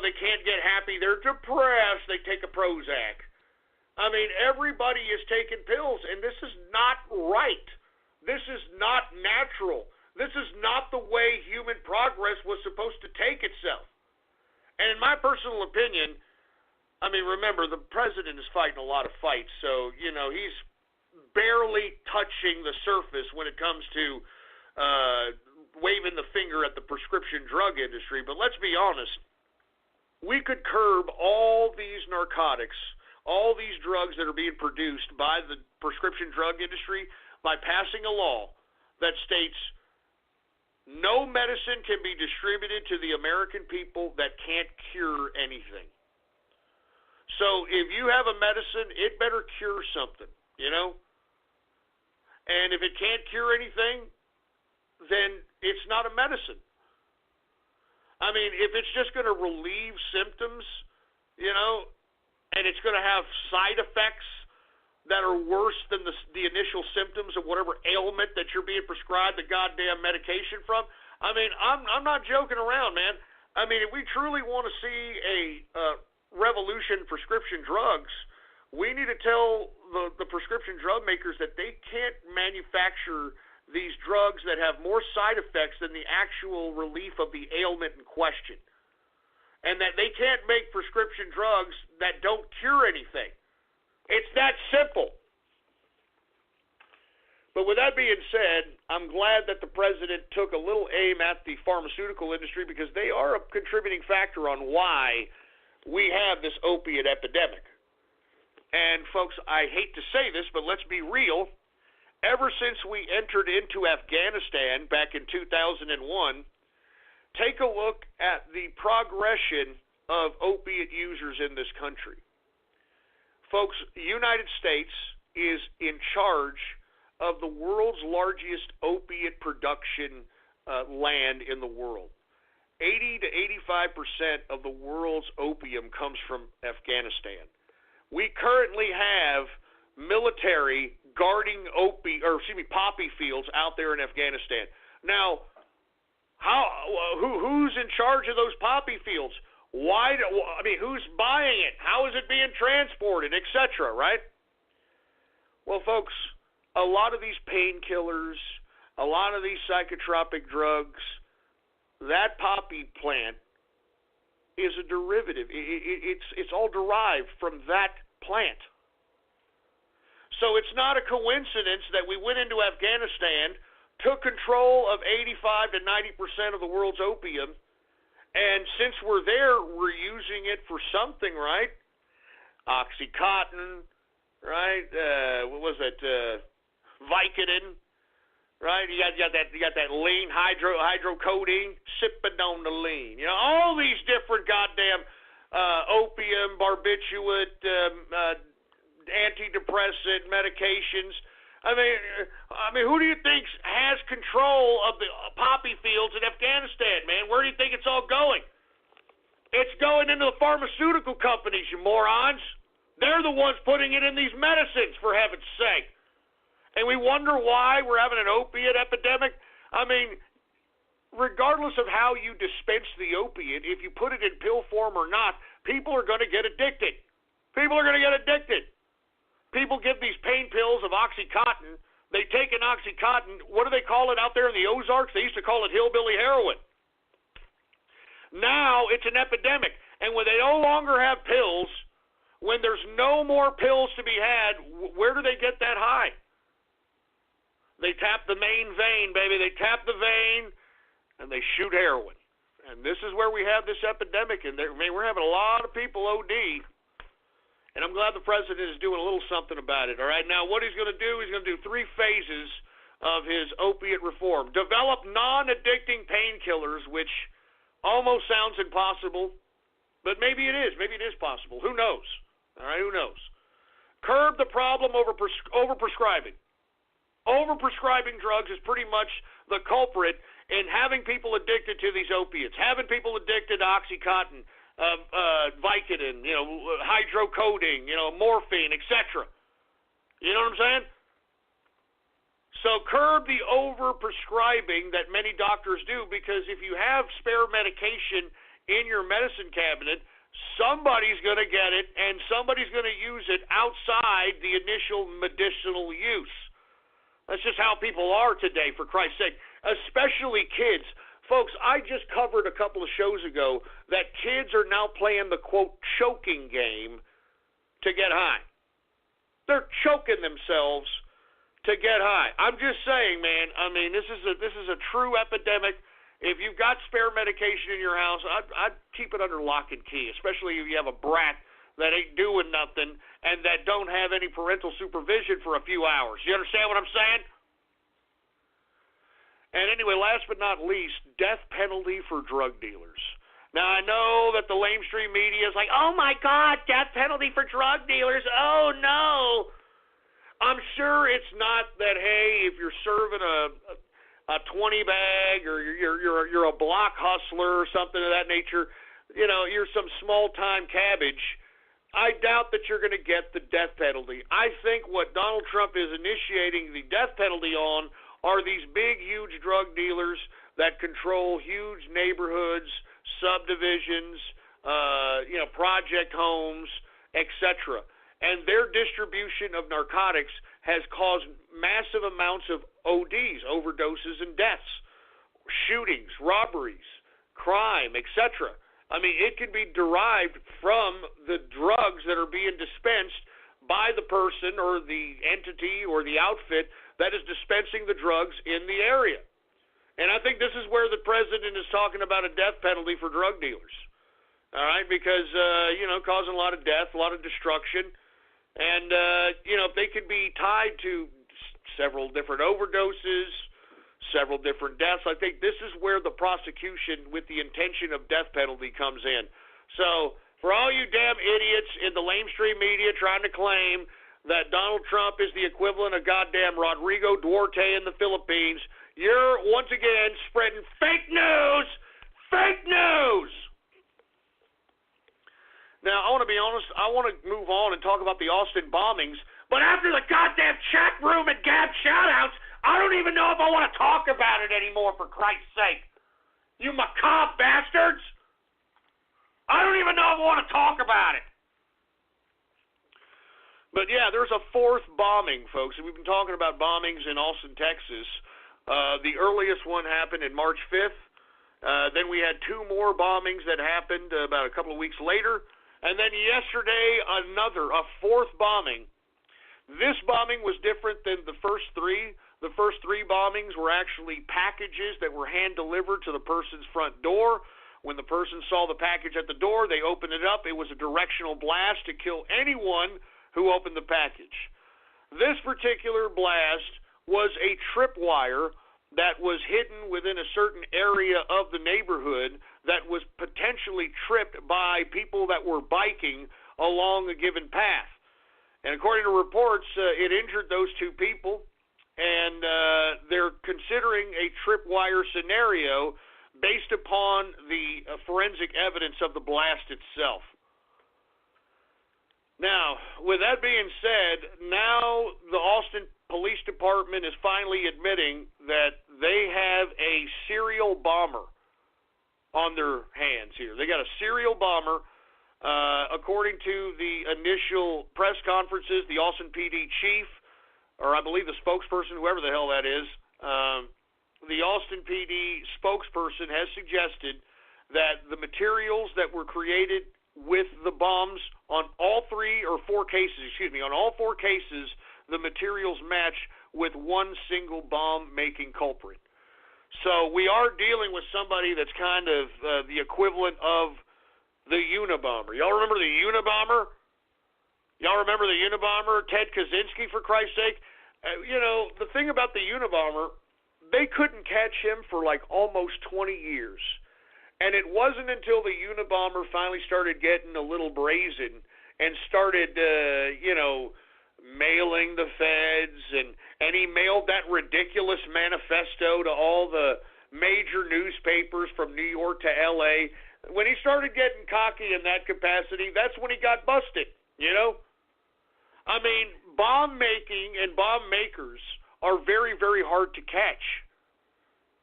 they can't get happy, they're depressed, they take a Prozac. Everybody is taking pills, and this is not right. This is not natural. This is not the way human progress was supposed to take itself. And in my personal opinion, remember, the president is fighting a lot of fights, so, he's barely touching the surface when it comes to waving the finger at the prescription drug industry. But let's be honest, we could curb all these narcotics, all these drugs that are being produced by the prescription drug industry by passing a law that states no medicine can be distributed to the American people that can't cure anything. So if you have a medicine, it better cure something, And if it can't cure anything, then it's not a medicine. If it's just going to relieve symptoms, and it's going to have side effects that are worse than the initial symptoms of whatever ailment that you're being prescribed the goddamn medication from, I'm not joking around, man. If we truly want to see a revolution in prescription drugs, we need to tell the prescription drug makers that they can't manufacture these drugs that have more side effects than the actual relief of the ailment in question. And that they can't make prescription drugs that don't cure anything. It's that simple. But with that being said, I'm glad that the president took a little aim at the pharmaceutical industry because they are a contributing factor on why we have this opiate epidemic. And folks, I hate to say this, but let's be real. Ever since we entered into Afghanistan back in 2001, take a look at the progression of opiate users in this country. Folks, the United States is in charge of the world's largest opiate production land in the world. 80 to 85% of the world's opium comes from Afghanistan. We currently have military guarding poppy fields out there in Afghanistan. Now, who's in charge of those poppy fields? Who's buying it? How is it being transported, etc., right? Well, folks, a lot of these painkillers, a lot of these psychotropic drugs, that poppy plant is a derivative. It's all derived from that plant. So it's not a coincidence that we went into Afghanistan, took control of 85 to 90% of the world's opium, and since we're there, we're using it for something, right? Oxycontin, right? What was it? Vicodin, right? You got that lean, hydrocodone, sipping on the lean. All these different goddamn opium, barbiturate, antidepressant medications. Who do you think has control of the poppy fields in Afghanistan, man? Where do you think it's all going? It's going into the pharmaceutical companies, you morons. They're the ones putting it in these medicines, for heaven's sake. And we wonder why we're having an opiate epidemic. Regardless of how you dispense the opiate, if you put it in pill form or not, people are going to get addicted. People give these pain pills of Oxycontin. They take an Oxycontin. What do they call it out there in the Ozarks? They used to call it hillbilly heroin. Now it's an epidemic. And when they no longer have pills, when there's no more pills to be had, where do they get that high? They tap the main vein, baby. They tap the vein, and they shoot heroin. And this is where we have this epidemic. And we're having a lot of people OD. And I'm glad the president is doing a little something about it. All right, now what he's going to do, he's going to do 3 phases of his opiate reform. Develop non-addicting painkillers, which almost sounds impossible, but maybe it is. Maybe it is possible. Who knows? All right, who knows? Curb the problem over overprescribing. Overprescribing drugs is pretty much the culprit in having people addicted to these opiates, having people addicted to OxyContin, Vicodin, hydrocodone, morphine, etc. You know what I'm saying? So curb the overprescribing that many doctors do, because if you have spare medication in your medicine cabinet, somebody's going to get it, and somebody's going to use it outside the initial medicinal use. That's just how people are today, for Christ's sake, especially kids. Folks, I just covered a couple of shows ago that kids are now playing the, quote, choking game to get high. They're choking themselves to get high. I'm just saying, man, I mean, this is a true epidemic. If you've got spare medication in your house, I'd keep it under lock and key, especially if you have a brat that ain't doing nothing and that don't have any parental supervision for a few hours. You understand what I'm saying? And anyway, last but not least, death penalty for drug dealers. Now, I know that the lamestream media is like, oh, my God, death penalty for drug dealers. Oh, no. I'm sure it's not that, hey, if you're serving a 20 bag or you're a block hustler or something of that nature, you're some small-time cabbage, I doubt that you're going to get the death penalty. I think what Donald Trump is initiating the death penalty on are these big, huge drug dealers that control huge neighborhoods, subdivisions, project homes, etc. And their distribution of narcotics has caused massive amounts of ODs, overdoses, and deaths, shootings, robberies, crime, etc. I mean, it can be derived from the drugs that are being dispensed by the person or the entity or the outfit that is dispensing the drugs in the area. And I think this is where the president is talking about a death penalty for drug dealers. All right, because, causing a lot of death, a lot of destruction. And, if they could be tied to several different overdoses, several different deaths, I think this is where the prosecution with the intention of death penalty comes in. So, for all you damn idiots in the lamestream media trying to claim that Donald Trump is the equivalent of goddamn Rodrigo Duarte in the Philippines, you're once again spreading fake news! Fake news! Now, I want to be honest, I want to move on and talk about the Austin bombings, but after the goddamn chat room and Gab shoutouts, I don't even know if I want to talk about it anymore, for Christ's sake. You macabre bastards! I don't even know if I want to talk about it. But yeah, there's a fourth bombing, folks. We've been talking about bombings in Austin, Texas. The earliest one happened in March 5th. Then we had two more bombings that happened about a couple of weeks later. And then yesterday, a fourth bombing. This bombing was different than the first three. The first three bombings were actually packages that were hand-delivered to the person's front door. When the person saw the package at the door, they opened it up. It was a directional blast to kill anyone who opened the package. This particular blast was a tripwire that was hidden within a certain area of the neighborhood that was potentially tripped by people that were biking along a given path. And according to reports, it injured those two people, and they're considering a tripwire scenario based upon the forensic evidence of the blast itself. Now, with that being said, now the Austin Police Department is finally admitting that they have a serial bomber on their hands here. They got a serial bomber. According to the initial press conferences, the Austin PD chief, or I believe the spokesperson, whoever the hell that is, the Austin PD spokesperson has suggested that the materials that were created with the bombs on all four cases, the materials match with one single bomb-making culprit. So we are dealing with somebody that's kind of the equivalent of the Unabomber. Y'all remember the Unabomber? Ted Kaczynski, for Christ's sake? The thing about the Unabomber, they couldn't catch him for like almost 20 years. And it wasn't until the Unabomber finally started getting a little brazen and started, mailing the feds, and he mailed that ridiculous manifesto to all the major newspapers from New York to L.A. When he started getting cocky in that capacity, that's when he got busted, I mean, bomb making and bomb makers are very, very hard to catch.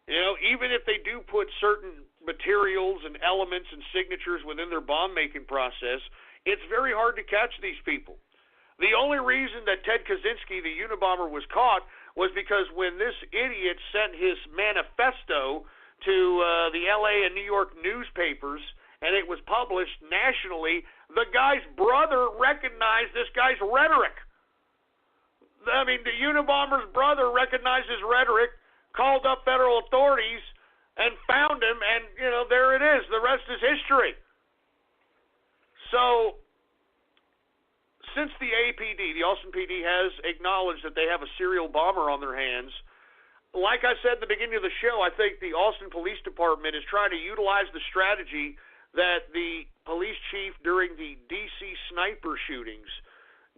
Even if they do put certain materials and elements and signatures within their bomb-making process, it's very hard to catch these people. The only reason that Ted Kaczynski, the Unabomber, was caught was because when this idiot sent his manifesto to the L.A. and New York newspapers, and it was published nationally, the guy's brother recognized this guy's rhetoric. I mean, the Unabomber's brother recognized his rhetoric, called up federal authorities, and found him, and, there it is. The rest is history. So, since the APD, the Austin PD, has acknowledged that they have a serial bomber on their hands, like I said at the beginning of the show, I think the Austin Police Department is trying to utilize the strategy that the police chief during the D.C. sniper shootings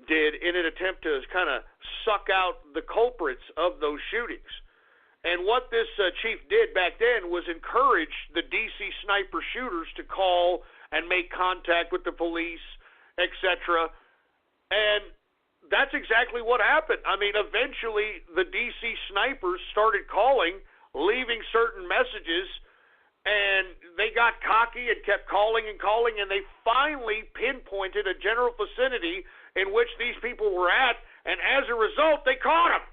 did in an attempt to kind of suck out the culprits of those shootings. And what this chief did back then was encourage the D.C. sniper shooters to call and make contact with the police, etc. And that's exactly what happened. I mean, eventually the D.C. snipers started calling, leaving certain messages, and they got cocky and kept calling, and they finally pinpointed a general vicinity in which these people were at, and as a result, they caught them.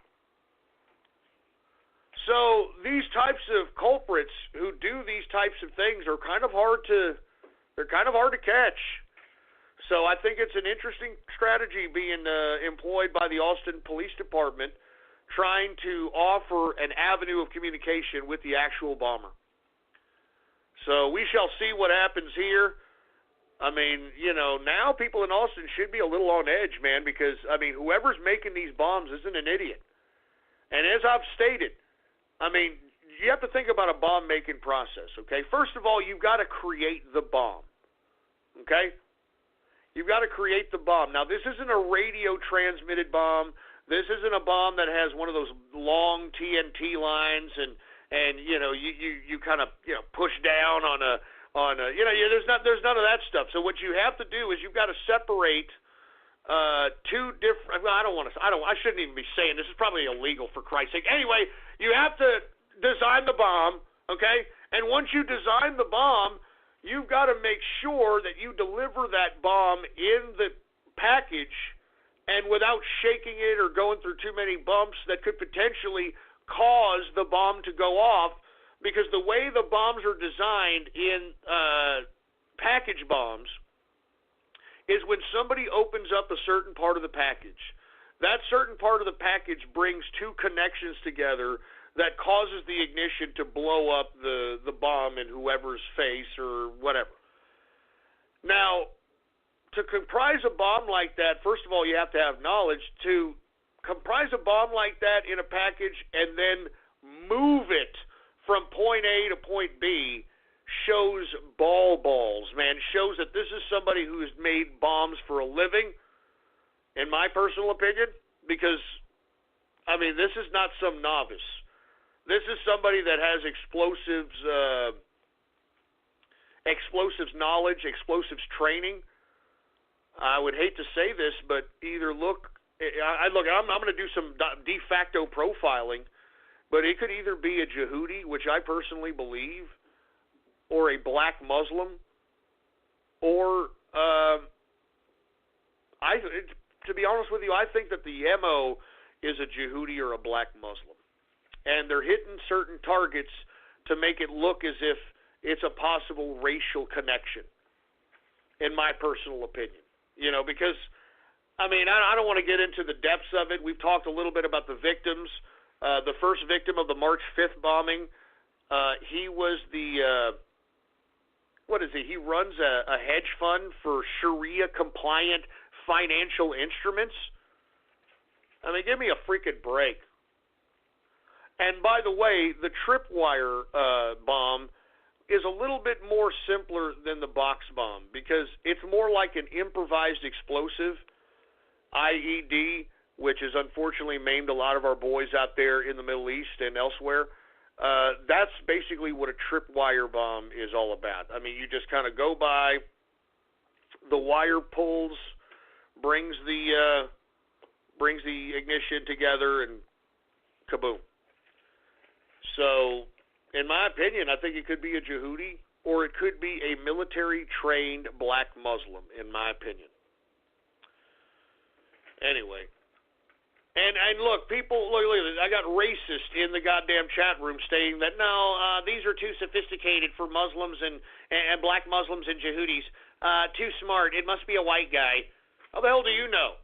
So these types of culprits who do these types of things are kind of hard to catch. So I think it's an interesting strategy being employed by the Austin Police Department, trying to offer an avenue of communication with the actual bomber. So we shall see what happens here. I mean, now people in Austin should be a little on edge, man, because, whoever's making these bombs isn't an idiot. And as I've stated, you have to think about a bomb-making process, okay? First of all, you've got to create the bomb, okay? You've got to create the bomb. Now, this isn't a radio-transmitted bomb. This isn't a bomb that has one of those long TNT lines and you kind of push down on a there's none of that stuff. So what you have to do is you've got to separate two different. Well, I shouldn't even be saying this. Is probably illegal, for Christ's sake. Anyway, you have to design the bomb, okay? And once you design the bomb, you've got to make sure that you deliver that bomb in the package and without shaking it or going through too many bumps that could potentially cause the bomb to go off, because the way the bombs are designed in package bombs is when somebody opens up a certain part of the package, that certain part of the package brings two connections together that causes the ignition to blow up the bomb in whoever's face or whatever. Now, to comprise a bomb like that, first of all, you have to have knowledge. To comprise a bomb like that in a package and then move it from point A to point B shows balls, man. Shows that this is somebody who has made bombs for a living, in my personal opinion, because, this is not some novice. This is somebody that has explosives knowledge, explosives training. I would hate to say this, but either I'm going to do some de facto profiling, but it could either be a Yehudi, which I personally believe, or a black Muslim, or to be honest with you, I think that the MO is a Yehudi or a black Muslim. And they're hitting certain targets to make it look as if it's a possible racial connection, in my personal opinion. Because, I don't want to get into the depths of it. We've talked a little bit about the victims. The first victim of the March 5th bombing, he was he runs a hedge fund for Sharia-compliant financial instruments. I mean, give me a freaking break. And by the way, the tripwire bomb is a little bit more simpler than the box bomb because it's more like an improvised explosive, IED, which has unfortunately maimed a lot of our boys out there in the Middle East and elsewhere. That's basically what a tripwire bomb is all about. I mean, you just kind of go by, the wire pulls, brings the ignition together, and kaboom. So, in my opinion, I think it could be a Yehudi, or it could be a military-trained black Muslim, in my opinion. Anyway. And look, people, look, I got racist in the goddamn chat room stating that, no, these are too sophisticated for Muslims and black Muslims and Yehudis. Too smart. It must be a white guy. How the hell do you know?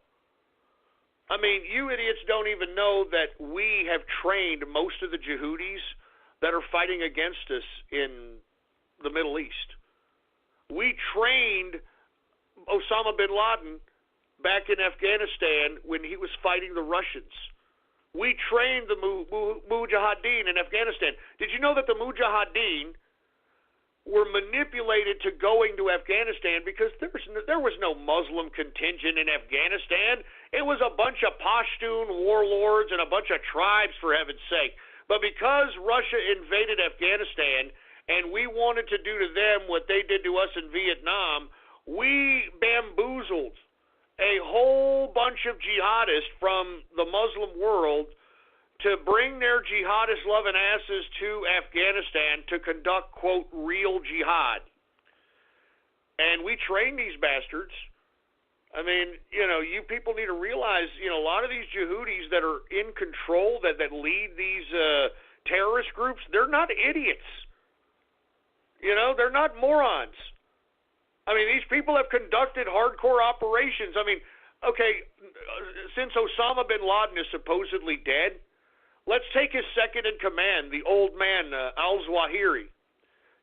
I mean, you idiots don't even know that we have trained most of the Yehudis that are fighting against us in the Middle East. We trained Osama bin Laden back in Afghanistan when he was fighting the Russians. We trained the Mujahideen in Afghanistan. Did you know that the Mujahideen were manipulated to going to Afghanistan because there was no Muslim contingent in Afghanistan? It was a bunch of Pashtun warlords and a bunch of tribes, for heaven's sake. But because Russia invaded Afghanistan and we wanted to do to them what they did to us in Vietnam, we bamboozled a whole bunch of jihadists from the Muslim world to bring their jihadist-loving asses to Afghanistan to conduct, quote, real jihad. And we trained these bastards. I mean, you people need to realize, a lot of these Yehudis that are in control, that lead these terrorist groups, they're not idiots. They're not morons. I mean, these people have conducted hardcore operations. I mean, okay, since Osama bin Laden is supposedly dead, let's take his second in command, the old man, al-Zawahiri.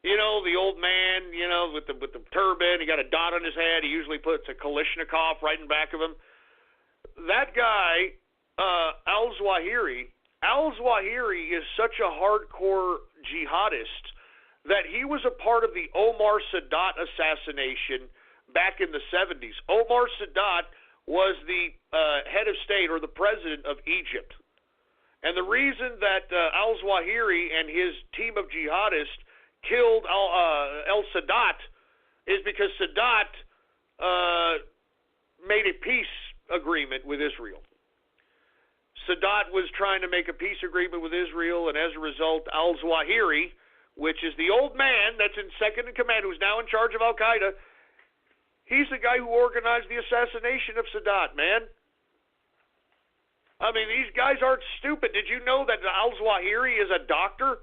The old man, with the turban, he got a dot on his head. He usually puts a Kalashnikov right in back of him. That guy, al-Zawahiri is such a hardcore jihadist that he was a part of the Omar Sadat assassination back in the 70s. Omar Sadat was the head of state or the president of Egypt. And the reason that al-Zawahiri and his team of jihadists killed al-Sadat is because Sadat made a peace agreement with Israel. Sadat was trying to make a peace agreement with Israel, and as a result, al-Zawahiri, which is the old man that's in second in command, who's now in charge of Al-Qaeda, he's the guy who organized the assassination of Sadat, man. I mean, these guys aren't stupid. Did you know that al-Zawahiri is a doctor?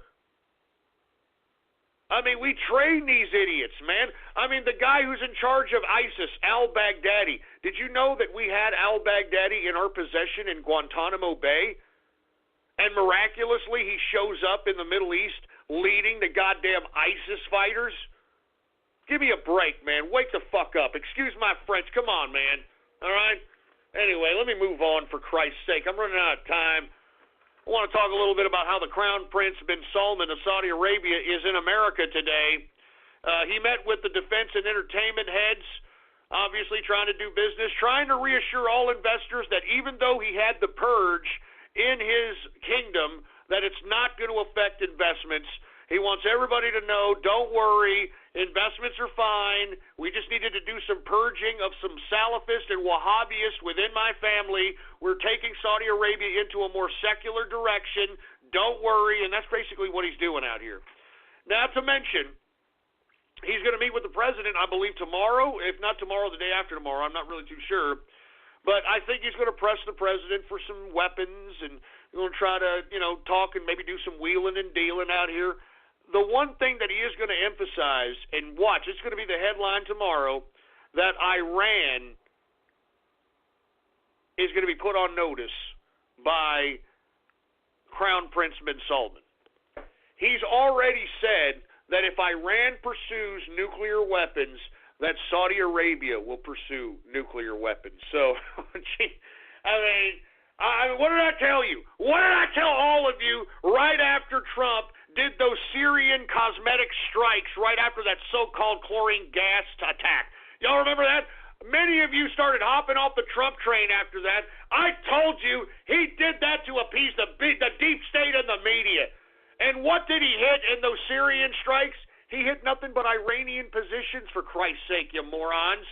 I mean, we train these idiots, man. I mean, the guy who's in charge of ISIS, al-Baghdadi, did you know that we had al-Baghdadi in our possession in Guantanamo Bay? And miraculously, he shows up in the Middle East leading the goddamn ISIS fighters? Give me a break, man. Wake the fuck up. Excuse my French. Come on, man. All right? Anyway, let me move on, for Christ's sake. I'm running out of time. I want to talk a little bit about how the Crown Prince bin Salman of Saudi Arabia is in America today. He met with the defense and entertainment heads, obviously trying to do business, trying to reassure all investors that even though he had the purge in his kingdom, that it's not going to affect investments. He wants everybody to know, don't worry, investments are fine. We just needed to do some purging of some Salafists and Wahhabists within my family. We're taking Saudi Arabia into a more secular direction. Don't worry, and that's basically what he's doing out here. Not to mention, he's going to meet with the president, I believe, tomorrow. If not tomorrow, the day after tomorrow. I'm not really too sure. But I think he's going to press the president for some weapons, and he's going to try to, talk and maybe do some wheeling and dealing out here. The one thing that he is going to emphasize, and watch, it's going to be the headline tomorrow, that Iran is going to be put on notice by Crown Prince bin Salman. He's already said that if Iran pursues nuclear weapons, that Saudi Arabia will pursue nuclear weapons. So, I mean, What did I tell you? What did I tell all of you right after Trump did those Syrian cosmetic strikes right after that so-called chlorine gas attack? Y'all remember that? Many of you started hopping off the Trump train after that. I told you he did that to appease the deep state and the media. And what did he hit in those Syrian strikes? He hit nothing but Iranian positions, for Christ's sake, you morons.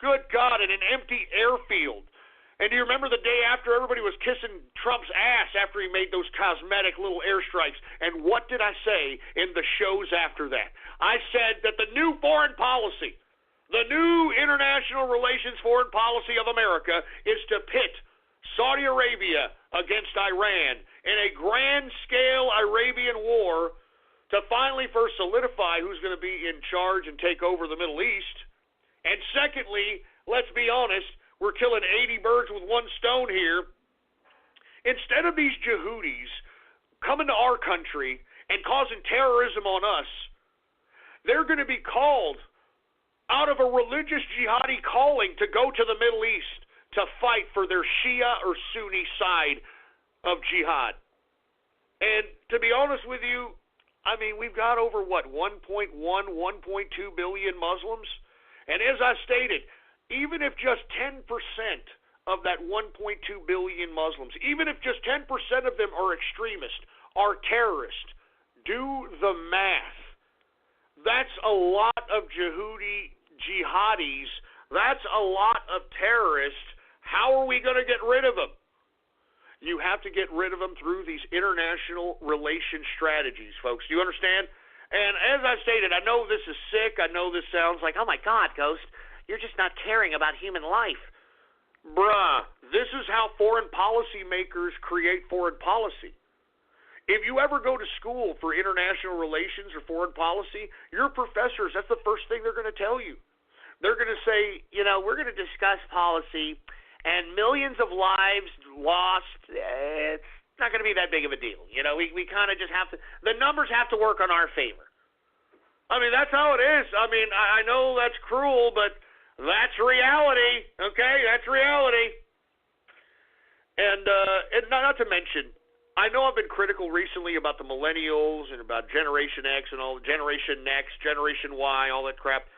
Good God, in an empty airfield. And do you remember the day after everybody was kissing Trump's ass after he made those cosmetic little airstrikes? And what did I say in the shows after that? I said that the new foreign policy, the new international relations foreign policy of America is to pit Saudi Arabia against Iran in a grand-scale Arabian war to finally first solidify who's going to be in charge and take over the Middle East. And secondly, let's be honest, we're killing 80 birds with one stone here. Instead of these Yehudis coming to our country and causing terrorism on us, they're going to be called out of a religious jihadi calling to go to the Middle East to fight for their Shia or Sunni side of jihad. And to be honest with you, I mean, we've got over, 1.2 billion Muslims? And as I stated, even if just 10% of that 1.2 billion Muslims, even if just 10% of them are extremists, are terrorists, do the math. That's a lot of jihadis. That's a lot of terrorists. How are we going to get rid of them? You have to get rid of them through these international relation strategies, folks. Do you understand? And as I stated, I know this is sick. I know this sounds like, oh my God, Ghost, you're just not caring about human life. Bruh, this is how foreign policy makers create foreign policy. If you ever go to school for international relations or foreign policy, your professors, that's the first thing they're going to tell you. They're going to say, we're going to discuss policy, and millions of lives lost, it's not going to be that big of a deal. We kind of just have to, the numbers have to work on our favor. I mean, that's how it is. I mean, I know that's cruel, but that's reality, okay? That's reality. And not to mention, I know I've been critical recently about the millennials and about Generation X and all, Generation Next, Generation Y, all that crap.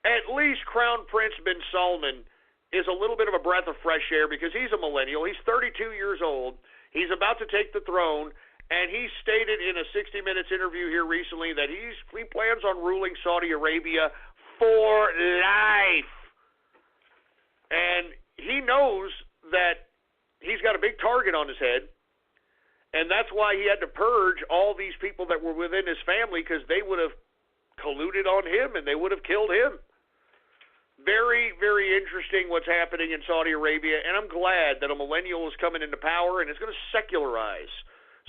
At least Crown Prince bin Salman is a little bit of a breath of fresh air because he's a millennial. He's 32 years old. He's about to take the throne, and he stated in a 60 Minutes interview here recently that he plans on ruling Saudi Arabia for life. And he knows that he's got a big target on his head, and that's why he had to purge all these people that were within his family because they would have colluded on him and they would have killed him. Very, very interesting what's happening in Saudi Arabia, and I'm glad that a millennial is coming into power and it's going to secularize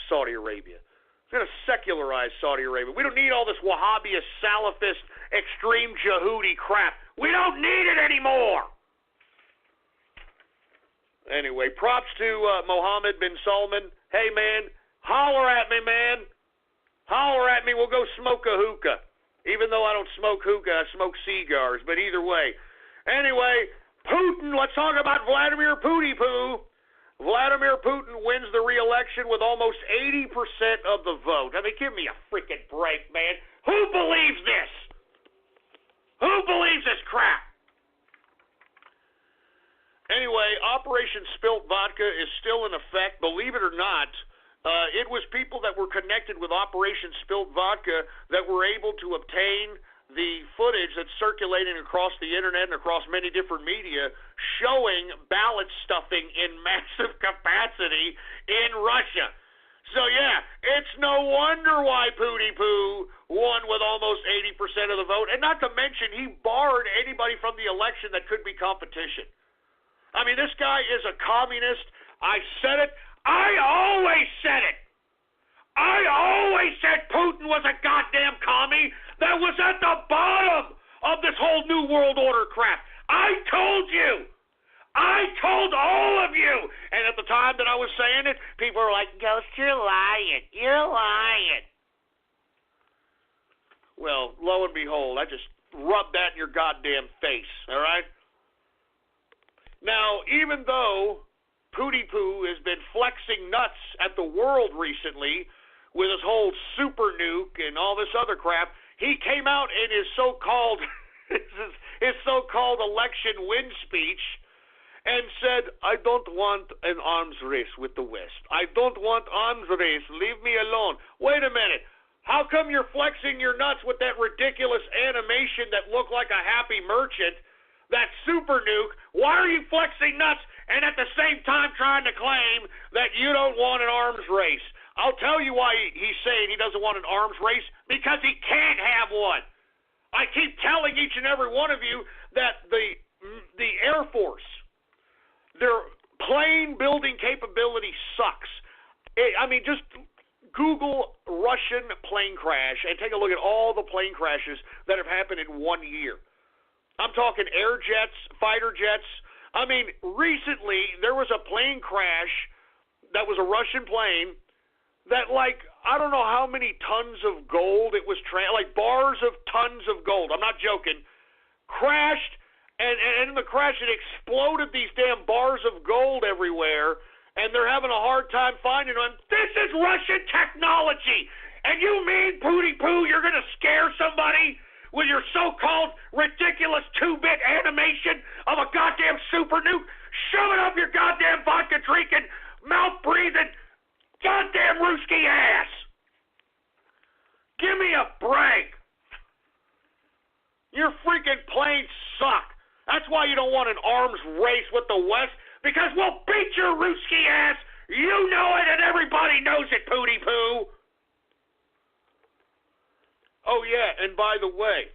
Saudi Arabia. It's going to secularize Saudi Arabia. We don't need all this Wahhabist, Salafist, extreme Yehudi crap. We don't need it anymore. Anyway, props to Mohammed bin Salman. Hey, man, holler at me, man. Holler at me. We'll go smoke a hookah. Even though I don't smoke hookah, I smoke cigars. But either way. Anyway, Putin, let's talk about Vladimir Pooty-Poo. Vladimir Putin wins the re-election with almost 80% of the vote. I mean, give me a freaking break, man. Who believes this? Who believes this crap? Anyway, Operation Spilt Vodka is still in effect. Believe it or not, it was people that were connected with Operation Spilt Vodka that were able to obtain the footage that's circulating across the internet and across many different media showing ballot stuffing in massive capacity in Russia. So, yeah, it's no wonder why Pooty-Poo won with almost 80% of the vote. And not to mention, he barred anybody from the election that could be competition. I mean, this guy is a communist. I said it. I always said it. I always said Putin was a goddamn commie that was at the bottom of this whole New World Order crap. I told you. I told all of you. And at the time that I was saying it, people were like, Ghost, you're lying. You're lying. Well, lo and behold, I just rubbed that in your goddamn face, all right? Now, even though Pootie Poo has been flexing nuts at the world recently with his whole super nuke and all this other crap. He came out in his so-called his so-called election win speech and said, I don't want an arms race with the West. I don't want arms race. Leave me alone. Wait a minute. How come you're flexing your nuts with that ridiculous animation that looked like a happy merchant, that super nuke? Why are you flexing nuts and at the same time trying to claim that you don't want an arms race? I'll tell you why he's saying he doesn't want an arms race, because he can't have one. I keep telling each and every one of you that the Air Force, their plane building capability sucks. Just Google Russian plane crash and take a look at all the plane crashes that have happened in 1 year. I'm talking air jets, fighter jets. Recently there was a plane crash that was a Russian plane that, I don't know how many tons of gold it was, bars of tons of gold, I'm not joking, crashed, and in the crash it exploded these damn bars of gold everywhere, and they're having a hard time finding them. This is Russian technology! And you mean, Pootie Poo, you're going to scare somebody with your so-called ridiculous 2-bit animation of a goddamn super nuke? Shove it up your goddamn vodka-drinking, mouth-breathing, goddamn Ruski ass! Give me a break! Your freaking planes suck. That's why you don't want an arms race with the West, because we'll beat your Ruski ass! You know it, and everybody knows it, Pootie Poo! Oh, yeah, and by the way,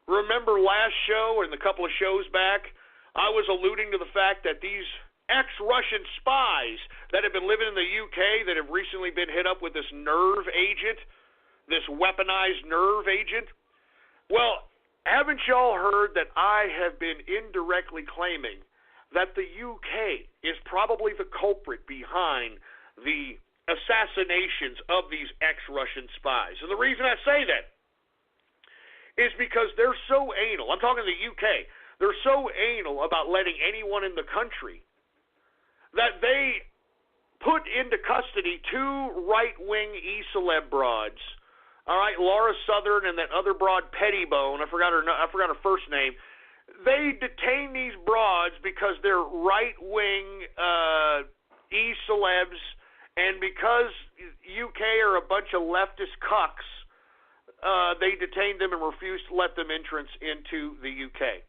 remember last show and a couple of shows back, I was alluding to the fact that these ex-Russian spies that have been living in the UK that have recently been hit up with this nerve agent, this weaponized nerve agent. Well, haven't y'all heard that I have been indirectly claiming that the UK is probably the culprit behind the assassinations of these ex-Russian spies? And the reason I say that is because they're so anal. I'm talking the UK. They're so anal about letting anyone in the country that they put into custody 2 right-wing E-celeb broads. All right, Laura Southern and that other broad, Pettibone. I forgot her first name. They detain these broads because they're right-wing E-celebs, and because UK are a bunch of leftist cucks, they detained them and refused to let them entrance into the UK.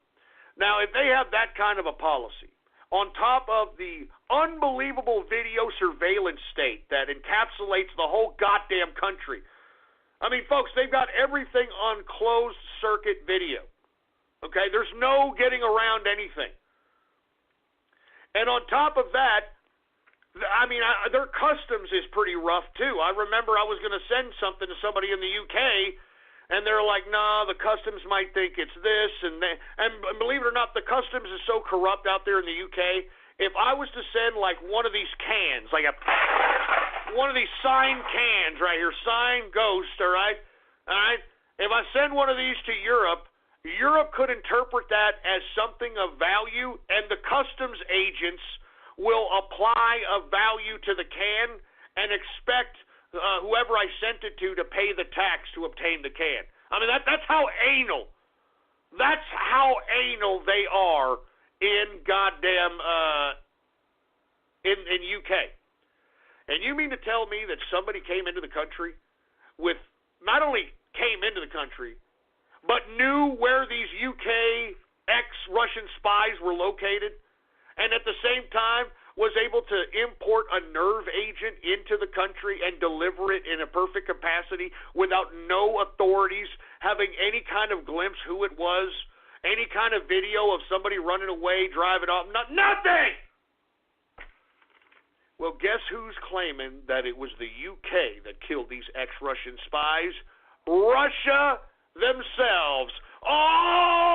Now, if they have that kind of a policy, on top of the unbelievable video surveillance state that encapsulates the whole goddamn country. Folks, they've got everything on closed circuit video. Okay? There's no getting around anything. And on top of that, their customs is pretty rough, too. I remember I was going to send something to somebody in the UK, and they're like, nah, the customs might think it's this, and believe it or not, the customs is so corrupt out there in the UK. If I was to send, one of these cans, one of these signed cans right here, signed Ghost, all right? If I send one of these to Europe, Europe could interpret that as something of value, and the customs agents will apply a value to the can and expect whoever I sent it to pay the tax to obtain the can. That's how anal. That's how anal they are in goddamn in UK. And you mean to tell me that somebody came into the country with, not only came into the country, but knew where these UK ex-Russian spies were located, and at the same time was able to import a nerve agent into the country and deliver it in a perfect capacity without no authorities having any kind of glimpse who it was, any kind of video of somebody running away, driving off, nothing! Well, guess who's claiming that it was the UK that killed these ex-Russian spies? Russia themselves. Oh,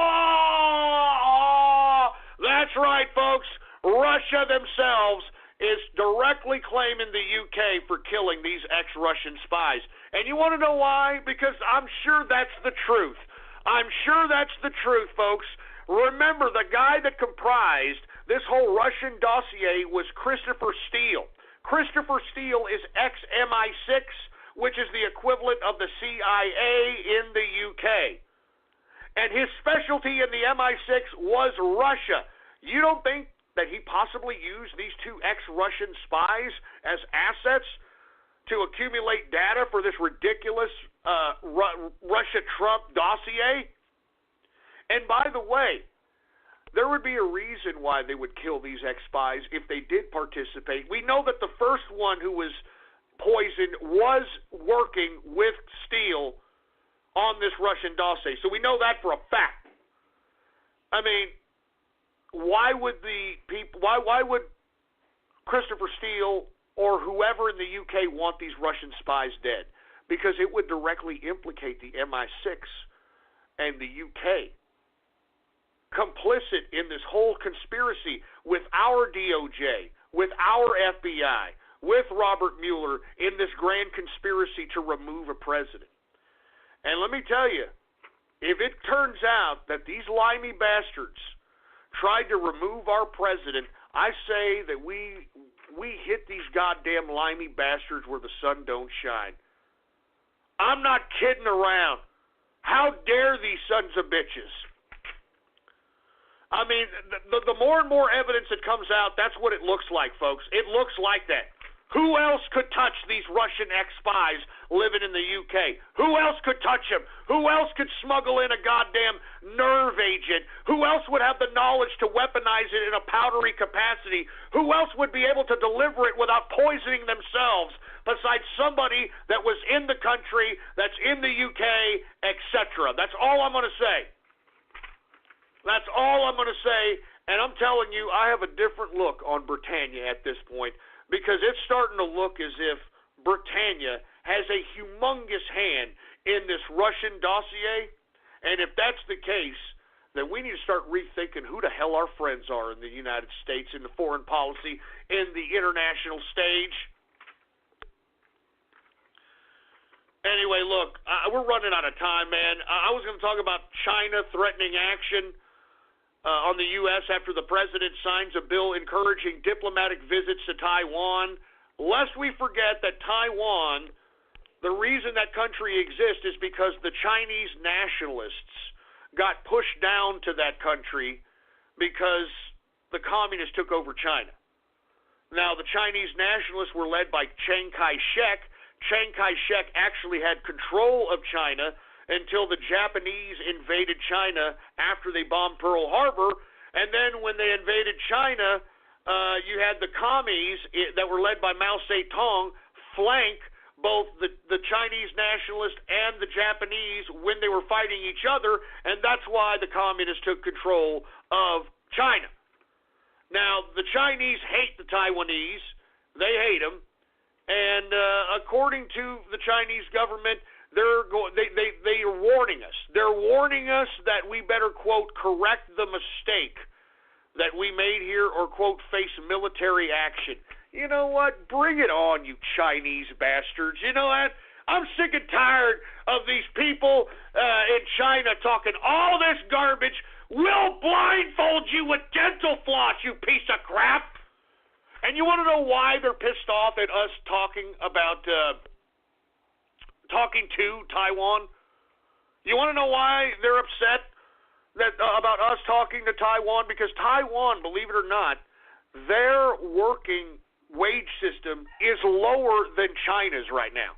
that's right, folks. Russia themselves is directly claiming the UK for killing these ex-Russian spies. And you want to know why? Because I'm sure that's the truth. I'm sure that's the truth, folks. Remember, the guy that comprised this whole Russian dossier was Christopher Steele. Christopher Steele is ex-MI6, which is the equivalent of the CIA in the UK. And his specialty in the MI6 was Russia. You don't think that he possibly used these two ex-Russian spies as assets to accumulate data for this ridiculous Russia-Trump dossier? And by the way, there would be a reason why they would kill these ex-spies if they did participate. We know that the first one who was poisoned was working with Steele on this Russian dossier. So we know that for a fact. I mean, why would Christopher Steele or whoever in the UK want these Russian spies dead? Because it would directly implicate the MI6 and the UK complicit in this whole conspiracy with our DOJ, with our FBI, with Robert Mueller in this grand conspiracy to remove a president. And let me tell you, if it turns out that these limey bastards tried to remove our president, I say that we hit these goddamn limey bastards where the sun don't shine. I'm not kidding around. How dare these sons of bitches? I mean, the more and more evidence that comes out, that's what it looks like, folks. It looks like that. Who else could touch these Russian ex-spies living in the UK? Who else could touch them? Who else could smuggle in a goddamn nerve agent? Who else would have the knowledge to weaponize it in a powdery capacity? Who else would be able to deliver it without poisoning themselves besides somebody that was in the country, that's in the UK, etc.? That's all I'm going to say. That's all I'm going to say, and I'm telling you, I have a different look on Britannia at this point, because it's starting to look as if Britannia has a humongous hand in this Russian dossier, and if that's the case, then we need to start rethinking who the hell our friends are in the United States, in the foreign policy, in the international stage. Anyway, look, we're running out of time, man. I was going to talk about China threatening action on the U.S. after the president signs a bill encouraging diplomatic visits to Taiwan. Lest we forget that Taiwan, the reason that country exists is because the Chinese nationalists got pushed down to that country because the communists took over China. Now, the Chinese nationalists were led by Chiang Kai-shek. Chiang Kai-shek actually had control of China until the Japanese invaded China after they bombed Pearl Harbor. And then when they invaded China, you had the commies that were led by Mao Zedong flank both the Chinese nationalists and the Japanese when they were fighting each other, and that's why the communists took control of China. Now, the Chinese hate the Taiwanese. They hate them. And according to the Chinese government, they are warning us. They're warning us that we better, quote, correct the mistake that we made here or, quote, face military action. You know what? Bring it on, you Chinese bastards. You know what? I'm sick and tired of these people in China talking all this garbage. We'll blindfold you with dental floss, you piece of crap. And you want to know why they're pissed off at us talking about talking to Taiwan? You want to know why they're upset about us talking to Taiwan? Because Taiwan, believe it or not, their working wage system is lower than China's right now.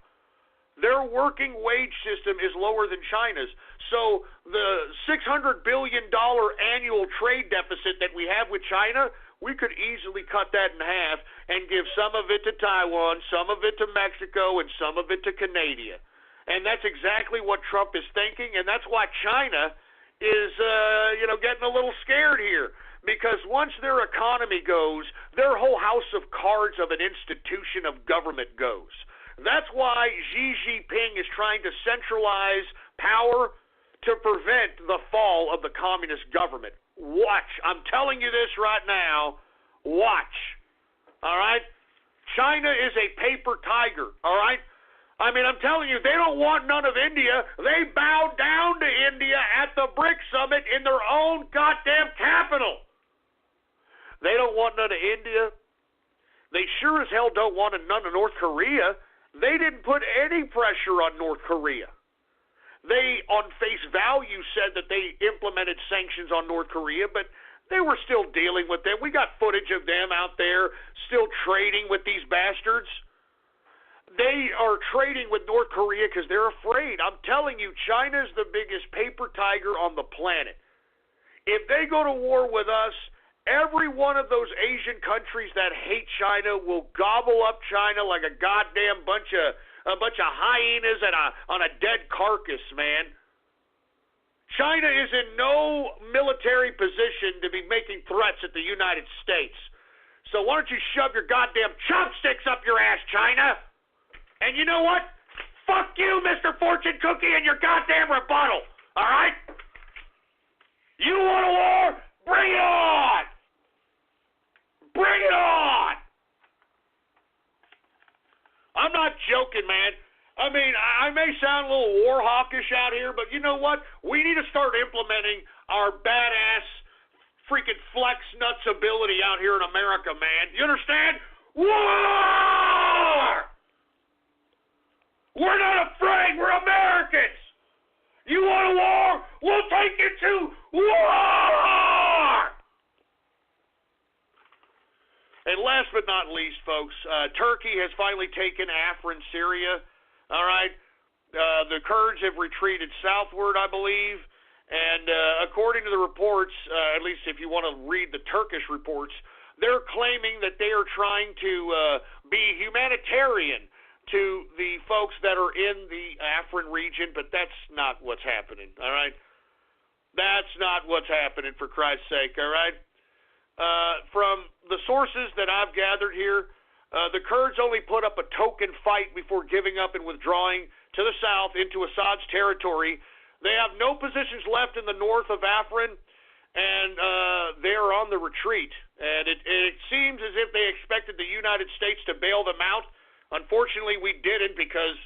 Their working wage system is lower than China's. So the $600 billion annual trade deficit that we have with China, we could easily cut that in half and give some of it to Taiwan, some of it to Mexico, and some of it to Canada. And that's exactly what Trump is thinking, and that's why China is, getting a little scared here. Because once their economy goes, their whole house of cards of an institution of government goes. That's why Xi Jinping is trying to centralize power to prevent the fall of the communist government. Watch. I'm telling you this right now. Watch. All right? China is a paper tiger. All right? I mean, I'm telling you, they don't want none of India. They bowed down to India at the BRICS summit in their own goddamn capital. They don't want none of India. They sure as hell don't want none of North Korea. They didn't put any pressure on North Korea. They, on face value, said that they implemented sanctions on North Korea, but they were still dealing with them. We got footage of them out there still trading with these bastards. They are trading with North Korea because they're afraid. I'm telling you, China's the biggest paper tiger on the planet. If they go to war with us, every one of those Asian countries that hate China will gobble up China like a goddamn bunch of hyenas on a dead carcass, man. China is in no military position to be making threats at the United States. So why don't you shove your goddamn chopsticks up your ass, China? And you know what? Fuck you, Mr. Fortune Cookie, and your goddamn rebuttal. All right? You want a war? Bring it on! Bring it on! I'm not joking, man. I mean, I may sound a little war hawkish out here, but you know what? We need to start implementing our badass freaking flex nuts ability out here in America, man. You understand? War! We're not afraid. We're Americans. You want a war? We'll take you to war! And last but not least, folks, Turkey has finally taken Afrin, Syria. All right. The Kurds have retreated southward, I believe. And according to the reports, at least if you want to read the Turkish reports, they're claiming that they are trying to be humanitarian to the folks that are in the Afrin region, but that's not what's happening, all right? That's not what's happening, for Christ's sake, all right? From the sources that I've gathered here, the Kurds only put up a token fight before giving up and withdrawing to the south into Assad's territory. They have no positions left in the north of Afrin, and they are on the retreat. And it seems as if they expected the United States to bail them out. Unfortunately, we didn't because,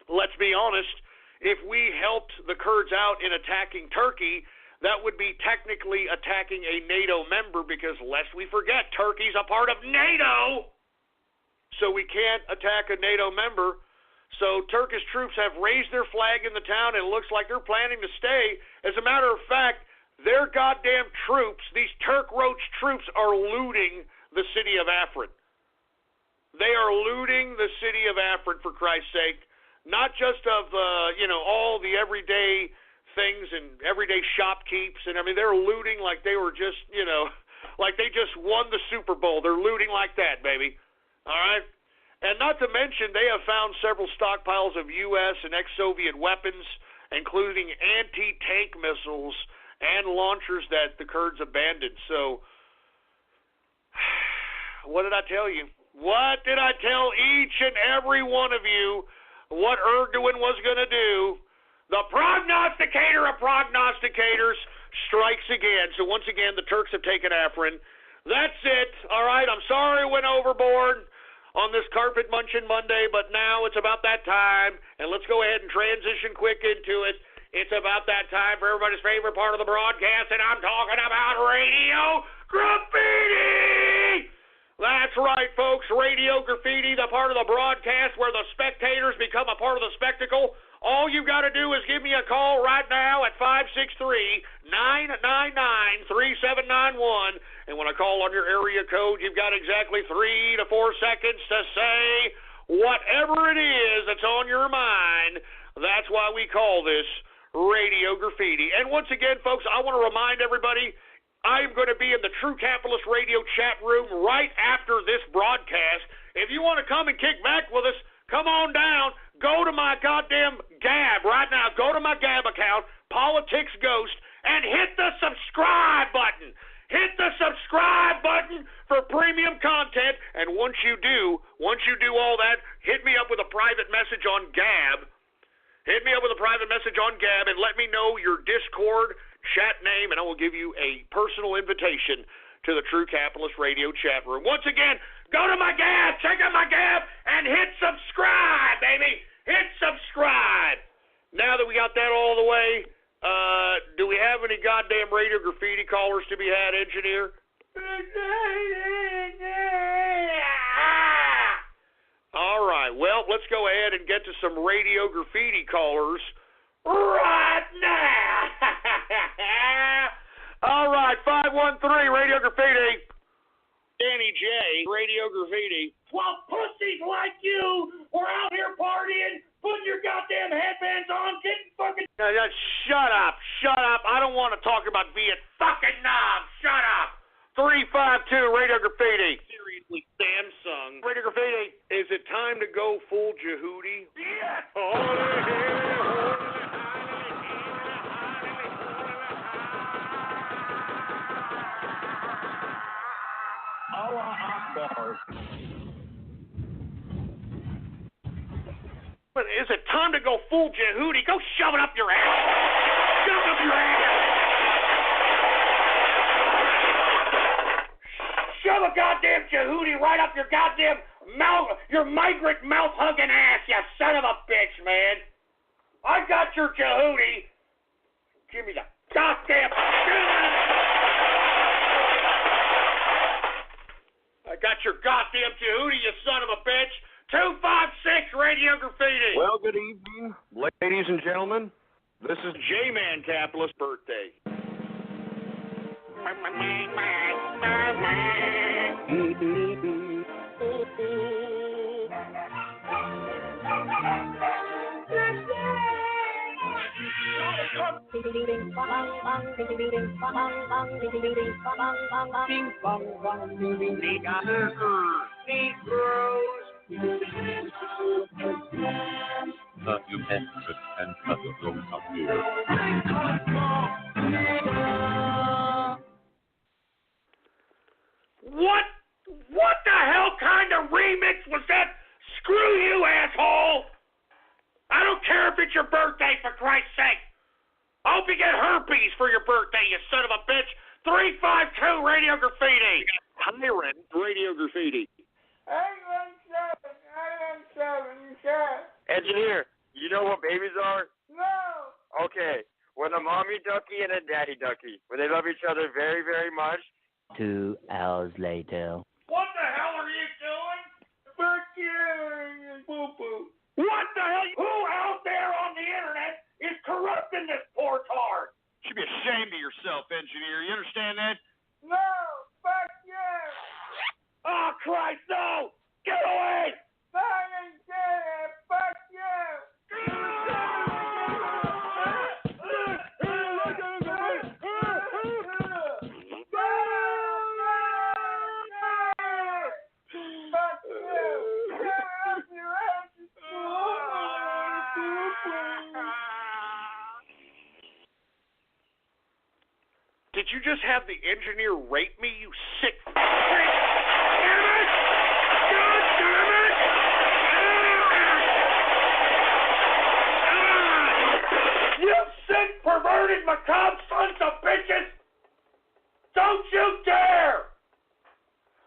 let's be honest, if we helped the Kurds out in attacking Turkey, that would be technically attacking a NATO member because, lest we forget, Turkey's a part of NATO, so we can't attack a NATO member. So Turkish troops have raised their flag in the town, and it looks like they're planning to stay. As a matter of fact, their goddamn troops, these Turk Roach troops, are looting the city of Afrin. They are looting the city of Afrin, for Christ's sake, not just of, all the everyday things and everyday shopkeeps. And, I mean, they're looting like they were just, like they just won the Super Bowl. They're looting like that, baby. All right? And not to mention, they have found several stockpiles of U.S. and ex-Soviet weapons, including anti-tank missiles and launchers that the Kurds abandoned. So, what did I tell you? What did I tell each and every one of you what Erdogan was going to do? The prognosticator of prognosticators strikes again. So once again, the Turks have taken Afrin. That's it. All right, I'm sorry I went overboard on this Carpet Munching Monday, but now it's about that time, and let's go ahead and transition quick into it. It's about that time for everybody's favorite part of the broadcast, and I'm talking about Radio Graffiti! That's right, folks, Radio Graffiti, the part of the broadcast where the spectators become a part of the spectacle. All you got to do is give me a call right now at 563-999-3791. And when I call on your area code, you've got exactly 3 to 4 seconds to say whatever it is that's on your mind. That's why we call this Radio Graffiti. And once again, folks, I want to remind everybody, I'm going to be in the True Capitalist Radio chat room right after this broadcast. If you want to come and kick back with us, come on down. Go to my goddamn Gab right now. Go to my Gab account, Politics Ghost, and hit the subscribe button. Hit the subscribe button for premium content. And once you do all that, hit me up with a private message on Gab. Hit me up with a private message on Gab and let me know your Discord chat name, and I will give you a personal invitation to the True Capitalist Radio chat room. Once again, go to my Gab, check out my Gab, and hit subscribe, baby. Hit subscribe. Now that we got that all the way, do we have any goddamn Radio Graffiti callers to be had, engineer? Well, let's go ahead and get to some radio graffiti callers right now. All right, 513 Radio Graffiti. Danny J, Radio Graffiti. Well, pussies like you, we're out here partying, putting your goddamn headbands on, getting fucking... Shut up. I don't want to talk about Vietnam. Shut up. 352 Radio Graffiti. Seriously, Samsung. Radio Graffiti. Is it time to go full Jehudi? Yes. Allah Akbar. But is it time to go full Jehudi? Go shove it up your ass. Shove it up your ass. Shove a goddamn Jehudi right up your goddamn mouth, your migrant mouth-hugging ass, you son of a bitch, man. I got your Jehudi. Give me the goddamn... I got your goddamn Jehudi, you son of a bitch. 256 Radio Graffiti. Well, good evening, ladies and gentlemen. This is J-Man Capitalist birthday. You can and cut the throat up here. What the hell kind of remix was that? Screw you, asshole! I don't care if it's your birthday, for Christ's sake. I hope you get herpes for your birthday, you son of a bitch. 352 Radio Graffiti. Hiren Radio Graffiti. 817. engineer. You know what babies are? No. Okay, when a mommy ducky and a daddy ducky, when they love each other very, very much. 2 hours later. What the hell are you doing? Fuck you, boo-boo. What the hell? Who out there on the internet is corrupting this poor tard? You should be ashamed of yourself, engineer. You understand that? No. Fuck you. Oh, Christ, no! Get away! Fucking shit. Fuck you. Did you just have the engineer rape me, you sick freak? Damn it! God damn it! You sick, perverted, macabre sons of bitches! Don't you dare!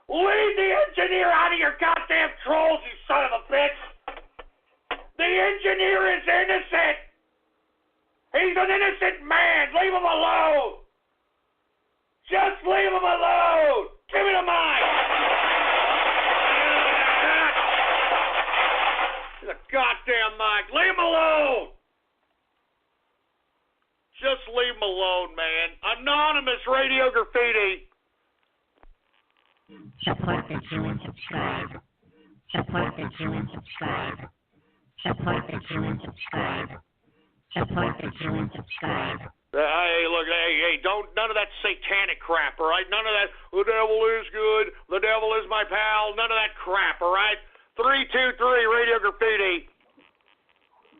Leave the engineer out of your goddamn trolls, you son of a bitch! The engineer is innocent! He's an innocent man! Leave him alone! Just leave him alone! Give me the mic! The goddamn mic! Leave him alone! Just leave him alone, man. Anonymous Radio Graffiti. Support the Jew and subscribe. Support the Jew and subscribe. Support the Jew and subscribe. Support the Jew and subscribe. Hey, look, hey, don't, none of that satanic crap, all right? None of that, the devil is good, the devil is my pal, none of that crap, all right? 323 Radio Graffiti.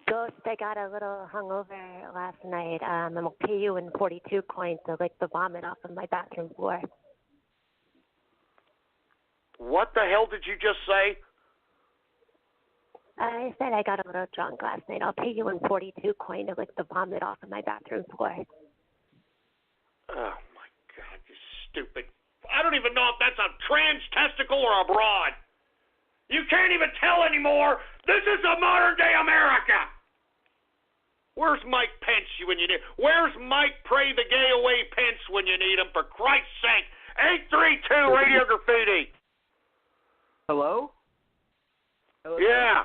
Ghost, I got a little hungover last night. I'm going to pay you in 42 coins to lick the vomit off of my bathroom floor. What the hell did you just say? I said I got a little drunk last night. I'll pay you in 42 coin to lick the vomit off of my bathroom floor. Oh, my God, you stupid. I don't even know if that's a trans testicle or a broad. You can't even tell anymore. This is a modern-day America. Where's Mike Pence when you need him? Where's Mike Pray the Gay Away Pence when you need him, for Christ's sake? 832 Radio Graffiti. Hello? Yeah.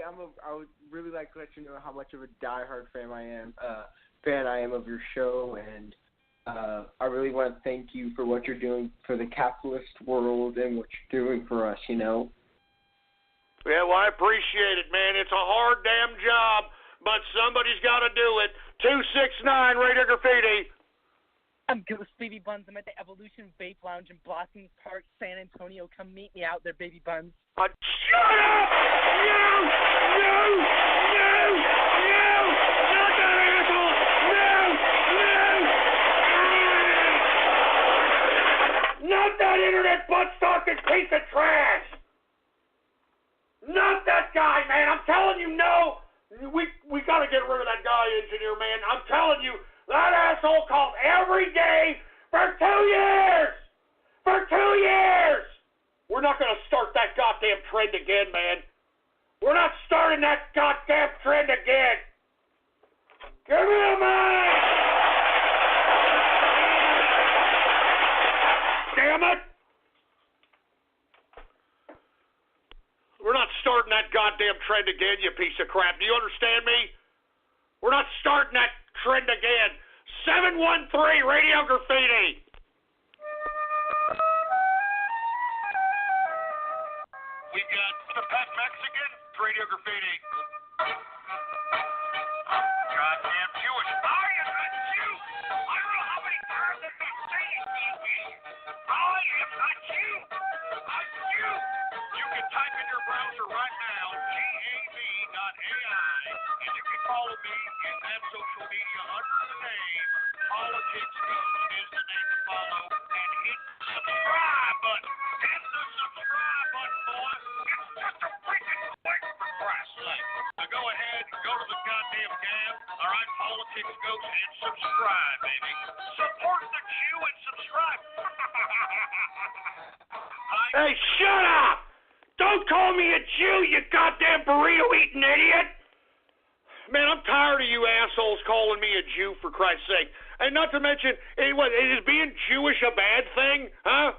I would really like to let you know how much of a diehard fan I am of your show, and I really want to thank you for what you're doing for the capitalist world and what you're doing for us, you know. Yeah, well, I appreciate it, man. It's a hard damn job, but somebody's got to do it. 269 Radio Graffiti. I'm Ghost Baby Buns. I'm at the Evolution Vape Lounge in Blossoms Park, San Antonio. Come meet me out there, Baby Buns. Shut up! No! Not that asshole! No! Not that internet butt-stalking piece of trash! Not that guy, man! I'm telling you, no! We got to get rid of that guy, engineer, man. I'm telling you, that asshole called every day for 2 years! For 2 years! We're not going to start that goddamn trend again, man. We're not starting that goddamn trend again. Give me the money! Damn it! We're not starting that goddamn trend again, you piece of crap. Do you understand me? We're not starting that trend again. 713 Radio Graffiti. We've got the Pet Mexican, Radio Graffiti. Goddamn Jewish. I am not Jew. I don't know how many times I've been saying it. I am not Jew. I'm Jew. You can type in your browser right now, gav.ai, and you can follow me in that social media under the name Politics Ghost is the name to follow, and hit the subscribe button. Hit the subscribe button, boy. It's just a freaking click, for Christ's sake. Now go ahead and go to the goddamn Gab, all right, Politics Ghost, and subscribe, baby. Support the Jew and subscribe. Hey, shut up! Don't call me a Jew, you goddamn burrito-eating idiot! Man, I'm tired of you assholes calling me a Jew, for Christ's sake. And not to mention, is being Jewish a bad thing? Huh?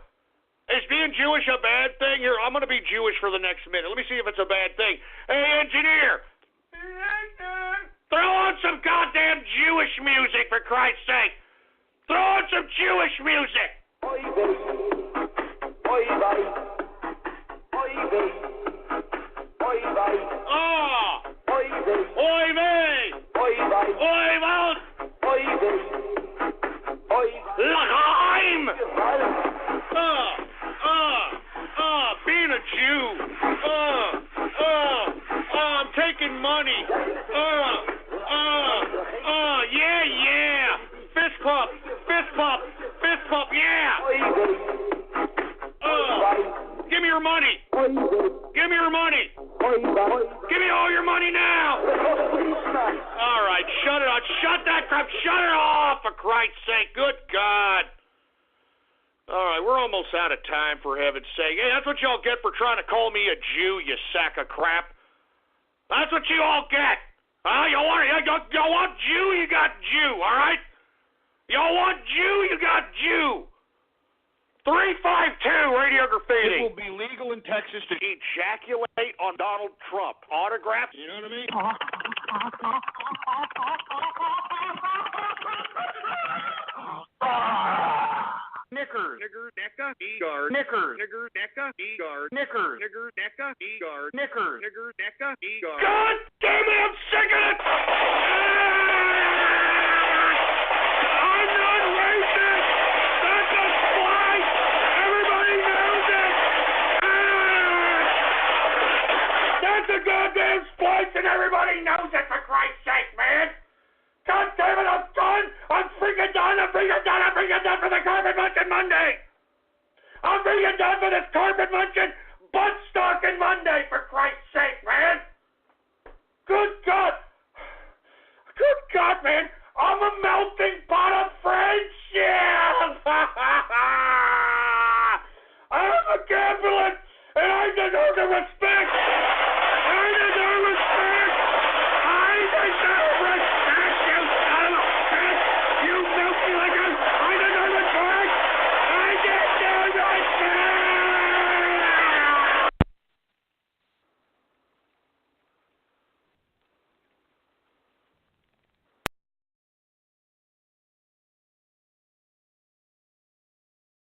Is being Jewish a bad thing? Here, I'm going to be Jewish for the next minute. Let me see if it's a bad thing. Hey, engineer! Throw on some goddamn Jewish music, for Christ's sake! Throw on some Jewish music! Oi, baby. Oi, buddy. Oi, baby. Oi, buddy. Ah! Oi, baby. Oi, baby! Oi, buddy. Oi, Walt! Oi, baby. Oi. L'chaim! Being a Jew. I'm taking money. Yeah. Fist pump, yeah. Give me your money. Give me your money. Give me all your money now. All right, shut it off. Shut that crap. Shut it off, for Christ's sake. Good God. All right, we're almost out of time, for heaven's sake. Hey, that's what y'all get for trying to call me a Jew, you sack of crap. That's what you all get. Y'all want Jew, you got Jew, all right? Y'all want Jew, you got Jew. 352 Radio Graffiti. It will be legal in Texas to ejaculate on Donald Trump. Autographs, you know what I mean? Knickers. Nigger, necka, e-guard. Knickers. Nigger, necka, e-guard. Knickers. Nigger, necka, e-guard. Knickers. Nigger, necka, e-guard. God damn it, I'm sick of it! I'm not racist! That's a slight! Everybody knows it! That's a goddamn splice and everybody knows it, for Christ's sake, man! God damn it, I'm done! I'm freaking done for the Carpet Munching Monday! I'm freaking done for this Carpet Munching butt stalking Monday, for Christ's sake, man! Good God, man! I'm a melting pot of friendship! I'm a capitalist, and I deserve the respect